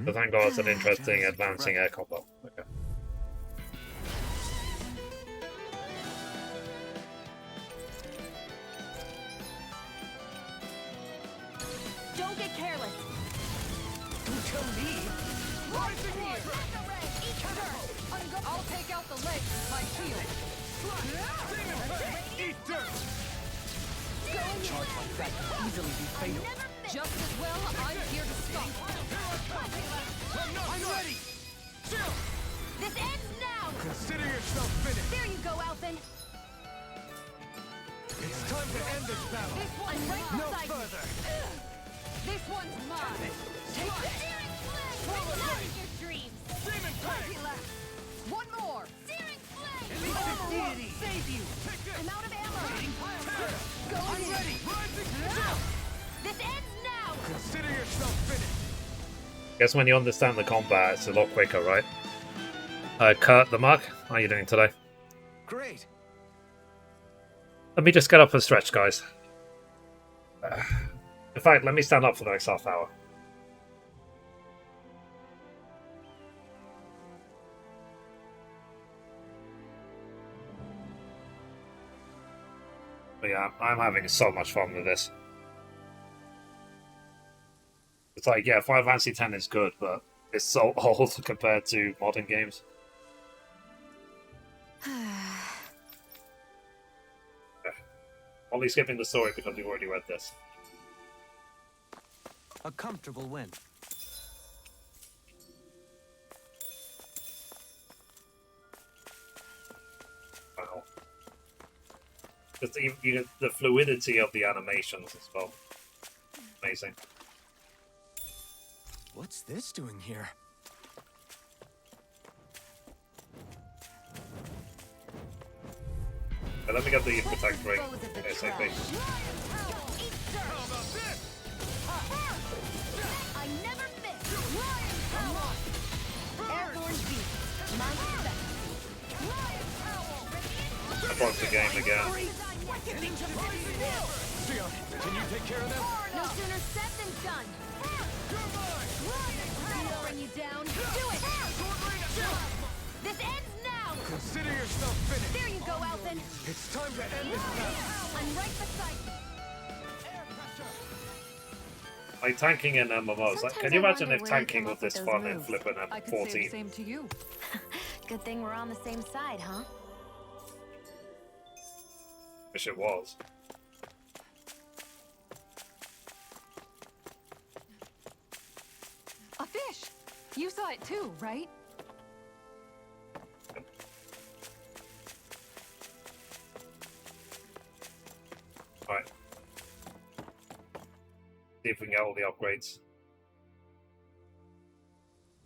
So thank God it's an interesting advancing air combo. Okay. Don't get careless. Don't tell me. Rising here! I'll take out the legs with my shield. Eat dirt! Charge like that can easily be fatal. Just as well, I'm here to stop. I'm ready! Chill! This ends now. Consider yourself finished! There you go, Alphen. It's time to end this battle! This I'm one's right mine. beside Further! This one's mine. Take it. Searing flame. Ignite your dreams. Demon Fang! One more. Searing flame. Deity, save you. Take this! I'm out of ammo. Terror! Go I'm in. ready! Rising! Chill! This ends now. Consider yourself finished! Guess when you understand the combat, it's a lot quicker, right? Kurt the Mug, how are you doing today? Great. Let me just get up and stretch, guys. In fact, let me stand up for the next half hour. But yeah, I'm having so much fun with this. It's like, yeah, Final Fantasy X is good, but it's so old compared to modern games. Only skipping the story because we've already read this. A comfortable win. Wow. Just even the fluidity of the animations as well. Amazing. What's this doing here? But let me get the protect ring Dispose of the ASAP. trash. How about this? I never miss. Lion Power. Airborne beast. My respect. Lion Power. I broke the game again. Sion, can you take care of them? No sooner said than done. Lion Power. Bring you down. Do it. This ends now. Consider yourself finished! There you go, Alphen. It's time to end this battle! I'm right beside you. Like tanking in MMOs. Like, Sometimes can you I imagine wonder if where you tanking come was up with this those fun in moves. flipping I at could say the 14? same to you. Good thing we're on the same side, huh? Wish it was. A fish! You saw it too, right? Right. See if we can get all the upgrades.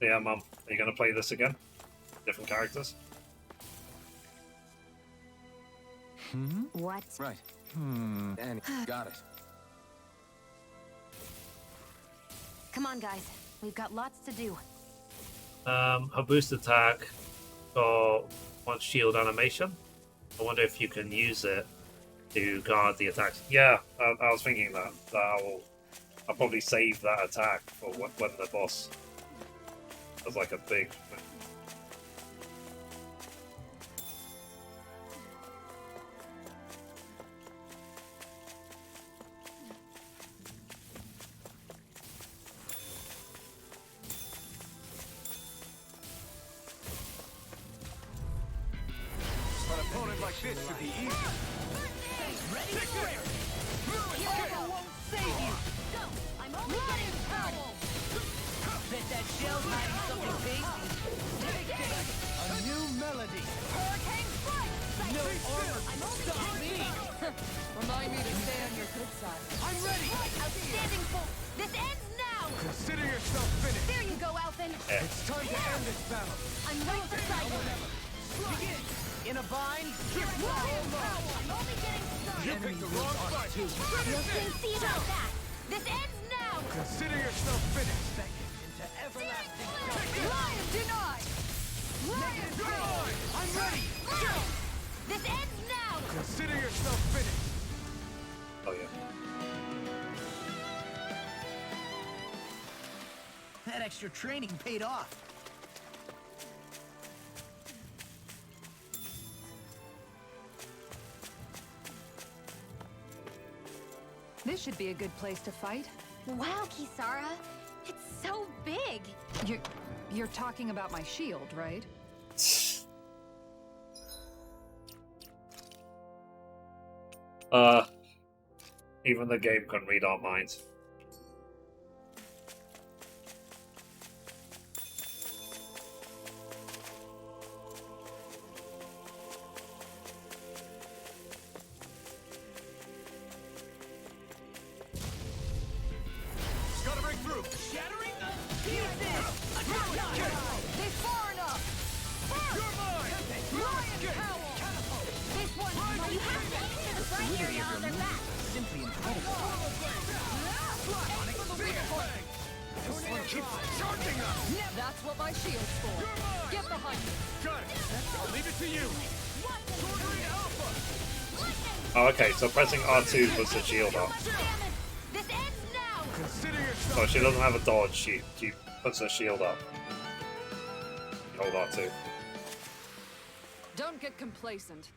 Yeah, Mum, are you going to play this again? Different characters? What? Right. And got it. Come on, guys. We've got lots to do. Her boost attack got one shield animation. I wonder if you can use it to guard the attacks. Yeah, I was thinking that. I'll probably save that attack for when the boss does like a big. An opponent like this should be easy. Ready? Hero won't save you. I'm only getting started. Bet that shell's hiding something tasty. A new melody. Hurricane strike. No armor can stop me. Remind me to stay on your good side. I'm ready. Outstanding full. This ends now. Consider yourself finished. There you go, Alphen. It's time to end this battle. I'm right beside you. Begin. In a bind. I'm only getting started. You picked the wrong fight. You'll soon see about that. This ends now. Consider yourself finished. Into everlasting Lion denied. Lion Good. I'm ready. This ends now. Consider yourself finished. Oh yeah. That extra training paid off. This should be a good place to fight. Wow, Kisara. It's so big. You're talking about my shield, right? Even the game can read our minds. Gotta break through. Shattering the pieces. They've far enough. You're mine. Lion Howl. This one. You have to aim to the front area on their back. Simply incredible. This one keeps charging us. That's what my shield's for. Get behind me. Got it. I'll leave it to you. Ordering Alpha. Oh, okay, so pressing R2 puts the shield up. This ends now. Consider yourself. Oh, she doesn't have a dodge, she puts her shield up. Hold R2. Don't get complacent.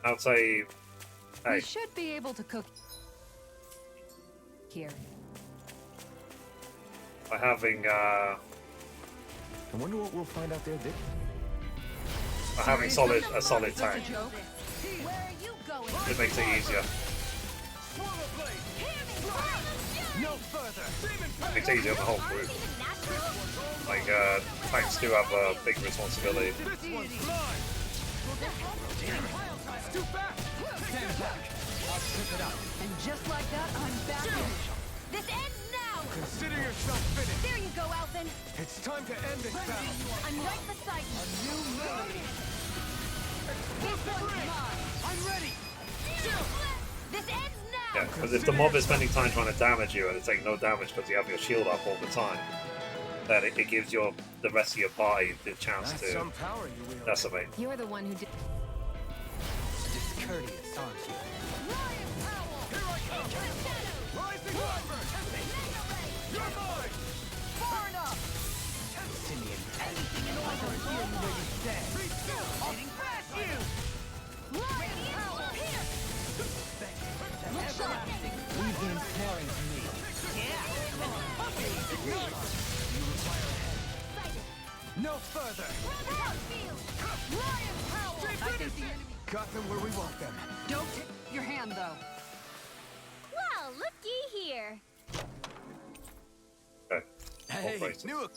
I'd say, hey, We should be able to cook here. by having I wonder what we'll find out there. by having a solid That's tank, a joke. Where are you going? it makes it easier. Swallow blade. No further. Makes it easier on the whole group. Like, tanks do have a big responsibility. This one's mine. It's too fast. Stand back. I'll trip it up. And just like that, I'm back in. This ends now. Consider yourself finished. There you go, Alphen. It's time to end this battle. I'm right beside you. New melody. This one's mine. I'm ready. This ends now. Yeah, because if the mob is spending time trying to damage you and it's taking no damage because you have your shield up all the time, then it gives the rest of your party the chance That's to some power you wield. decimate. You're the one who did. Discourteous, aren't you? Lion Howl. Here I come. Rising Wyvern. You're mine. Far enough. Simeon. Anything in order to hear you where you stand. Getting past you. Lion Howl. Here. Everlasting. Leave the ensnaring to me. No further. Battlefield. Lion Howl. I think the enemy. Got them where we want them. Don't hit your hand, though. Well, looky here. Okay. Hey, Operator. new.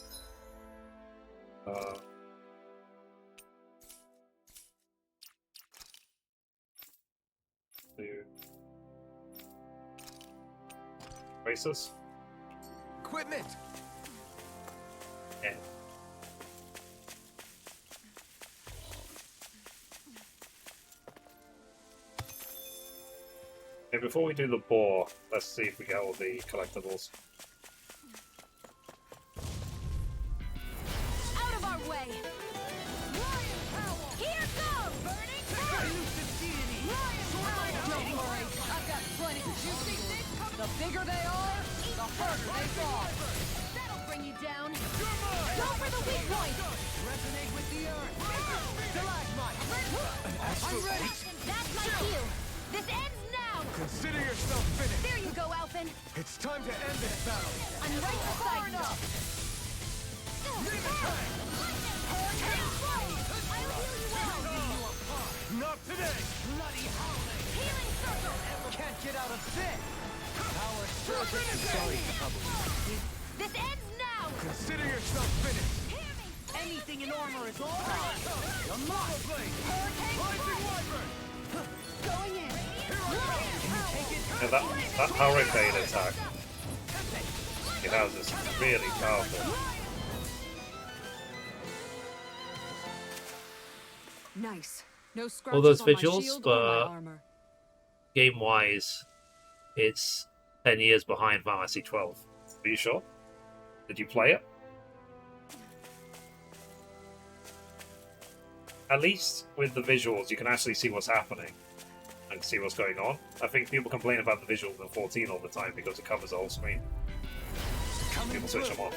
Racers. Equipment! Yeah. Okay, before we do the boar, let's see if we get all the collectibles. Out of our way! Here goes! Burning Fire! Don't worry, I've got plenty. You see things come. The bigger they are, the harder they fall. That'll bring you down! Go for the weak point! Resonate with the earth. Stalagmite. I'm ready! That's my cue! This ends now! Consider yourself finished. There you go, Alphen! It's time to end this battle. I'm right beside you! I'll heal you well! Not today. Bloody howling. Healing circle! Can't get out of bed. Power surge. Sorry, trouble. This ends now! Consider yourself finished. Hear me! Anything in armor is all right. The Lava Blade. Hurricane Rising Wyvern. Going in. Yeah, that hurricane attack it has is really powerful. Nice. No All scratches those on my visuals, shield or my but armor. game-wise, it's 10 years behind Final Fantasy 12. Are you sure? Did you play it? At least with the visuals, you can actually see what's happening and see what's going on. I think people complain about the visuals in 14 all the time because it covers the whole screen. People switch them off.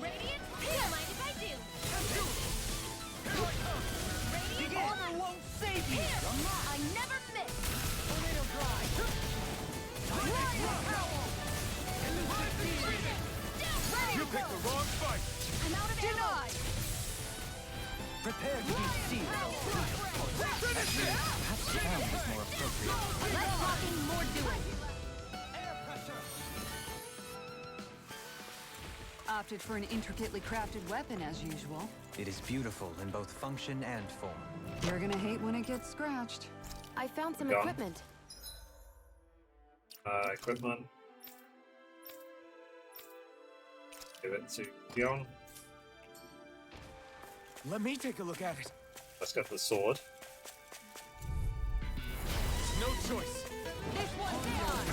Radiant, don't mind if I do! Radiant Armor won't save you. I never miss! Tornado drive. You picked the wrong fight. I'm out of ammo! Prepare to be sealed. Perhaps sound is more appropriate. Less talking, more doing! Air pressure. Opted for an intricately crafted weapon as usual. It is beautiful in both function and form. You're gonna hate when it gets scratched. I found some Yeah. equipment. Equipment. Give it to Dion. Let me take a look at it. Let's get the sword. No choice. This one's down!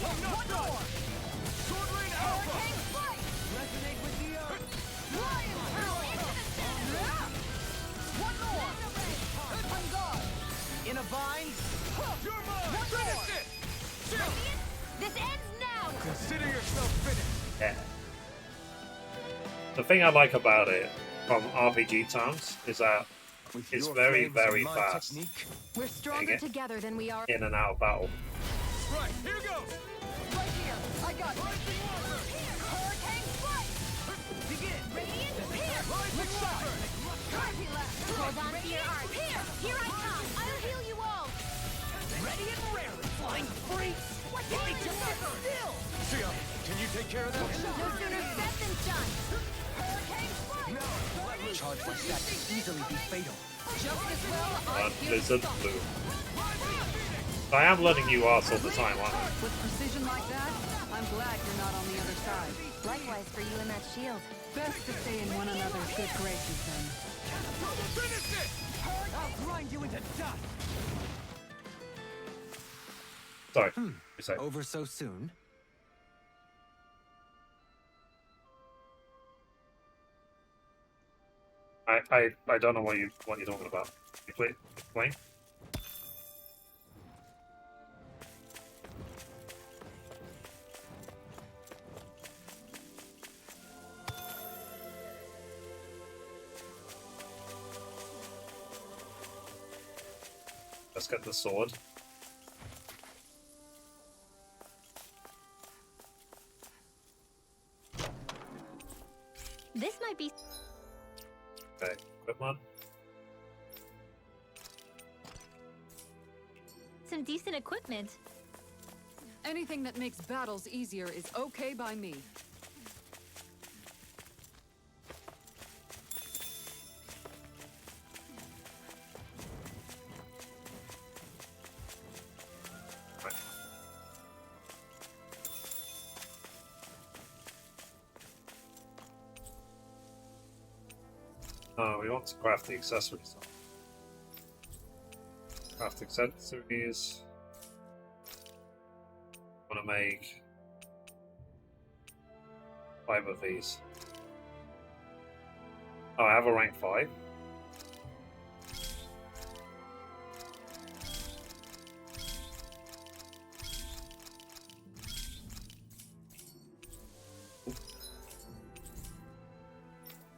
One more. Sword Rain Alpha. Hurricane strike! Resonate with the earth. Lion power into the center! One more. On guard. In a vine. You're mine. Finish it. Radiant, this ends now! Consider yourself finished. Yeah. The thing I like about it, from RPG terms, is that With it's your very, flames and very my fast. technique, We're stronger it. together than we are. In and out of battle. Right, here goes. Right here. I got you. Rising Wyvern. Hurricane strike! Begin. Radiant, here! Rising Wyvern. Crazy left! Hold on to your arm! Here I come! I'll heal you all! Ready and rarely. Flying freaks. What's Let me happening? just sit still. Sia, can you take care of that? No sooner said than done! Hurricane strike! Charge like that can easily be fatal. Just as well, I'm here to Blizzard stop. Blue. I am learning new arts all the time, aren't I? With precision like that, I'm glad you're not on the other side. Likewise for you and that shield. Best to stay in one another's good graces then. Finish it. I'll grind you into dust. Sorry. You say. Over so soon? I don't know what you're talking about. You explain? Let's get the sword. This might be... Okay, equipment. some decent equipment. Anything that makes battles easier is okay by me. Oh, we want to craft the accessories. Craft accessories. Want to make 5 of these. Oh, I have a rank 5.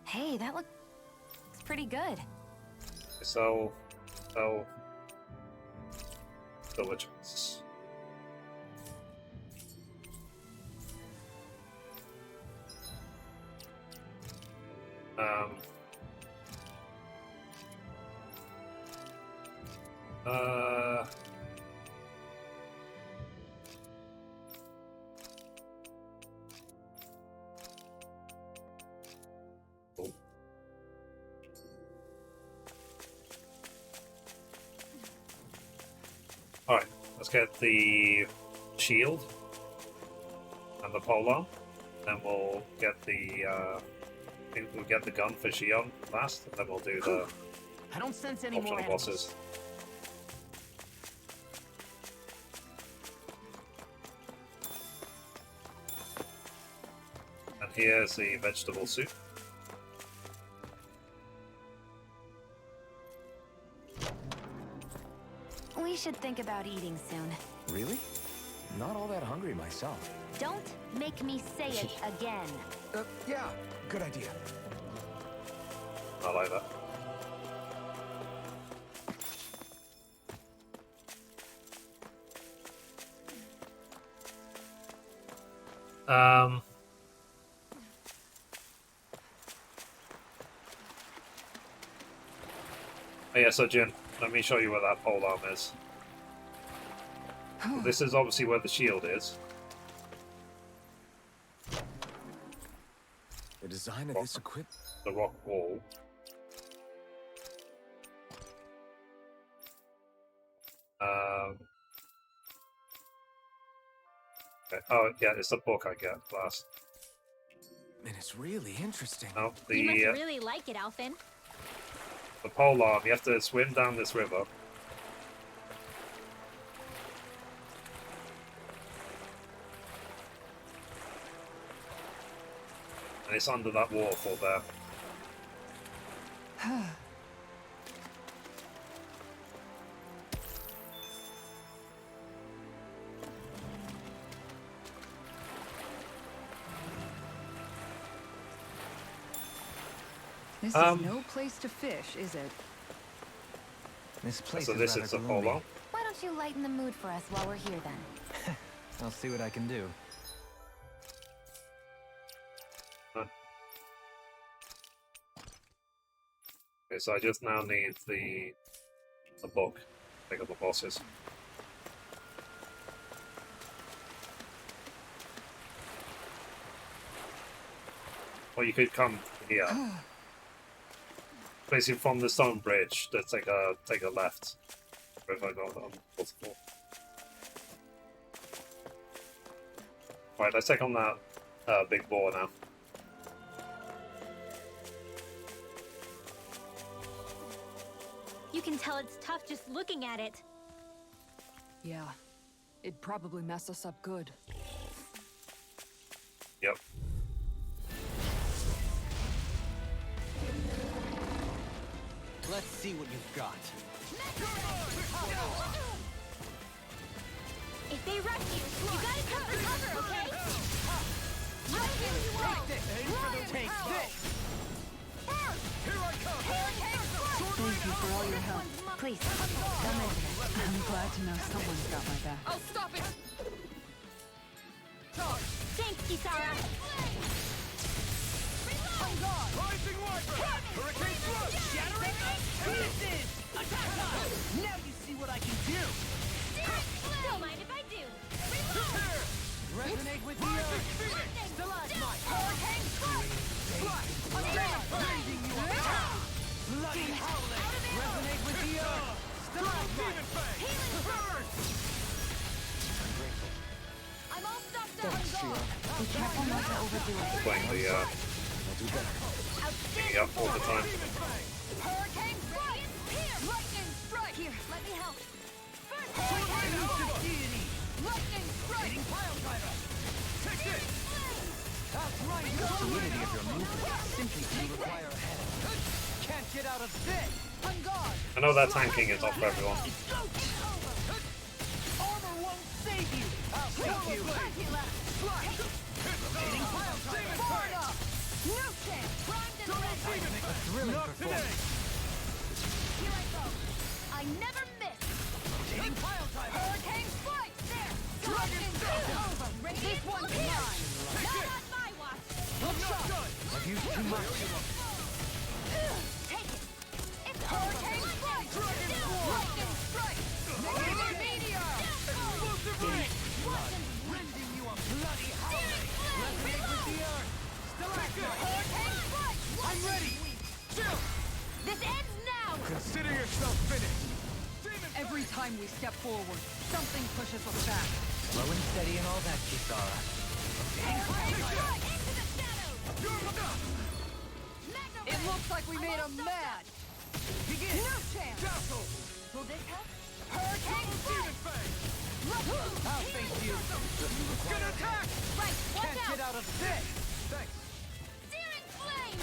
Hey, that looks pretty good. So, diligence. Uh, oh. Alright, let's get the shield and the polearm, then we'll get the we'll get the gun for Xion last, and then we'll do the I don't sense any more optional bosses. And here's the vegetable soup. We should think about eating soon. Really? Not all that hungry myself. Don't make me say it again. Yeah, good idea. I like that. Oh yeah, so Jin, let me show you where that polearm is. So this is obviously where the shield is. The design of this equipment. The rock wall. Okay. Oh yeah, it's the book I get last. And it's really interesting. No, You must the really like it, Alphen. the polearm. You have to swim down this river. And it's under that waterfall there. This is no place to fish, is it? This place So is this rather is the gloomy. polearm. Why don't you lighten the mood for us while we're here then? I'll see what I can do. Okay, so I just now need the book. Pick up the bosses. Or you could come here. Basically from the stone bridge, to take a left. If I got on possible. Right, let's take on that big boar now. You can tell it's tough just looking at it. Yeah. It'd probably mess us up good. Yep. Let's see what you've got. If they rush you gotta come for cover, okay? I'll heal you all. Take this! Here I come! Thank you for all your help. Please, don't mention it. I'm glad to know someone's got my back. I'll stop it! Thanks, Kisara. Rising Viper! Hurricane Thrust! Shattering pieces! Attack time! Now you see what I can do! Don't mind if I do. Here! Resonate with the Rising earth! Phoenix! Stalagmite! Hurricane strike! Raising you up! Bloody howling! Resonate with the earth! Stalagmite! Burn! I'm all stocked up Thanks, on gold. Xion. Be careful not to overdo it. Playing the do better. Picking up all the time. Hurricane strike! Here! Lightning strike! Here, let me help. First Deity! lightning strike! Hitting pile driver! Take this! The fluidity of your movement simply do require a head. Can't get out of this! On guard! I know that tanking is off for everyone. Armor won't save you! I'll save you! Hitting pile driver! Far enough! No chance! Primed and ready! A thrilling Not today! performance. Here I go! I never miss! Hitting pile driver! Hurricane strike! There! Lightning strike! Over! This one's mine! Not on my watch! I'm not done! I've used too much. Take it! It's hurricane strike! Lightning strike! Meteor! Explosive ring! Rending you a bloody howling! Resonate with the earth! Stalactite! Hurricane strike! I'm ready! Chill! This ends now! Consider yourself finished! Every time we step forward, something pushes us back. Slow and steady and all that, Kisara. Hurricane strike! Into the shadows! It looks like we made 'em mad. Begin! No chance! Dazzle! Will this help? Hurricane Demon strike! Fang! I'll face you! Gonna attack! Right, watch Can't out! get out of this! Thanks! Searing flame!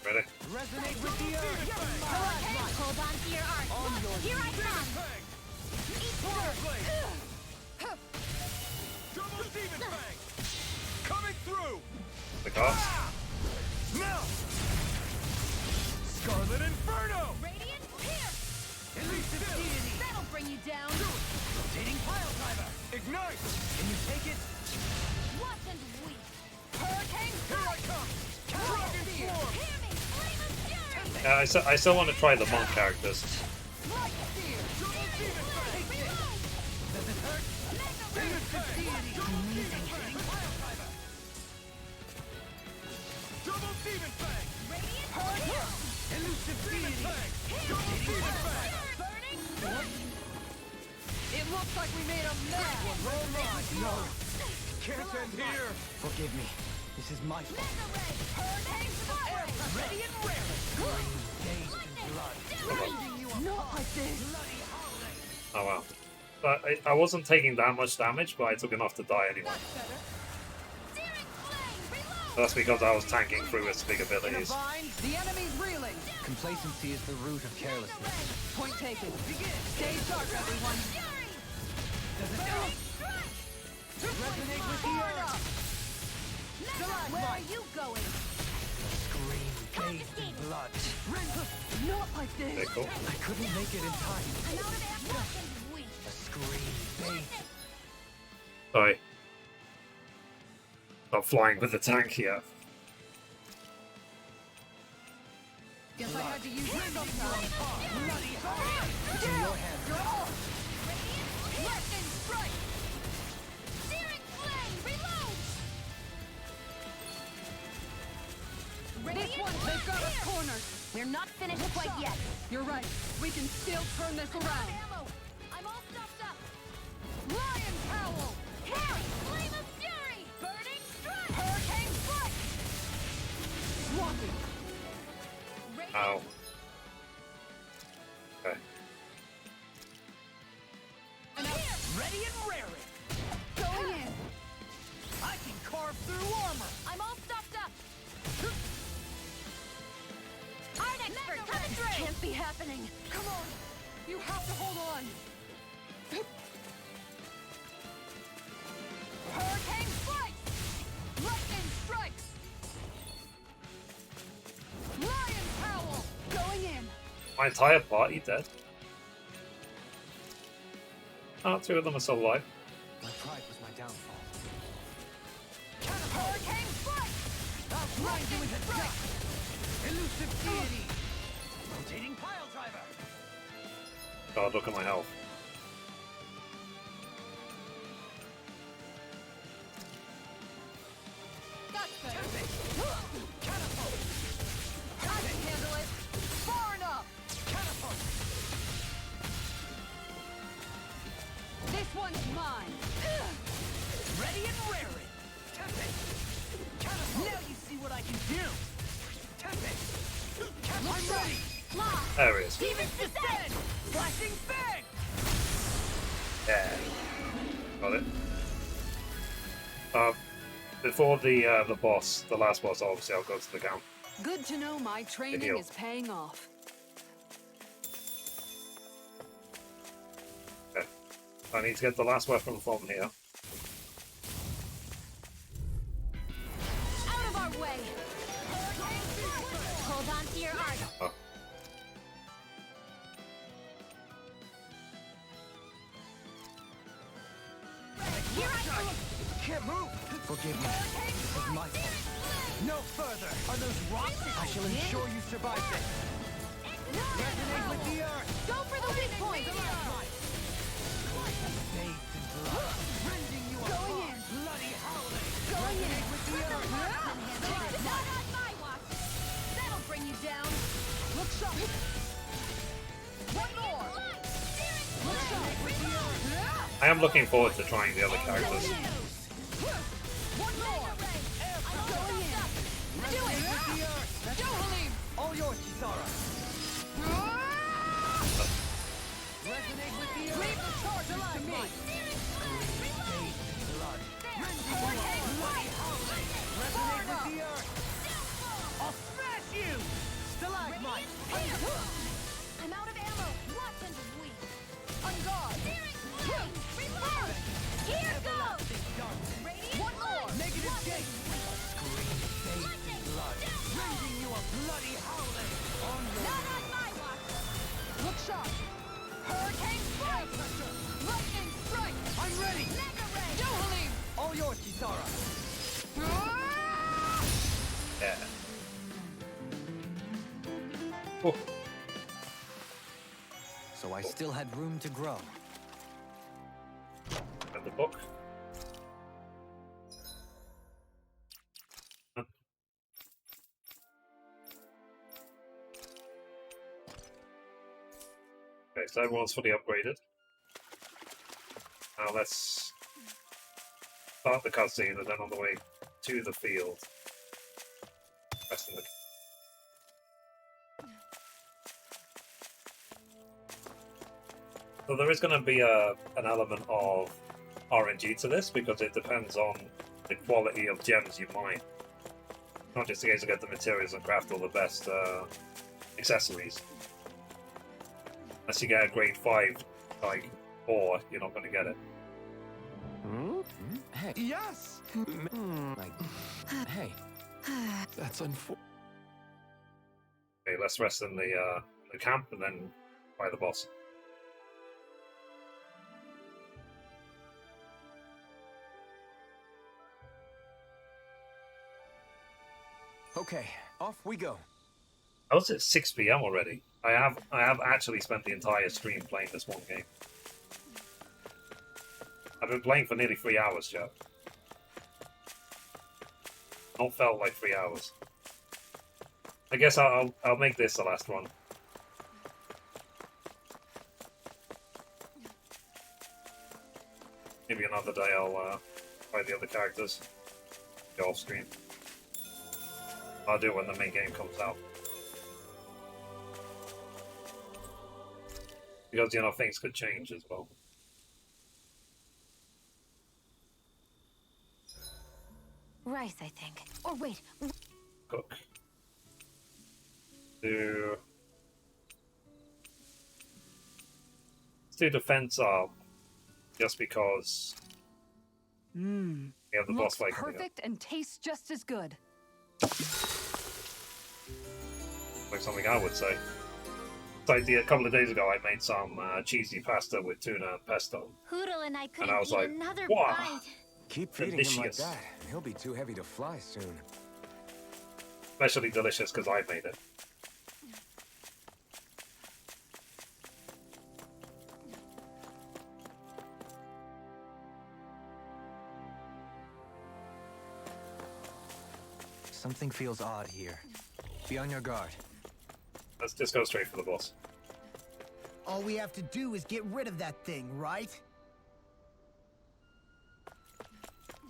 Ready? Resonate with the earth! Hurricane! Hold on to your arms! Here I come! Fang! Each Fire word! blade! Double Demon Fang! Coming through! The cops. Now! Scarlet Inferno! Radiant pierce! Elusive Deity! That'll bring you down! Rotating Pile Driver! Ignite! Can you take it? Watch and weep! Hurricane Here I strike! come! Dragon Swarm! Hear me! Flame of fury! I still want to try the monk characters. Light spear! Double Demon Fang! Reload! Does it hurt? Mega ray! Elusive Deity! Double Demon Fang! Pile Driver! Double Demon Fang! Radiant pierce! Elusive Deity! Double Demon Fang! Burning It looks like we made 'em mad. No! Can't end here! Forgive me. This is my fault. Mega ray! Hurricane strike! Ready and raring! Dazed in blood. Not like this. Oh wow. But I wasn't taking that much damage, but I took enough to die anyway. Searing flame! Reload! That's because I was tanking through its big In a abilities. bind, the enemy's reeling. Complacency is the root of carelessness. Point taken. Stay sharp, everyone. Fury! Does it Burning strike! resonate with the earth? Where are you going? Scream bathed in blood. Not like Okay, this. cool. I couldn't make it in time. I'm out of ammo and weak. A scream bathed. Sorry. Not flying with the tank yet. Guess I had to use it sometime. It's in your hands. Radiant lightning strike! Searing flame! Reload! This one, they've got us cornered. We're not finished quite yet. You're right. We can still turn this around. Ammo! I'm all stuffed up! Lion Cowl! Here! Flame of Fury! Burning Strike! Hurricane Strike! Swampy. Ow. Okay. Ready and raring! Going in. I can carve through armor! I'm all stuffed up! Art expert coming through! Can't be happening! Come on. You have to hold on. Hurricane Strike! Lightning Strikes! Lion Cowl! Going in. My entire party dead. Oh, two of them are still alive. My pride was my downfall. Hurricane Strike! I'll grind you into dust! Elusive Deity! Rotating Pile Driver! God, look at my health. That's better. Catapult! I can handle it. Far enough. Catapult! This one's mine. Ready and raring! Now you see what I can do! I'm ready! There he is. Demons descend! Flashing fang! Yeah. Got it. Before the boss, the last boss, obviously I'll go to the camp. Good to know my training heal. is paying off. Okay. I need to get the last weapon from here. Out of our way! Hold on to your art. Oh. Here I go! Can't move! Forgive me. This is my fault. No further! Are those rocks? I shall ensure you survive this! Resonate with the earth! Go for the weak point! Bathed in blood! Rending you apart! Bloody howling! Going in! Resonate with the earth! Not on my watch! That'll bring you down! Look sharp! One more! Look sharp with the earth! I am looking forward to trying the other characters. One more! Going in! Do it! With the earth! Go, Halim! All yours, Kisara! Resonate with the earth! Leave the charges to me! Blood! Resonate with the earth! I'll smash you! Stalagmite! I'm out of ammo! Watch and weak! On guard! Reload! Here goes! Radiant One more! Negative gate! Lightning! Rending you a bloody howling! On your Not on my watch! Look sharp! Hurricane strike! Lightning strike! I'm ready! Mega ray! Go, Halim! All yours, Kisara! Yeah. Oh. So I still had room to grow. And the book. Okay, so everyone's fully upgraded. Now let's start the cutscene and then on the way to the field. Rest in the... So there is going to be an element of RNG to this because it depends on the quality of gems you mine. Not just a case of get the materials and craft all the best accessories. Unless you get a grade 5 like ore, you're not going to get it. Hey. Yes! Hey. That's unfortunate. Okay, let's rest in the camp and then fight the boss. Okay, off we go. I was at 6 PM already. I have actually spent the entire stream playing this one game. I've been playing for nearly 3 hours, Joe. Not felt like 3 hours. I guess I'll make this the last one. Maybe another day I'll play the other characters. Go off screen. I'll do it when the main game comes out. Because, you know, things could change as well. Rice, I think. Or wait, Cook. Do... Let's do defense up. Just because... Mmm. We have the boss Looks fight coming up. perfect and tastes just as good. Like something I would say. Like a couple of days ago, I made some cheesy pasta with tuna and pesto. Hoodle and I couldn't And I was eat like, another "Wow." bite. Keep feeding him like Delicious. that. He'll be too heavy to fly soon. Especially delicious because I made it. Something feels odd here. Be on your guard. Let's just go straight for the boss. All we have to do is get rid of that thing, right?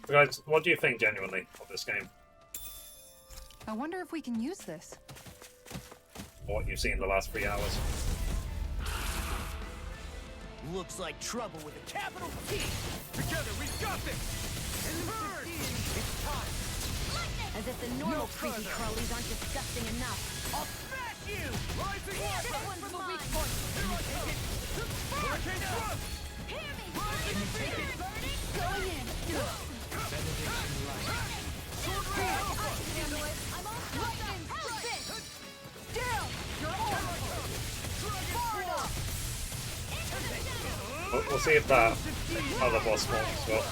Guys, what do you think genuinely of this game? I wonder if we can use this. What you've seen in the last 3 hours? Looks like trouble with a capital T. Together, we got this! Burn! It's time. As if the normal creepy crawlies aren't disgusting enough. I'll smash you! Rising This Water! one's mine. Here I come! Hurricane Thrust! Hear me. take it? Going in. Sword Ray Alpha! Handle it. I'm all lightning. Fist. Still. You're all. Far enough. We'll see if that other boss spawns as well.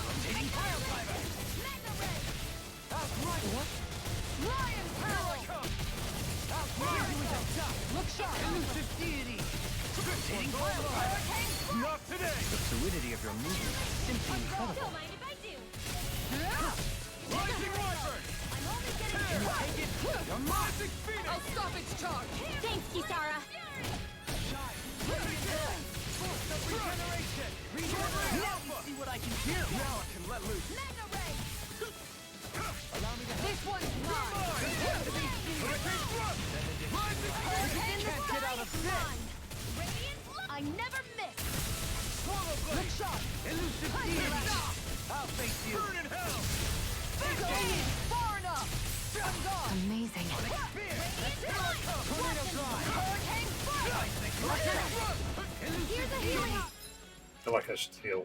Lion power. Look sharp! Elusive deity! Not today! The fluidity of your movement is simply incredible. Don't mind if I do. Rising Wyvern! I'm only getting Your Magic Phoenix! I'll stop its charge. Thanks, Kisara. Regeneration! Now see what I can do! Now I can let loose! Mega ray. Allow me to This one's mine. Hurricane Thrust! Rising In the Can't get sky, out of it's this. mine. Radiant, I never miss. Swallow Look Blade! sharp! Elusive deity! I'll face you! Burn in hell! Going in. Far enough. I'm gone. Amazing. Tornado drive! Hurricane fire. Here's a healing. I feel like I should heal.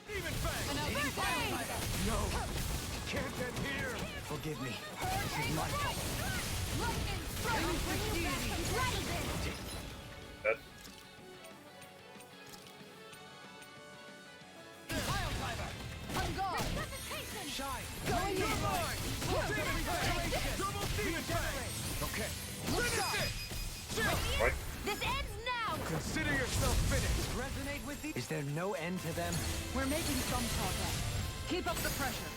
Demon Fang! Another fire. No! Can't end here! Forgive me. This is my fault. Lightning strike. I'll bring you back from Dragon. Dead. I'm gone. Resuscitation. Shine! Going in. Demon Fang! Double Demon Fang! Okay. Finish it! Chill! Right? This ends now. Consider yourself finished! Resonate with the... Is there no end to them? We're making some progress. Keep up the pressure.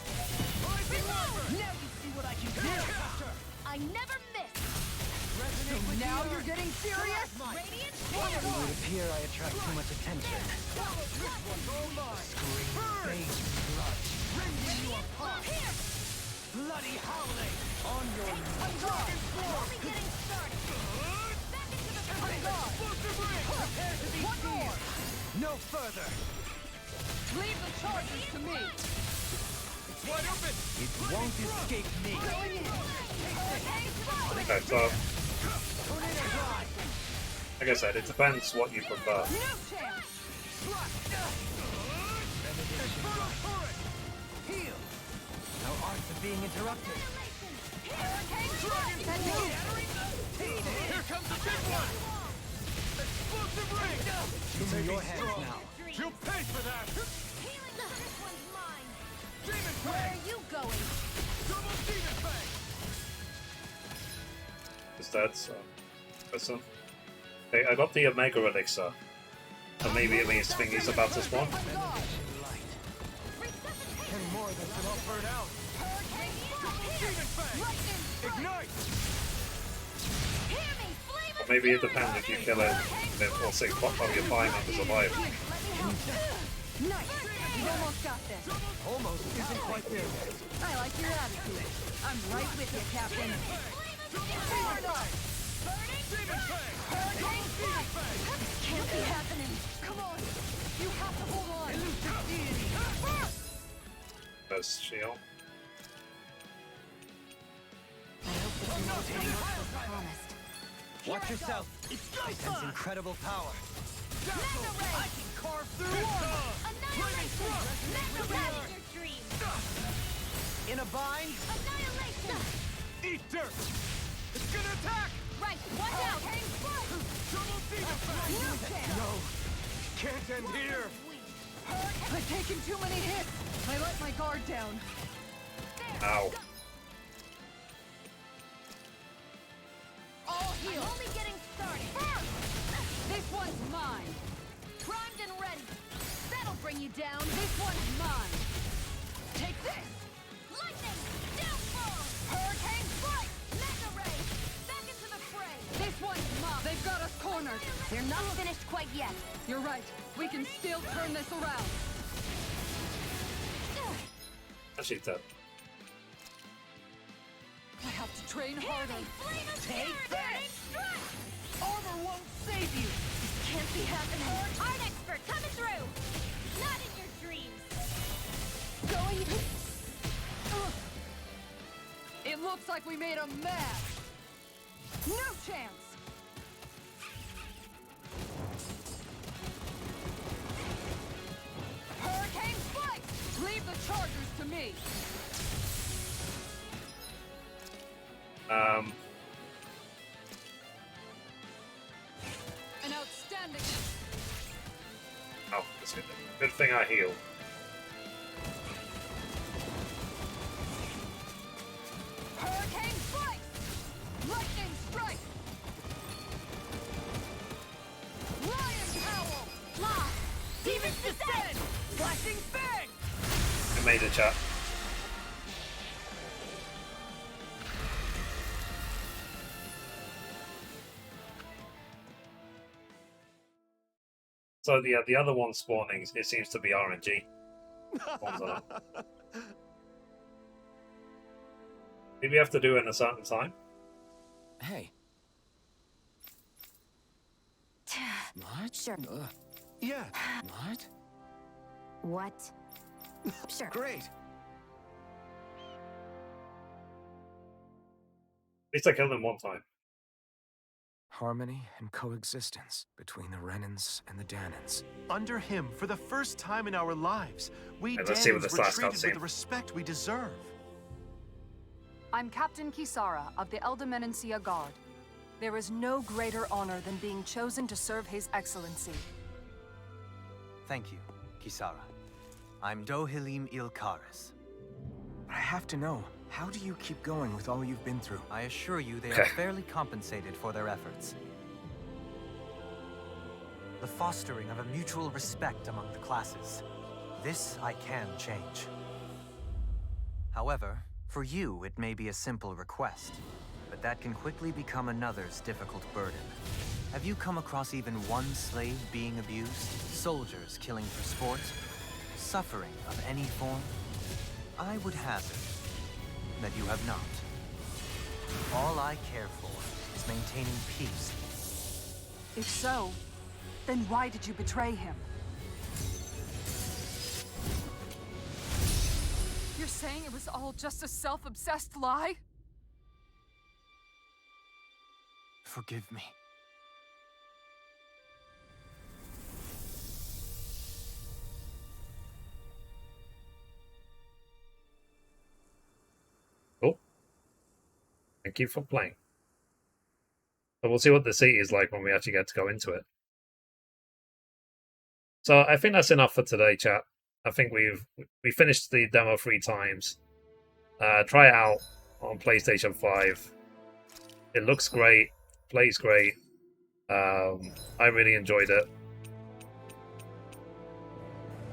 Rising Wyvern! Now you see what I can do! I never miss. Resonate with Now the you're earth. getting serious? Radiant It would appear I attract too much attention. Scream, bathe in blood. Rending you apart! Here. Bloody howling! On your I'm gone. Only getting started. Back into the I'm gone. Explosive Ring! prepare to be One more. no further! Leave the charges to me. It's wide open! It won't escape me! Going in. Okay, so Tornado drive! like I said, it depends what you prefer. No chance. Infernal Turret! Heal! Our arts are being interrupted. Here comes the big one! Explosive Ring! It's in your hands now. You'll pay for that! Healing. This one's mine. Demon Where Fang! are you going? Double Demon Fang! Is that this one? Hey, I got the Omega Elixir. So maybe it means thingy's about to spawn. Light. And more than can all burn out! Demon Fang! Ignite! Hear me, flame Or maybe it depends if you kill it, then or 6 of your time to survive. Nice. You almost got this. Almost isn't quite there yet. I like your attitude. I'm right with you, Captain. Demon Fang! Demon Fang! Double Demon Fang! Can't be happening. Come on. You have to hold on. Elusive deity! There's shield. I hope this remote thing works as promised. Watch yourself. It sense incredible power. I can carve through armor! Annihilation! Mega ray! Your dreams! In a bind? Annihilation! Eat dirt! It's gonna attack! Right, watch out! Double Demon Fang! No! Can't end here! I've taken too many hits. I let my guard down. Ow. All heal! I'm only getting started! This one's mine. Primed and ready! That'll bring you down! This one's mine. Take this. Lightning! Downfall! Hurricane strike! Mega ray! Back into the fray! This one's mine. They've got us cornered. They're not finished quite yet. You're right. We can still turn this around. she's dead. I have to train harder. Take this! Armor won't save you! Can't be happening. Art expert coming through. Not in your dreams. Going. It looks like we made a mess. No chance. Hurricane Spike! Leave the chargers to me. An outstanding. Oh, that's good. Good thing I heal. Hurricane Spike! Lightning Strike! Lion Howl! Lost. Demons descend! Flashing fang! I made a chat. So the other one spawning, it seems to be RNG. Did we have to do it in a certain time? Hey. What? Sure. Yeah. What? What? Sure. Great. At least I killed him one time. Harmony and coexistence between the Renans and the Dahnans. Under him, for the first time in our lives, we Let's see what Dahnans this were last treated cutscene. with the respect we deserve. I'm Captain Kisara of the Eldermenancia Guard. There is no greater honor than being chosen to serve His Excellency. Thank you, Kisara. I'm Dohilim Ilkaris. But I have to know, how do you keep going with all you've been through? I assure you they are fairly compensated for their efforts. The fostering of a mutual respect among the classes. This I can change. However, for you it may be a simple request, but that can quickly become another's difficult burden. Have you come across even one slave being abused? Soldiers killing for sport? Suffering of any form? I would hazard that you have not. All I care for is maintaining peace. If so, then why did you betray him? You're saying it was all just a self-obsessed lie? Forgive me. Cool. Thank you for playing. So we'll see what the city is like when we actually get to go into it. So I think that's enough for today, chat. I think we finished the demo 3 times. Try it out on PlayStation 5. It looks great, plays great. I really enjoyed it.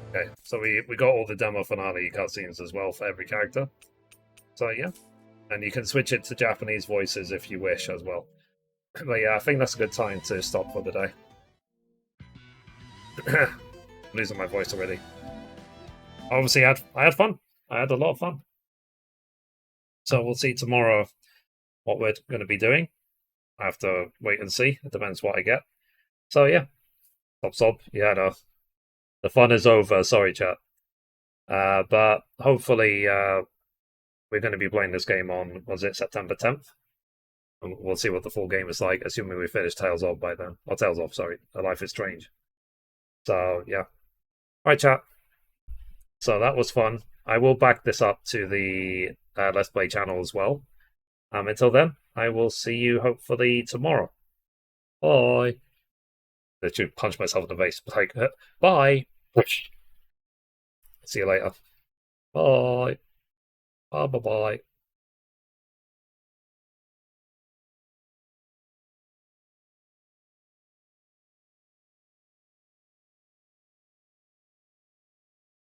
Okay, so we got all the demo finale cutscenes as well for every character. So yeah, and you can switch it to Japanese voices if you wish as well. But yeah, I think that's a good time to stop for the day. I'm losing my voice already. Obviously, I had fun. I had a lot of fun. So we'll see tomorrow what we're going to be doing. I have to wait and see. It depends what I get. So yeah, sob. Yeah, no, the fun is over. Sorry, chat. But hopefully, we're going to be playing this game on, was it September 10th? And we'll see what the full game is like, assuming we finish Tales of by then. Or Tales of, sorry. A Life is Strange. So yeah. Alright, chat. So that was fun. I will back this up to the Let's Play channel as well. Until then, I will see you hopefully tomorrow. Bye. Literally punch myself in the face. Like, bye. See you later. Bye. Bye.